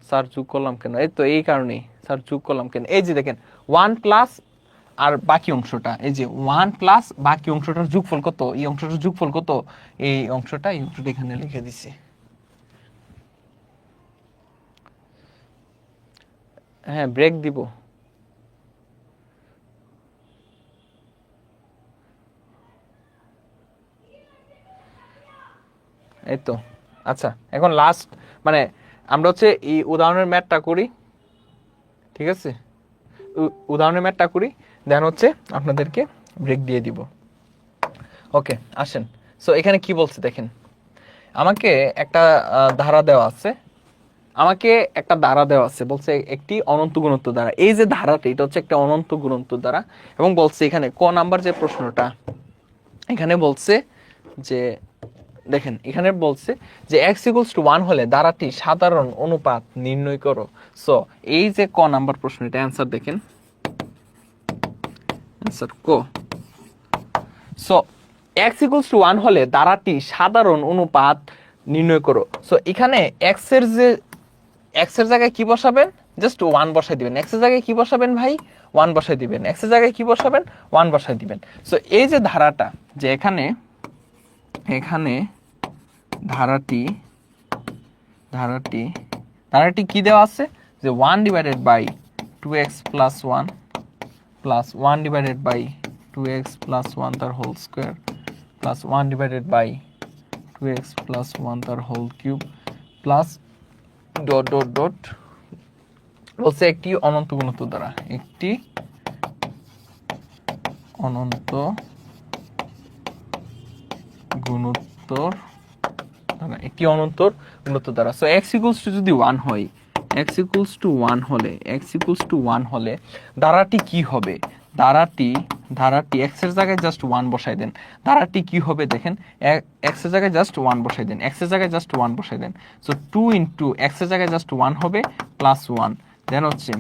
Speaker 1: স্যার যোগ করলাম কেন, এই তো এই কারণেই স্যার যোগ করলাম কেন। এই যে দেখেন 1 প্লাস আর বাকি অংশটা, এই যে 1 প্লাস বাকি অংশটার যোগফল কত, এই অংশটার যোগফল কত, এই অংশটা এখানে লিখে দিছি। হ্যাঁ ব্রেক দিব, এই তো। আচ্ছা এখন লাস্ট মানে আমরা হচ্ছে এই উদাহরণের ম্যাথটা করি, ঠিক আছে। উদাহরণের ম্যাথটা করি, দেন হচ্ছে আপনাদেরকে ব্রেক দিয়ে দিব। ওকে আসেন। সো এখানে কি বলছে দেখেন, আমাকে একটা ধারা দেওয়া আছে, বলছে একটি অনন্ত গুণোত্ত দ্বারা, এই যে ধারাটা এটা হচ্ছে একটা অনন্ত গুণোত্ত দ্বারা, এবং বলছে এখানে ক নাম্বার যে প্রশ্নটা, এখানে বলছে যে দেখেন এখানে বলছে যে x equals to 1 হলে ধারাটি সাধারণ অনুপাত নির্ণয় করো। সো এই যে ক নাম্বার প্রশ্ন, এটা অ্যান্সার দেখেন, অ্যান্সার ক। সো x equals to 1 হলে ধারাটি সাধারণ অনুপাত নির্ণয় করো। সো এখানে x এর জায়গায় কি বসাবেন, জাস্ট 1 বসাই দিবেন। x এর জায়গায় কি বসাবেন ভাই, 1 বসাই দিবেন। x এর জায়গায় কি বসাবেন, 1 বসাই দিবেন। সো এই যে ধারাটা, যে এখানে ধারাটি কি দেওয়া আছে, যে 1 divided by 2x plus 1 plus 1 divided by 2x plus 1 তার whole square plus 1 divided by 2x plus 1 তার whole cube plus dot dot dot বলছে একটি অনন্ত গুণোত্তর দ্বারা, একটি অনন্ত গুণোত্তর দ্বারা, একটি অনন্ত গুণোত্তর দ্বারা। সো x ইকুয়ালস টু যদি 1 হয়, x ইকুয়ালস টু 1 হলে, x ইকুয়ালস টু 1 হলে ধারাটি কি হবে? ধারাটি x এর জায়গায় জাস্ট 1 বসাই দেন। ধারাটি কি হবে দেখেন, x এর জায়গায় জাস্ট 1 বসাই দেন, x এর জায়গায় জাস্ট 1 বসাই দেন। সো 2 ইনটু x এর জায়গায় জাস্ট 1 হবে প্লাস 1, দেন হচ্ছে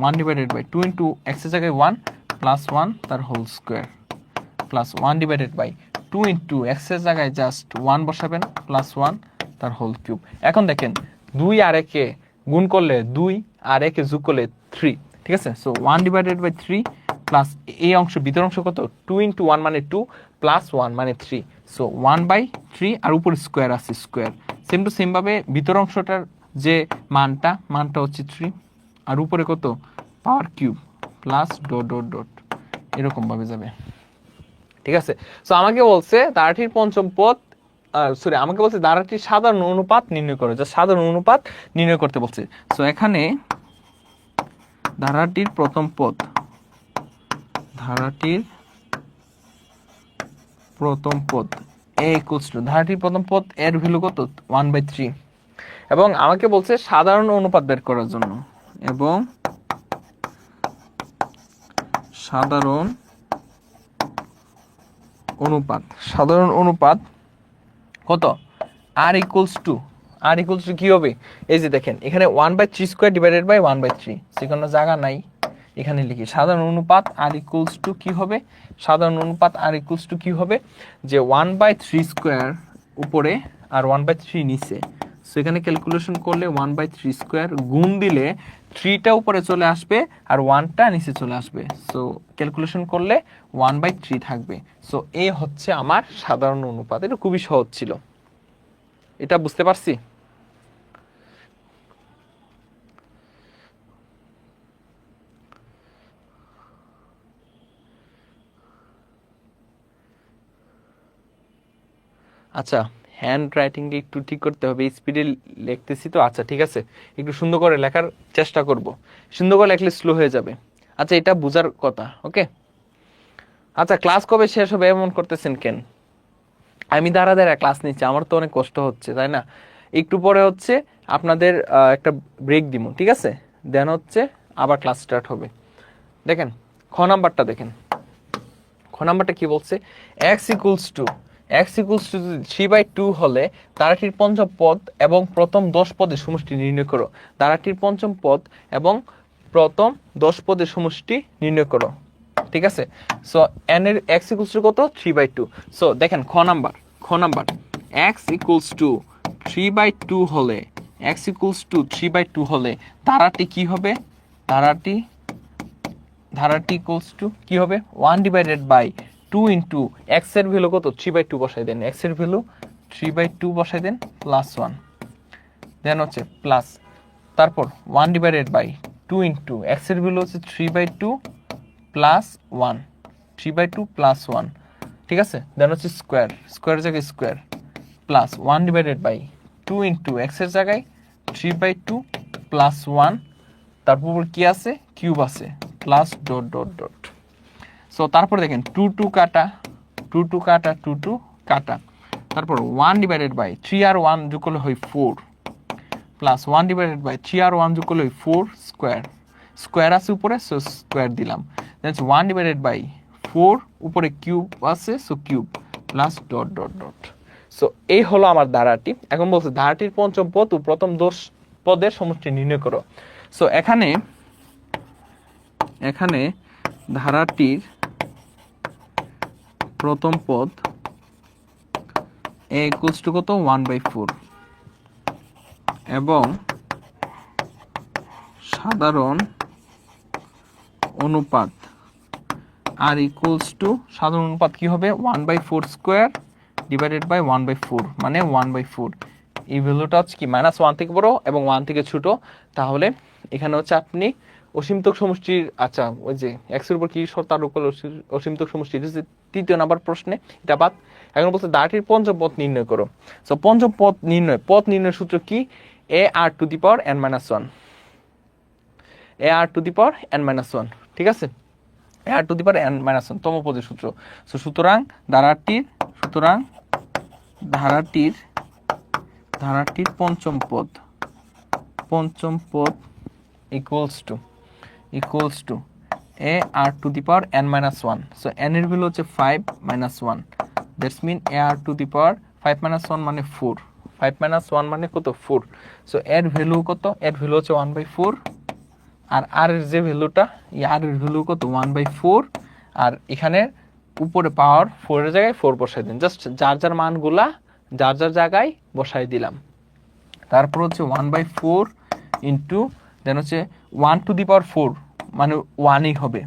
Speaker 1: 1 ডিভাইডেড বাই 2 ইনটু x এর জায়গায় 1 প্লাস 1 তার whole square plus 1 divided by 2 into x এর জায়গায় জাস্ট 1 বসাবেন প্লাস 1 তার হোল কিউব। এখন দেখেন 2 আর 1 কে গুণ করলে 2 আর 1 কে যোগ করলে 3, ঠিক আছে? সো 1 ডিভাইডেড বাই 3 প্লাস এই অংশ ভিতর অংশ কত, 2 ইনটু 1 মানে 2 প্লাস 1 মানে 3, সো 1/3 আর উপরে স্কোয়ার আছে স্কোয়ার। সেম টু সেম ভাবে ভিতর অংশটার যে মানটা হচ্ছে 3 আর উপরে কত power cube plus dot dot dot এরকম ভাবে যাবে, ঠিক আছে? সো আমাকে বলছে ধারাটির পঞ্চম পদ, সরি আমাকে বলছে ধারাটির সাধারণ অনুপাত নির্ণয় করো, যা সাধারণ অনুপাত নির্ণয় করতে বলছে। সো এখানে ধারাটির প্রথম পদ, ধারাটির প্রথম পদ a ইকুয়ালস টু, ধারাটির প্রথম পদ এর ভ্যালু কত 1/3 এবং আমাকে বলছে সাধারণ অনুপাত বের করার জন্য, এবং সাধারণ অনুপাত কত r ইকুয়ালস টু কি হবে? এই যে দেখেন এখানে 1/3 স্কয়ার ডিভাইডেড বাই 1/3, সেখানে জায়গা নাই, এখানে লিখি সাধারণ অনুপাত r ইকুয়ালস টু কি হবে, সাধারণ অনুপাত r ইকুয়ালস টু কি হবে যে 1/3 স্কয়ার উপরে আর 1/3 নিচে। সো এখানে ক্যালকুলেশন করলে 1/3 স্কয়ার গুণ দিলে 3টা উপরে চলে আসবে আর 1টা নিচে চলে আসবে। সো ক্যালকুলেশন করলে 1/3 থাকবে। সো এই হচ্ছে আমার সাধারণ অনুপাত। এটা খুবই সহজ ছিল, এটা বুঝতে পারছি। আচ্ছা, হ্যান্ড রাইটিংটা একটু ঠিক করতে হবে, স্পিডে লিখতেছি তো। আচ্ছা ঠিক আছে, একটু সুন্দর করে লেখার চেষ্টা করব, সুন্দর করে লেখলে স্লো হয়ে যাবে। আচ্ছা এটা বোঝার কথা, ওকে? আচ্ছা ক্লাস কবে শেষ হবে এমন করতেছেন কেন? আমি দাঁড়া ক্লাস নিচ্ছি, আমার তো অনেক কষ্ট হচ্ছে, তাই না? একটু পরে হচ্ছে আপনাদের একটা ব্রেক দিব, ঠিক আছে? দেন হচ্ছে আবার ক্লাস স্টার্ট হবে। দেখেন খ নাম্বারটা দেখেন, খ নাম্বারটা কি বলছে, x ইকুয়ালস টু 3/2 হলে ধারাটির পঞ্চম পদ এবং প্রথম 10 পদের সমষ্টি নির্ণয় করো। ধারাটির পঞ্চম পদ এবং প্রথম 10 পদের সমষ্টি নির্ণয় করো, ঠিক আছে? সো n এর x ইকুয়ালস টু কত 3/2। সো দেখেন খ নাম্বার x ইকুয়ালস টু 3/2 হলে, x ইকুয়ালস টু 3/2 হলে ধারাটি কি হবে, ধারাটি ইকুয়ালস টু কি হবে 1 ডিভাইডেড বাই 2 ইনটু x এর ভ্যালু কত 3/2 বসাই দেন, x এর ভ্যালু 3/2 বসাই দেন প্লাস 1, দেন হচ্ছে প্লাস তারপর 1 ডিভাইডেড বাই 2 ইনটু x এর ভ্যালু হচ্ছে 3/2 প্লাস 1, 3/2 প্লাস 1, ঠিক আছে? দেন হচ্ছে স্কোয়ারের জায়গায় square plus 1 divided by 2 into x এর জায়গায় 3/2 প্লাস 1, তারপর কি আছে কিউব আছে plus dot dot dot. So তারপর দেখেন 2 কাটা, 2 কাটা, তারপর 1 ডিভাইডেড বাই 3 আর 1 যোগ করলে হয় 4 প্লাস 1 ডিভাইডেড বাই 3 আর 1 যোগ করলে হয় 4 স্কোয়ার আছে উপরে, সো স্কোয়ার দিলাম, দেন 1 ডিভাইডেড বাই 4 উপরে কিউব আছে, so cube plus dot dot dot. So এই হলো আমার ধারাটি। এখন বলছে ধারাটির পঞ্চম পদ ও প্রথম 10 পদের সমষ্টি নির্ণয় করো। সো এখানে ধারাটির প্রথম পদ a ইকুয়ালস টু কত 1/4 এবং সাধারণ অনুপাত r ইকুয়ালস টু, সাধারণ অনুপাত কি হবে 1/4 স্কোয়ার ডিভাইডেড বাই 1/4 মানে 1/4। এই ভ্যালুটা হচ্ছে কি -1 থেকে বড় এবং 1 থেকে ছোট, তাহলে এখানে হচ্ছে আপনি অসীমতক সমষ্টির, আচ্ছা ওই যে x এর উপর কি শর্ত আরোপ করলে অসীমতক সমষ্টি, তৃতীয় নাম্বার প্রশ্নে এটা বাদ। এখন বলছে ধারাটির পঞ্চম পদ নির্ণয় করো। সো পঞ্চম পদ নির্ণয়ের সূত্র কি? A R to the power n minus one, A R to the power n minus one, ঠিক আছে, A R to the power n minus one তম পদের সূত্র। সো সুতরাং ধারাটির পঞ্চম পদ equals to A R to the power n minus one. So n এর ভ্যালু হচ্ছে 5 minus one, that's mean A R to the power 5 minus one মানে 4, 5 মাইনাস ওয়ান মানে কত? 4। সো এর ভ্যালু কত? এর ভ্যালু হচ্ছে 1/4, আর আর এর যে ভ্যালুটা, এই আর এর ভ্যালু কত? 1/4, আর এখানে উপরে পাওয়ার 4 এর জায়গায় 4 বসাই দিন, জাস্ট যার যার মানগুলা যার যার জায়গায় বসাই দিলাম। তারপর হচ্ছে 1/4 ইন্টু দেন হচ্ছে 1 টু দি পাওয়ার 4 মানে 1ই হবে,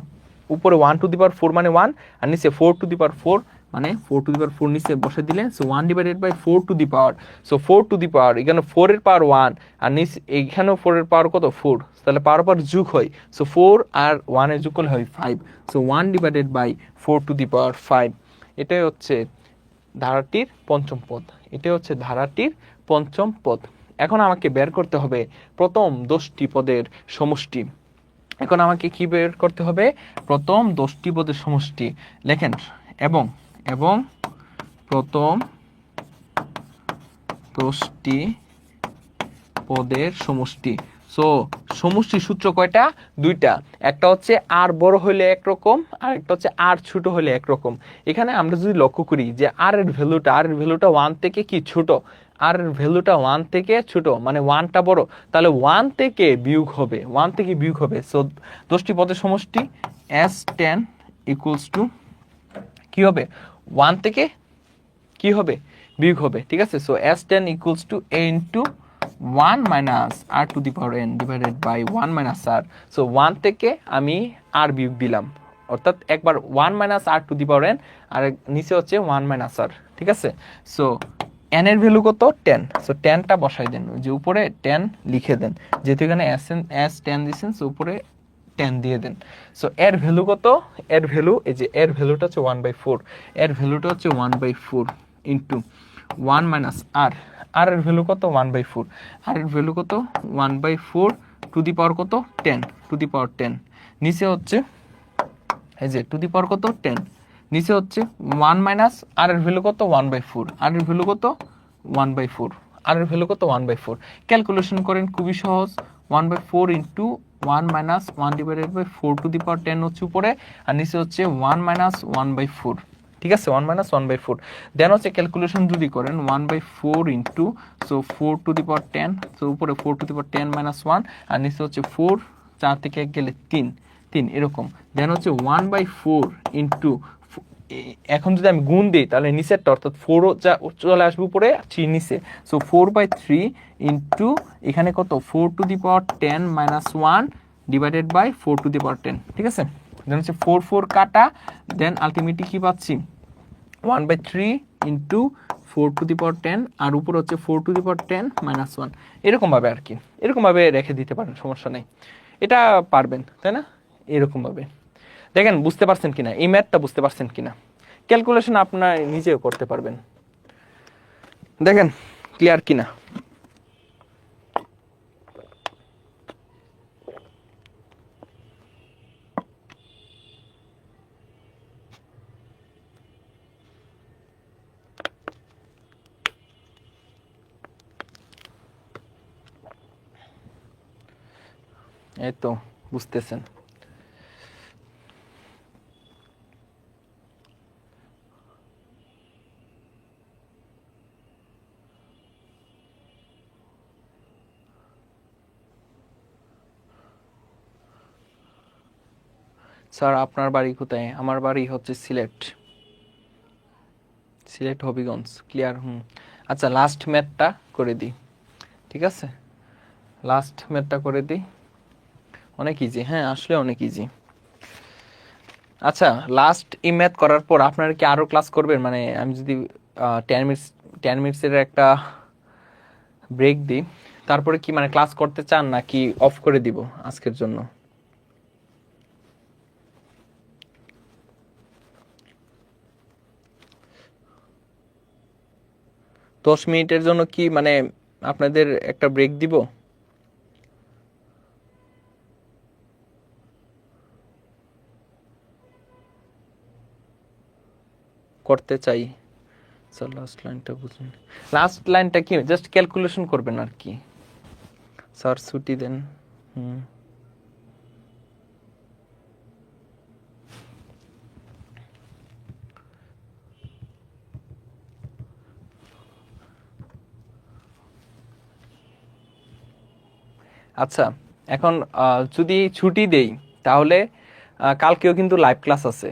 Speaker 1: উপরে 1 টু দি পাওয়ার 4 মানে 1, আর নিচে 4 টু দি পাওয়ার 4 মানে 4 টু দি পাওয়ার 4 নিচে বসে দিলে, so 1 divided by 4 to the power. So 4 to the power, এখানে 4 এর পাওয়ার 1, আর নিচে এখানেও 4 এর পাওয়ার কত? 4, তাহলে পাওয়ার যোগ হয়, সো 4 আর 1 এর যোগ করলে হয় 5। So 1 divided by 4 to the power 5, এটাই হচ্ছে ধারাটির পঞ্চম পদ, এটাই হচ্ছে ধারাটির পঞ্চম পদ। এখন আমাকে বের করতে হবে প্রথম 10টি পদের সমষ্টি। এখন আমাকে কি বের করতে হবে? প্রথম 10টি পদের সমষ্টি লেখেন, এবং প্রথম 10টি পদের সমষ্টি। সো সমষ্টি সূত্র কয়টা? দুইটা, একটা হচ্ছে আর বড় হলে একরকম, আর একটা হচ্ছে আর ছোট হলে একরকম। এখানে আমরা যদি লক্ষ্য করি যে আর এর ভ্যালুটা 1 থেকে কি ছোট, আর এর ভ্যালুটা 1 থেকে ছোট মানে 1টা বড়, তাহলে 1 থেকে বিয়োগ হবে। সো 10টি পদের সমষ্টি S10 ইকুয়ালস টু কি হবে? 1 থেকে কি হবে? বিয়োগ হবে, ঠিক আছে। So S10 equals to A into 1 minus R to the power n divided by 1 minus r. So 1 থেকে আমি আর বিয়োগ দিলাম, অর্থাৎ একবার 1 minus R to the power n, আর নিচে হচ্ছে 1 মাইনাস আর, ঠিক আছে। সো n এর ভ্যালু কত? 10। সো 10টা বসাই দেন, যে উপরে 10 লিখে দেন, যেহেতু এখানে S10 দিয়েছেন, সো উপরে 10 দিয়ে দেন। সো এর ভ্যালু কত? এর ভ্যালু, এই যে এর ভ্যালুটা হচ্ছে 1/4, এর ভ্যালুটা হচ্ছে 1/4 ইন্টু 1 মাইনাস আর, আর এর ভ্যালু কত? 1/4, আর এর ভ্যালু কত? 1/4 টু দি পাওয়ার কত? 10, টু দি পাওয়ার 10। নিচে হচ্ছে এই যে টু দি পাওয়ার কত? 10, নিচে হচ্ছে 1 মাইনাস আর এর ভ্যালু কত? 1/4, আর এর ভ্যালু কত? 1/4, আর এর ভ্যালু কত? 1/4। ক্যালকুলেশন করেন, খুবই সহজ। 1/4 into 1 minus 1 divided by 4 to the power 10 হচ্ছে উপরে, আর নিচে হচ্ছে 1 মাইনাস 1/4, ঠিক আছে, 1 মাইনাস 1/4। দেন হচ্ছে ক্যালকুলেশন যদি করেন 1/4 into, so 4 to the power 10, so উপরে 4 টু দি পাওয়ার 10 মাইনাস 1, আর নিচে হচ্ছে 4, 4 থেকে 1 গেলে 3 এরকম। দেন হচ্ছে 1/4 ইন্টু, এখন যদি আমি গুণ দিই তাহলে নিচেরটা অর্থাৎ 4 চলে আসবে উপরে, 3 নিচে। সো 4/3 ইন্টু এখানে কত? 4 to the power 10 minus 1 divided by 4 to the power 10, ঠিক আছে। দেন হচ্ছে 4 কাটা, দেন আলটিমেটলি কি পাচ্ছি? 1/3 ইন্টু 4 টু দি পাওয়ার 10, আর উপর হচ্ছে 4 টু দি পাওয়ার 10 মাইনাস 1, এরকমভাবে আর কি, এরকমভাবে রেখে দিতে পারেন, সমস্যা নেই, এটা পারবেন, তাই না? এরকমভাবে দেখেন, বুঝতে পারছেন কিনা, এই ম্যাথটা বুঝতে পারছেন কিনা? ক্যালকুলেশন আপনার নিজেও করতে পারবেন, দেখেন ক্লিয়ার কিনা। এই তো বুঝতেছেন। স্যার আপনার বাড়ি কোথায়? আমার বাড়ি হচ্ছে সিলেট হবিগঞ্জ। ক্লিয়ার? আচ্ছা, লাস্ট ম্যাথটা করে দিই, ঠিক আছে, লাস্ট ম্যাথটা করে দিই, অনেক ইজি, হ্যাঁ আসলে অনেক ইজি। আচ্ছা, লাস্ট এই ম্যাথ করার পর আপনারা কি আরো ক্লাস করবেন? মানে আমি যদি 10 মিনিটসের একটা ব্রেক দিই, তারপরে কি মানে ক্লাস করতে চান নাকি অফ করে দিব আজকের জন্য? 10 মিনিটের জন্য কি মানে আপনাদের একটা ব্রেক দিব? করতে চাই। স্যার লাস্ট লাইনটা বুঝুন। লাস্ট লাইনটা কি জাস্ট ক্যালকুলেশন করবেন আর কি। স্যার ছুটি দেন। হুম, আচ্ছা এখন যদি ছুটি দেই তাহলে কালকেও কিন্তু লাইভ ক্লাস আছে,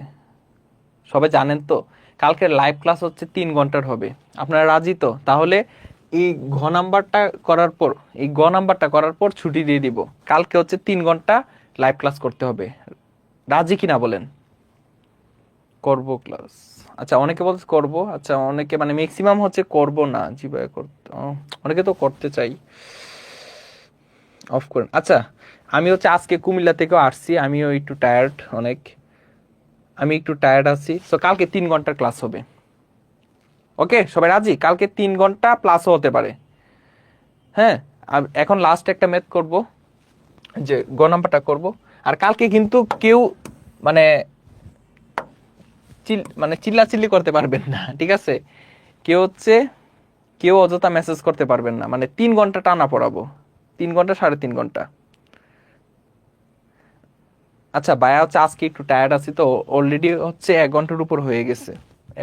Speaker 1: সবাই জানেন তো। কালকে লাইভ ক্লাস হচ্ছে 3 ঘন্টার হবে। আপনারা রাজি তো? তাহলে এই ঘ নাম্বারটা করার পর ছুটি দিয়ে দিব। কালকে হচ্ছে 3 ঘন্টা লাইভ ক্লাস করতে হবে। রাজি কিনা বলেন? করব ক্লাস। আচ্ছা অনেকে বলছে করব, আচ্ছা অনেকে মানে ম্যাক্সিমাম হচ্ছে করব না। জি ভাই করতে, অনেকে তো করতে চাই। অফ করেন। আচ্ছা আমি হচ্ছে আজকে কুমিল্লা থেকেও আসছি, আমিও একটু টায়ার্ড অনেক, আমি একটু টায়ার্ড আছি। সো কালকে 3 ঘন্টার ক্লাস হবে। ওকে সবাই রাজি? কালকে 3 ঘন্টা প্লাসও হতে পারে। হ্যাঁ, আর এখন লাস্ট একটা ম্যাথ করব, যে গ নাম্বারটা করব। আর কালকে কিন্তু কেউ মানে চিল্লাচিল্লি করতে পারবেন না, ঠিক আছে? কেউ অযথা মেসেজ করতে পারবেন না। মানে 3 ঘন্টা টানা পড়াবো, 3 ঘন্টা 3.5 ঘন্টা। আচ্ছা ভাইয়া হচ্ছে আজকে একটু টায়ার্ড আছি তো, অলরেডি হচ্ছে 1 ঘন্টার উপর হয়ে গেছে।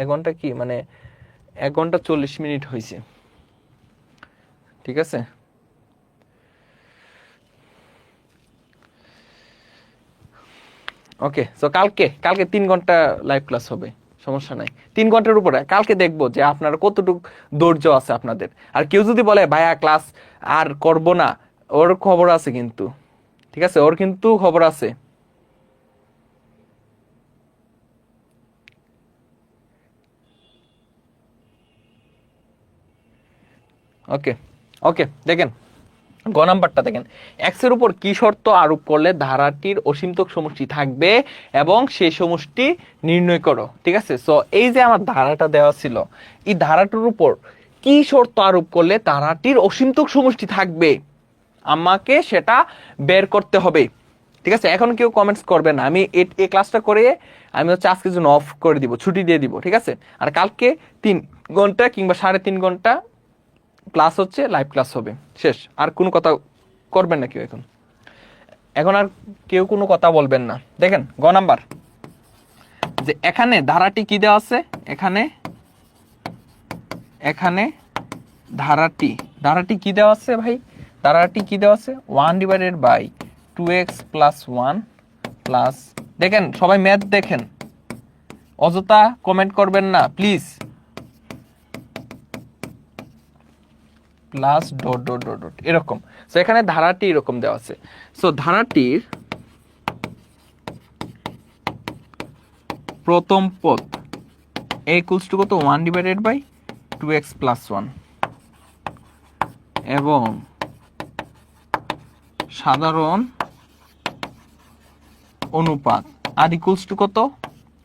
Speaker 1: 1 ঘন্টা কি মানে 1 ঘন্টা 40 মিনিট হয়েছে, ঠিক আছে? ওকে সো কালকে 3 ঘন্টা লাইভ ক্লাস হবে, সমস্যা নাই। 3 ঘন্টার উপরে কালকে দেখবো যে আপনারা কতটুকু ধৈর্য আছে আপনাদের। আর কেউ যদি বলে ভাইয়া ক্লাস আর করব না, ওর খবর আছে কিন্তু, ঠিক আছে? ওর কিন্তু খবর আছে। ওকে ওকে দেখেন গ নাম্বারটা দেখেন, এক্স এর উপর কি শর্ত আরোপ করলে ধারাটির অসীমতক সমষ্টি থাকবে এবং সেই সমষ্টি নির্ণয় করো, ঠিক আছে? সো এই যে আমার ধারাটা দেওয়া ছিল, এই ধারাটির উপর কি শর্ত আরোপ করলে ধারাটির অসীমতক সমষ্টি থাকবে, আমাকে সেটা বের করতে হবে, ঠিক আছে? এখন কেউ কমেন্টস করবে না, আমি এই ক্লাসটা করে আমি হচ্ছে আজকের জন্য অফ করে দিব, ছুটি দিয়ে দিব, ঠিক আছে? আর কালকে 3 ঘন্টা কিংবা 3.5 ঘন্টা ক্লাস হচ্ছে, লাইভ ক্লাস হবে, শেষ। আর কোনো কথা করবেন না কেউ এখন, এখন আর কেউ কোনো কথা বলবেন না। দেখেন গ নাম্বার, যে এখানে ধারাটি কি দেওয়া আছে, এখানে এখানে ধারাটি কি দেওয়া আছে ভাই? ধারাটি কি দেওয়া আছে? 1/2x+1 প্লাস, দেখেন সবাই ম্যাথ দেখেন, অযথা কমেন্ট করবেন না please. Plus dot dot dot dot এরকম। সো এখানে ধারাটি এরকম দেওয়া আছে। সো ধারাটির প্রথম পদ a ইকুয়ালস টু কত? 1/2x+1 এবং সাধারণ অনুপাত আর ইকুয়ালস টু কত?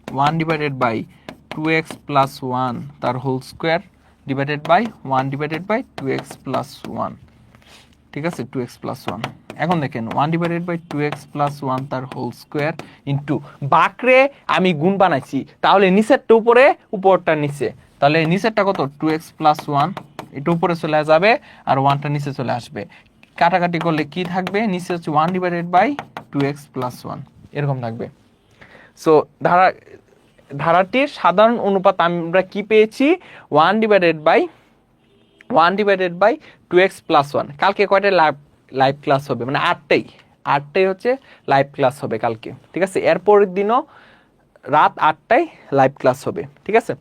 Speaker 1: 1/2x+1 তার whole square divided by 1/2x+1, ঠিক আছে? 2x+1। এখন দেখেন 1/2x+1 তার হোল স্কোয়ার ইন্টু বাকরে আমি গুণ বানাইছি, তাহলে নিচেরটা উপরে উপরটা নিচে, তাহলে নিচেরটা কত? 2x+1, এটা উপরে চলে যাবে আর 1টা নিচে চলে আসবে। কাটাকাটি করলে কি থাকবে? নিচে হচ্ছে 1/2x+1 এরকম থাকবে। সো ধারাটির সাধারণ অনুপাত আমরা কি পেয়েছি? 1/2x+1। কালকে কয়টা লাইভ ক্লাস হবে? মানে 8টাই হচ্ছে লাইভ ক্লাস হবে কালকে, ঠিক আছে? এরপরের দিনও রাত 8টায় লাইভ ক্লাস হবে, ঠিক আছে?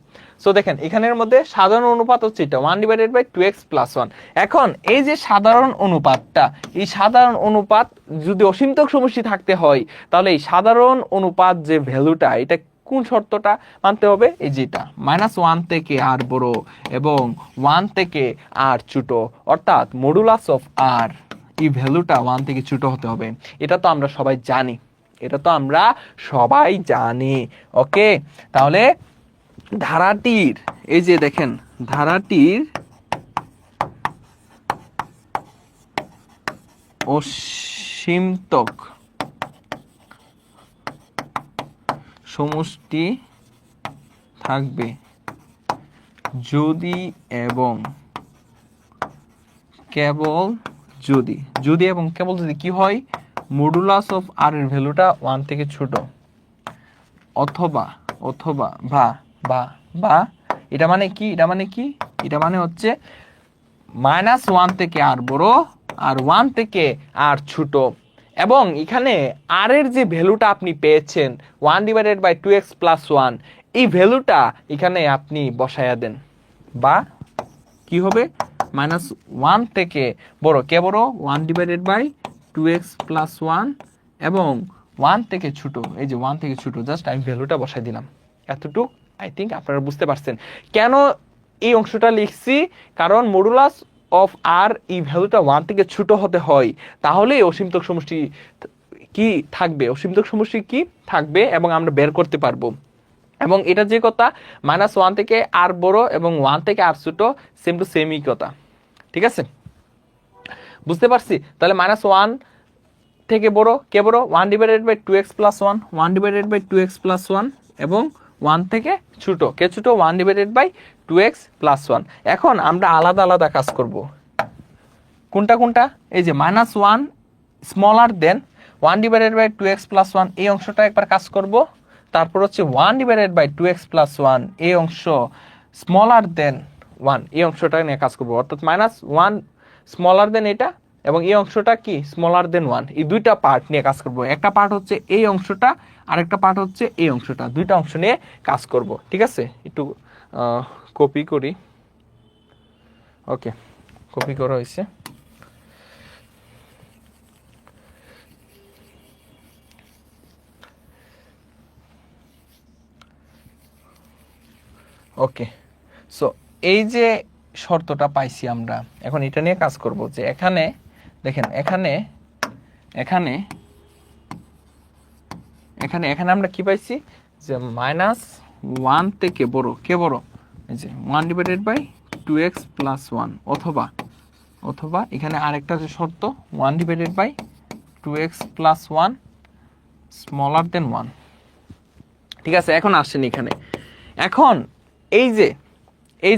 Speaker 1: সো দেখেন এখানের মধ্যে সাধারণ অনুপাত হচ্ছে এটা 1/2x+1। এখন এই যে সাধারণ অনুপাতটা, এই সাধারণ অনুপাত যদি অসীমতক সমষ্টি থাকতে হয়, তাহলে এই সাধারণ অনুপাত যে ভ্যালুটা, এটা কোন শর্তটা মানতে হবে? এই যেটা -1 থেকে আর বড় এবং 1 থেকে আর ছোট, অর্থাৎ মডুলাস অফ আর, এই ভ্যালুটা 1 থেকে ছোট হতে হবে। এটা তো আমরা সবাই জানি, ওকে? তাহলে ধারাটির, এই যে দেখেন ধারাটির অসীমতক সমষ্টি থাকবে যদি এবং কেবল যদি এবং কেবল যদি কি হয়, মডুলাস অফ আর এর ভ্যালুটা 1 থেকে ছোট, অথবা অথবা বা বা বা এটা মানে কি, এটা মানে হচ্ছে -1 থেকে আর বড় আর 1 থেকে আর ছোট। এবং এখানে আর এর যে ভ্যালুটা আপনি পেয়েছেন 1/2x + 1, এই ভ্যালুটা এখানে আপনি বসায়া দেন, বা কি হবে -1 থেকে বড়, কে বড় 1/2x + 1 এবং 1 থেকে ছোট, এই যে 1 থেকে ছোট, জাস্ট আমি ভ্যালুটা বসাই দিলাম। এতটুকু আই থিঙ্ক আপনারা বুঝতে পারছেন কেন এই অংশটা লিখছি, কারণ মডুলাস অফ আর এই ভ্যালুটা 1 থেকে ছোট হতে হয়, তাহলে অসীমতক সমষ্টি কি থাকবে, অসীমতক সমষ্টি কি থাকবে এবং আমরা বের করতে পারবো। এবং এটা যে কথা -1 থেকে আর বড় এবং 1 থেকে আর ছোট, সেম টু সেমই কথা, ঠিক আছে? বুঝতে পারছি? তাহলে -1 থেকে বড় কে বড় 1/2x + 1, 1/2x + 1 এবং 1 থেকে ছোট কে ছোট 1/2x + 1। এখন আমরা আলাদা আলাদা কাজ করব। কোনটা কোনটা? এই যে -1 স্মলার দেন 1/2x + 1 এই অংশটা একবার কাজ করব। তারপর হচ্ছে 1/2x + 1 এই অংশ স্মলার দেন 1 এই অংশটা নিয়ে কাজ করব, অর্থাৎ -1 স্মলার দেন এটা এবং এই অংশটা কি স্মলার দেন 1, এই দুইটা পার্ট নিয়ে কাজ করব। একটা পার্ট হচ্ছে এই অংশটা, আরেকটা পার্ট হচ্ছে এই অংশটা, দুইটা অংশ নিয়ে কাজ করব, ঠিক আছে? একটু কপি করি। ওকে, কপি করা হয়েছে। ওকে, সো এই যে শর্তটা পাইছি আমরা, এখন এটা নিয়ে কাজ করব যে এখানে দেখেন, এখানে এখানে এখানে এখানে আমরা কি পাইছি যে -1 থেকে বড় কে বড়, এই যে 1/2x + 1, অথবা অথবা এখানে আরেকটা যে শর্ত 1/2x + 1 স্মলার দেন 1, ঠিক আছে? এখন আসছেন এখানে, এখন এই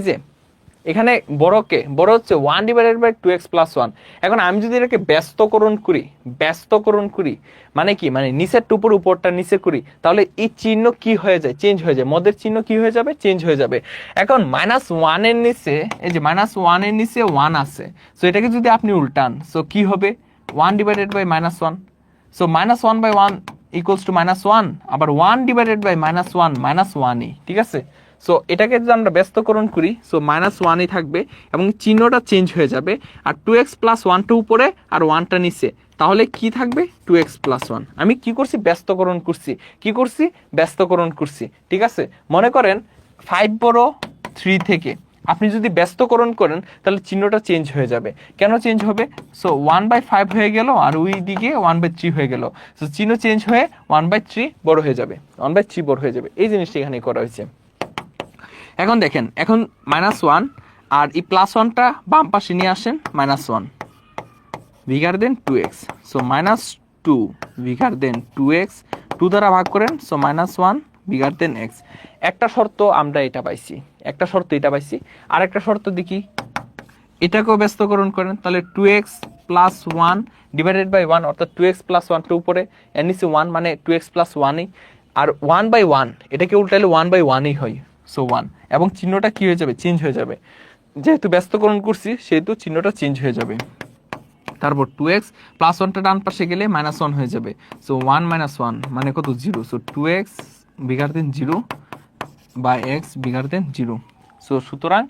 Speaker 1: যে এখানে বড়কে বড় হচ্ছে 1/2x + 1। এখন আমি যদি এটাকে ব্যস্তকরণ করি মানে কি, মানে নিচের উপর উপরটা নিচে করি, তাহলে এই চিহ্ন কি হয়ে যায়, চেঞ্জ হয়ে যায়, মধ্যের চিহ্ন কি হয়ে যাবে, চেঞ্জ হয়ে যাবে। এখন -1 এর নিচে, এই যে -1 এর নিচে 1 আছে, সো এটাকে যদি আপনি উল্টান, সো কি হবে 1/-1, সো -1/1 = -1, আবার 1/-1 -1ই, ঠিক আছে? সো এটাকে যদি আমরা ব্যস্তকরণ করি, সো -1ই থাকবে এবং চিহ্নটা চেঞ্জ হয়ে যাবে, আর 2x + 1টা উপরে আর 1টা নিচে, তাহলে কি থাকবে 2x + 1। আমি কি করছি, ব্যস্তকরণ করছি, ঠিক আছে? মনে করেন 5 বড় 3 থেকে আপনি যদি ব্যস্তকরণ করেন তাহলে চিহ্নটা চেঞ্জ হয়ে যাবে। কেন চেঞ্জ হবে? সো 1/5 হয়ে গেল আর ওই দিকে 1/3 হয়ে গেল, সো চিহ্ন চেঞ্জ হয়ে 1/3 বড় হয়ে যাবে, 1/3 বড় হয়ে যাবে। এই জিনিসটা এখানে করা হয়েছে। এখন দেখেন, এখন -1 আর এই +1টা বাম পাশে নিয়ে আসেন, -1 বিগার দেন 2x, সো -2 বিগার দেন 2x, 2 দ্বারা ভাগ করেন, সো -1 বিগার দেন x। একটা শর্ত আমরা এটা পাইছি, আর একটা শর্ত দেখি, এটাকেও ব্যস্তকরণ করেন, তাহলে 2x + 1 / 1, অর্থাৎ 2x + 1টা উপরে এর নিচে 1 মানে 2x + 1ই, আর 1/1 এটাকে উল্টাইলে 1/1ই হয়, সো 1, এবং চিহ্নটা কি হয়ে যাবে, চেঞ্জ হয়ে যাবে, যেহেতু ব্যস্তকরণ করছি সেহেতু চিহ্নটা চেঞ্জ হয়ে যাবে। তারপর 2x + 1টা ডান পাশে গেলে -1 হয়ে যাবে, সো 1 - 1 মানে কত, 0, সো 2x বিগার দেন 0 বা x বিগার দেন 0। সো সুতরাং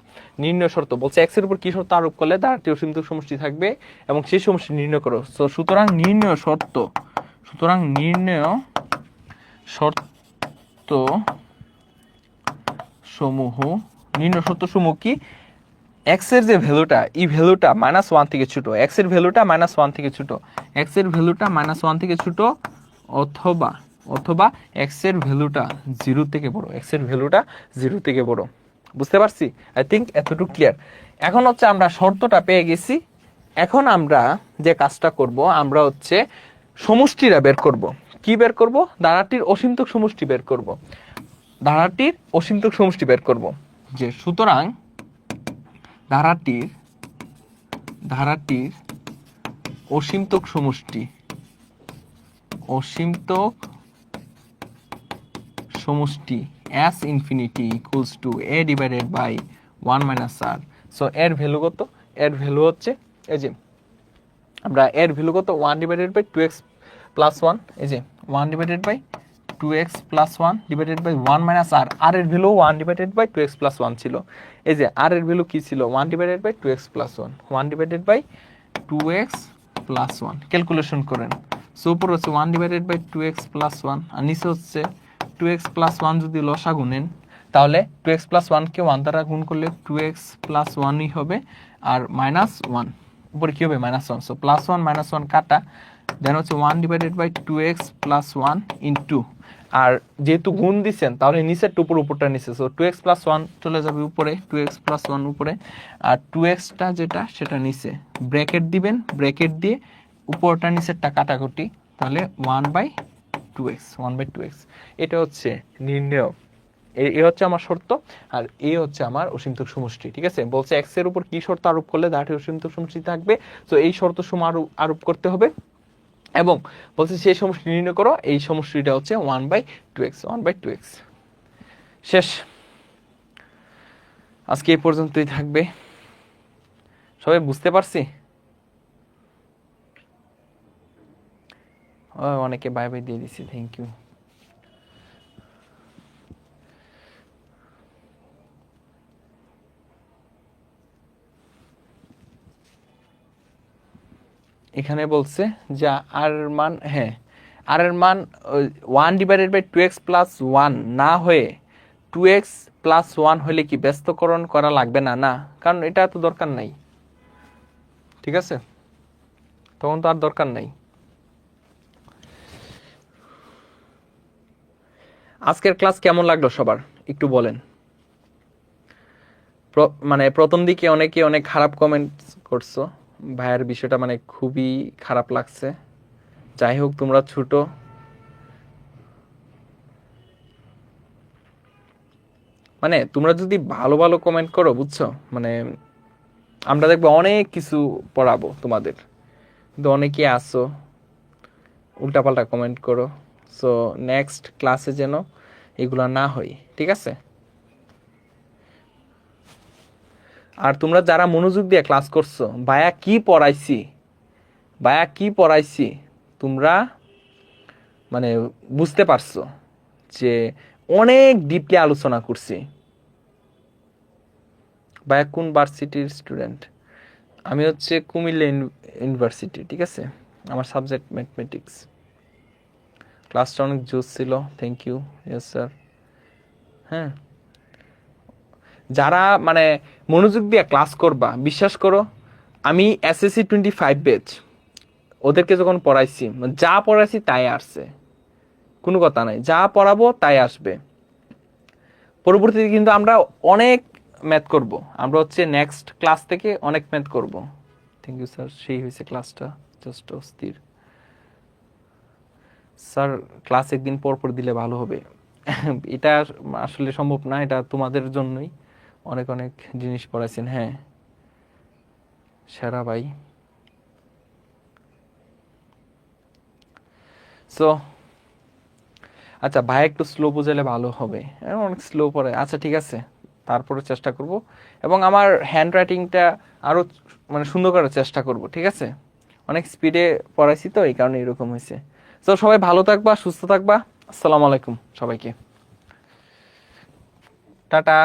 Speaker 1: নির্ণয় শর্ত বলছে x এর উপর কি শর্ত আরোপ করলে দ্বারাটি অসীমতক সমষ্টি থাকবে এবং সেই সমষ্টি নির্ণয় করো। সো সুতরাং নির্ণয় শর্ত সমূহ কি, x এর যে ভ্যালুটা, এই ভ্যালুটা -1 থেকে ছোট, x এর ভ্যালুটা -1 থেকে ছোট, x এর ভ্যালুটা -1 থেকে ছোট, অথবা x এর ভ্যালুটা 0 থেকে বড়, x এর ভ্যালুটা 0 থেকে বড়। বুঝতে পারছি? আই থিঙ্ক এতটুকু ক্লিয়ার। এখন হচ্ছে আমরা শর্তটা পেয়ে গেছি, এখন আমরা যে কাজটা করব, আমরা হচ্ছে সমষ্টিরা বের করব। কি বের করব? ধারাটির অসীমতক সমষ্টি বের করব। ধারাটির অসীমতক সমষ্টি বের করব। যে সুতরাং ধারাটির অসীমতক সমষ্টি, অসীমতক সমষ্টি s infinity equals to a divided by 1 minus r। So এর ভ্যালু কত? এর ভ্যালু হচ্ছে এই যে আমরা এর ভ্যালু কত 1 ডিভাইডেড বাই 2x প্লাস 1, এই যে 1 divided by 2x plus 1 divided by 1 minus r। r এর value 1 divided by 2x plus 1 ছিল। এই যে r এর ভ্যালু কি ছিল? 1 divided by 2x plus 1, 1 divided by 2x plus 1। Calculation করেন। সো উপর হচ্ছে 1 ডিভাইডেড বাই 2x প্লাস 1 আর নিচে হচ্ছে 2x প্লাস 1। যদি লসাগু নেন তাহলে 2x প্লাস 1 কে 1 দ্বারা গুণ করলে 2x প্লাস 1ই হবে, আর মাইনাস 1 উপরে কি হবে? মাইনাস 1। সো প্লাস 1 মাইনাস 1 কাটা, দেন হচ্ছে 1 divided by 2x plus 1 into, আর যেহেতু গুণ দিচ্ছেন তাহলে নিচের টুপুর উপরটা নিচে, সো 2x প্লাস 1 চলে যাবে উপরে, 2x প্লাস 1 উপরে, আর 2xটা যেটা সেটা নিচে ব্র্যাকেট দিবেন, ব্র্যাকেট দিয়ে উপরটা নিচেরটা কাটাকুটি, তাহলে 1/2x। এটা হচ্ছে নির্ণয়, এই হচ্ছে আমার শর্ত, আর এই হচ্ছে আমার অসীমতক সমষ্টি। ঠিক আছে, বলছে x এর উপর কি শর্ত আরোপ করলে ধারাটির অসীমতক সমষ্টি থাকবে। তো এই শর্ত সমূহ আরোপ করতে হবে, এবং বলছে সেই সমষ্টি নির্ণয় করো। এই সমষ্টিটা হচ্ছে 1/2x। শেষ। আজকে এই পর্যন্তই থাকবে। সবাই বুঝতে পারছি? অনেকে বাই বাই দিয়ে দিছি, থ্যাংক ইউ। এখানে বলছে যে আর এর মান, হ্যাঁ আর এর মান 1 ডিভাইডেড বাই 2x প্লাস 1 না হয়ে 2x প্লাস 1 হলে কি ব্যস্তকরণ করা লাগবে না? না, কারণ এটা তো দরকার নাই। ঠিক আছে, তখন তো আর দরকার নাই। আজকের ক্লাস কেমন লাগলো সবার একটু বলেন। মানে প্রথম দিকে অনেকে অনেক খারাপ কমেন্ট করছো, ভাইয়ের বিষয়টা মানে খুবই খারাপ লাগছে। যাই হোক, তোমরা ছোট, মানে তোমরা যদি ভালো ভালো কমেন্ট করো, বুঝছো, মানে আমরা দেখবো অনেক কিছু পড়াবো তোমাদের, কিন্তু অনেকে আসো উল্টাপাল্টা কমেন্ট করো। সো নেক্সট ক্লাসে যেন এগুলা না হয়, ঠিক আছে? আর তোমরা যারা মনোযোগ দিয়ে ক্লাস করছো, ভাইয়া কি পড়াইছি তোমরা মানে বুঝতে পারছো যে অনেক ডিপলি আলোচনা করছি। ভাইয়া কোন ভার্সিটির স্টুডেন্ট? আমি হচ্ছে কুমিল্লা ইউনিভার্সিটি। ঠিক আছে, আমার সাবজেক্ট ম্যাথমেটিক্স। ক্লাসটা অনেক জোস ছিল, থ্যাংক ইউ। Yes sir. হ্যাঁ, যারা মানে মনোযোগ দিয়ে ক্লাস করবা, বিশ্বাস করো, আমি SSC 25 ব্যাচ ওদেরকে যখন পড়াইছি, যা পড়াইছি তাই আসছে, কোনো কথা নাই, যা পড়াবো তাই আসবে। পরবর্তীতে কিন্তু আমরা অনেক ম্যাথ করব, আমরা হচ্ছে নেক্সট ক্লাস থেকে অনেক ম্যাথ করব। থ্যাংক ইউ স্যার, সেই হয়েছে ক্লাসটা, জাস্ট অস্থির। স্যার ক্লাস একদিন পর পর দিলে ভালো হবে। এটা আসলে সম্ভব না, এটা তোমাদের জন্যই অনেক অনেক জিনিস পড়াইছেন। হ্যাঁ সেরা ভাই। সো আচ্ছা, ভাই একটু স্লো বোঝালে ভালো হবে, অনেক স্লো পড়ে। আচ্ছা ঠিক আছে, তারপরে চেষ্টা করব, এবং আমার হ্যান্ড রাইটিংটা আরও মানে সুন্দর করার চেষ্টা করব। ঠিক আছে, অনেক স্পিডে পড়াইছি তো, এই কারণে এরকম হয়েছে। তো সবাই ভালো থাকবা, সুস্থ থাকবা। আসসালামু আলাইকুম সবাইকে, টাটা।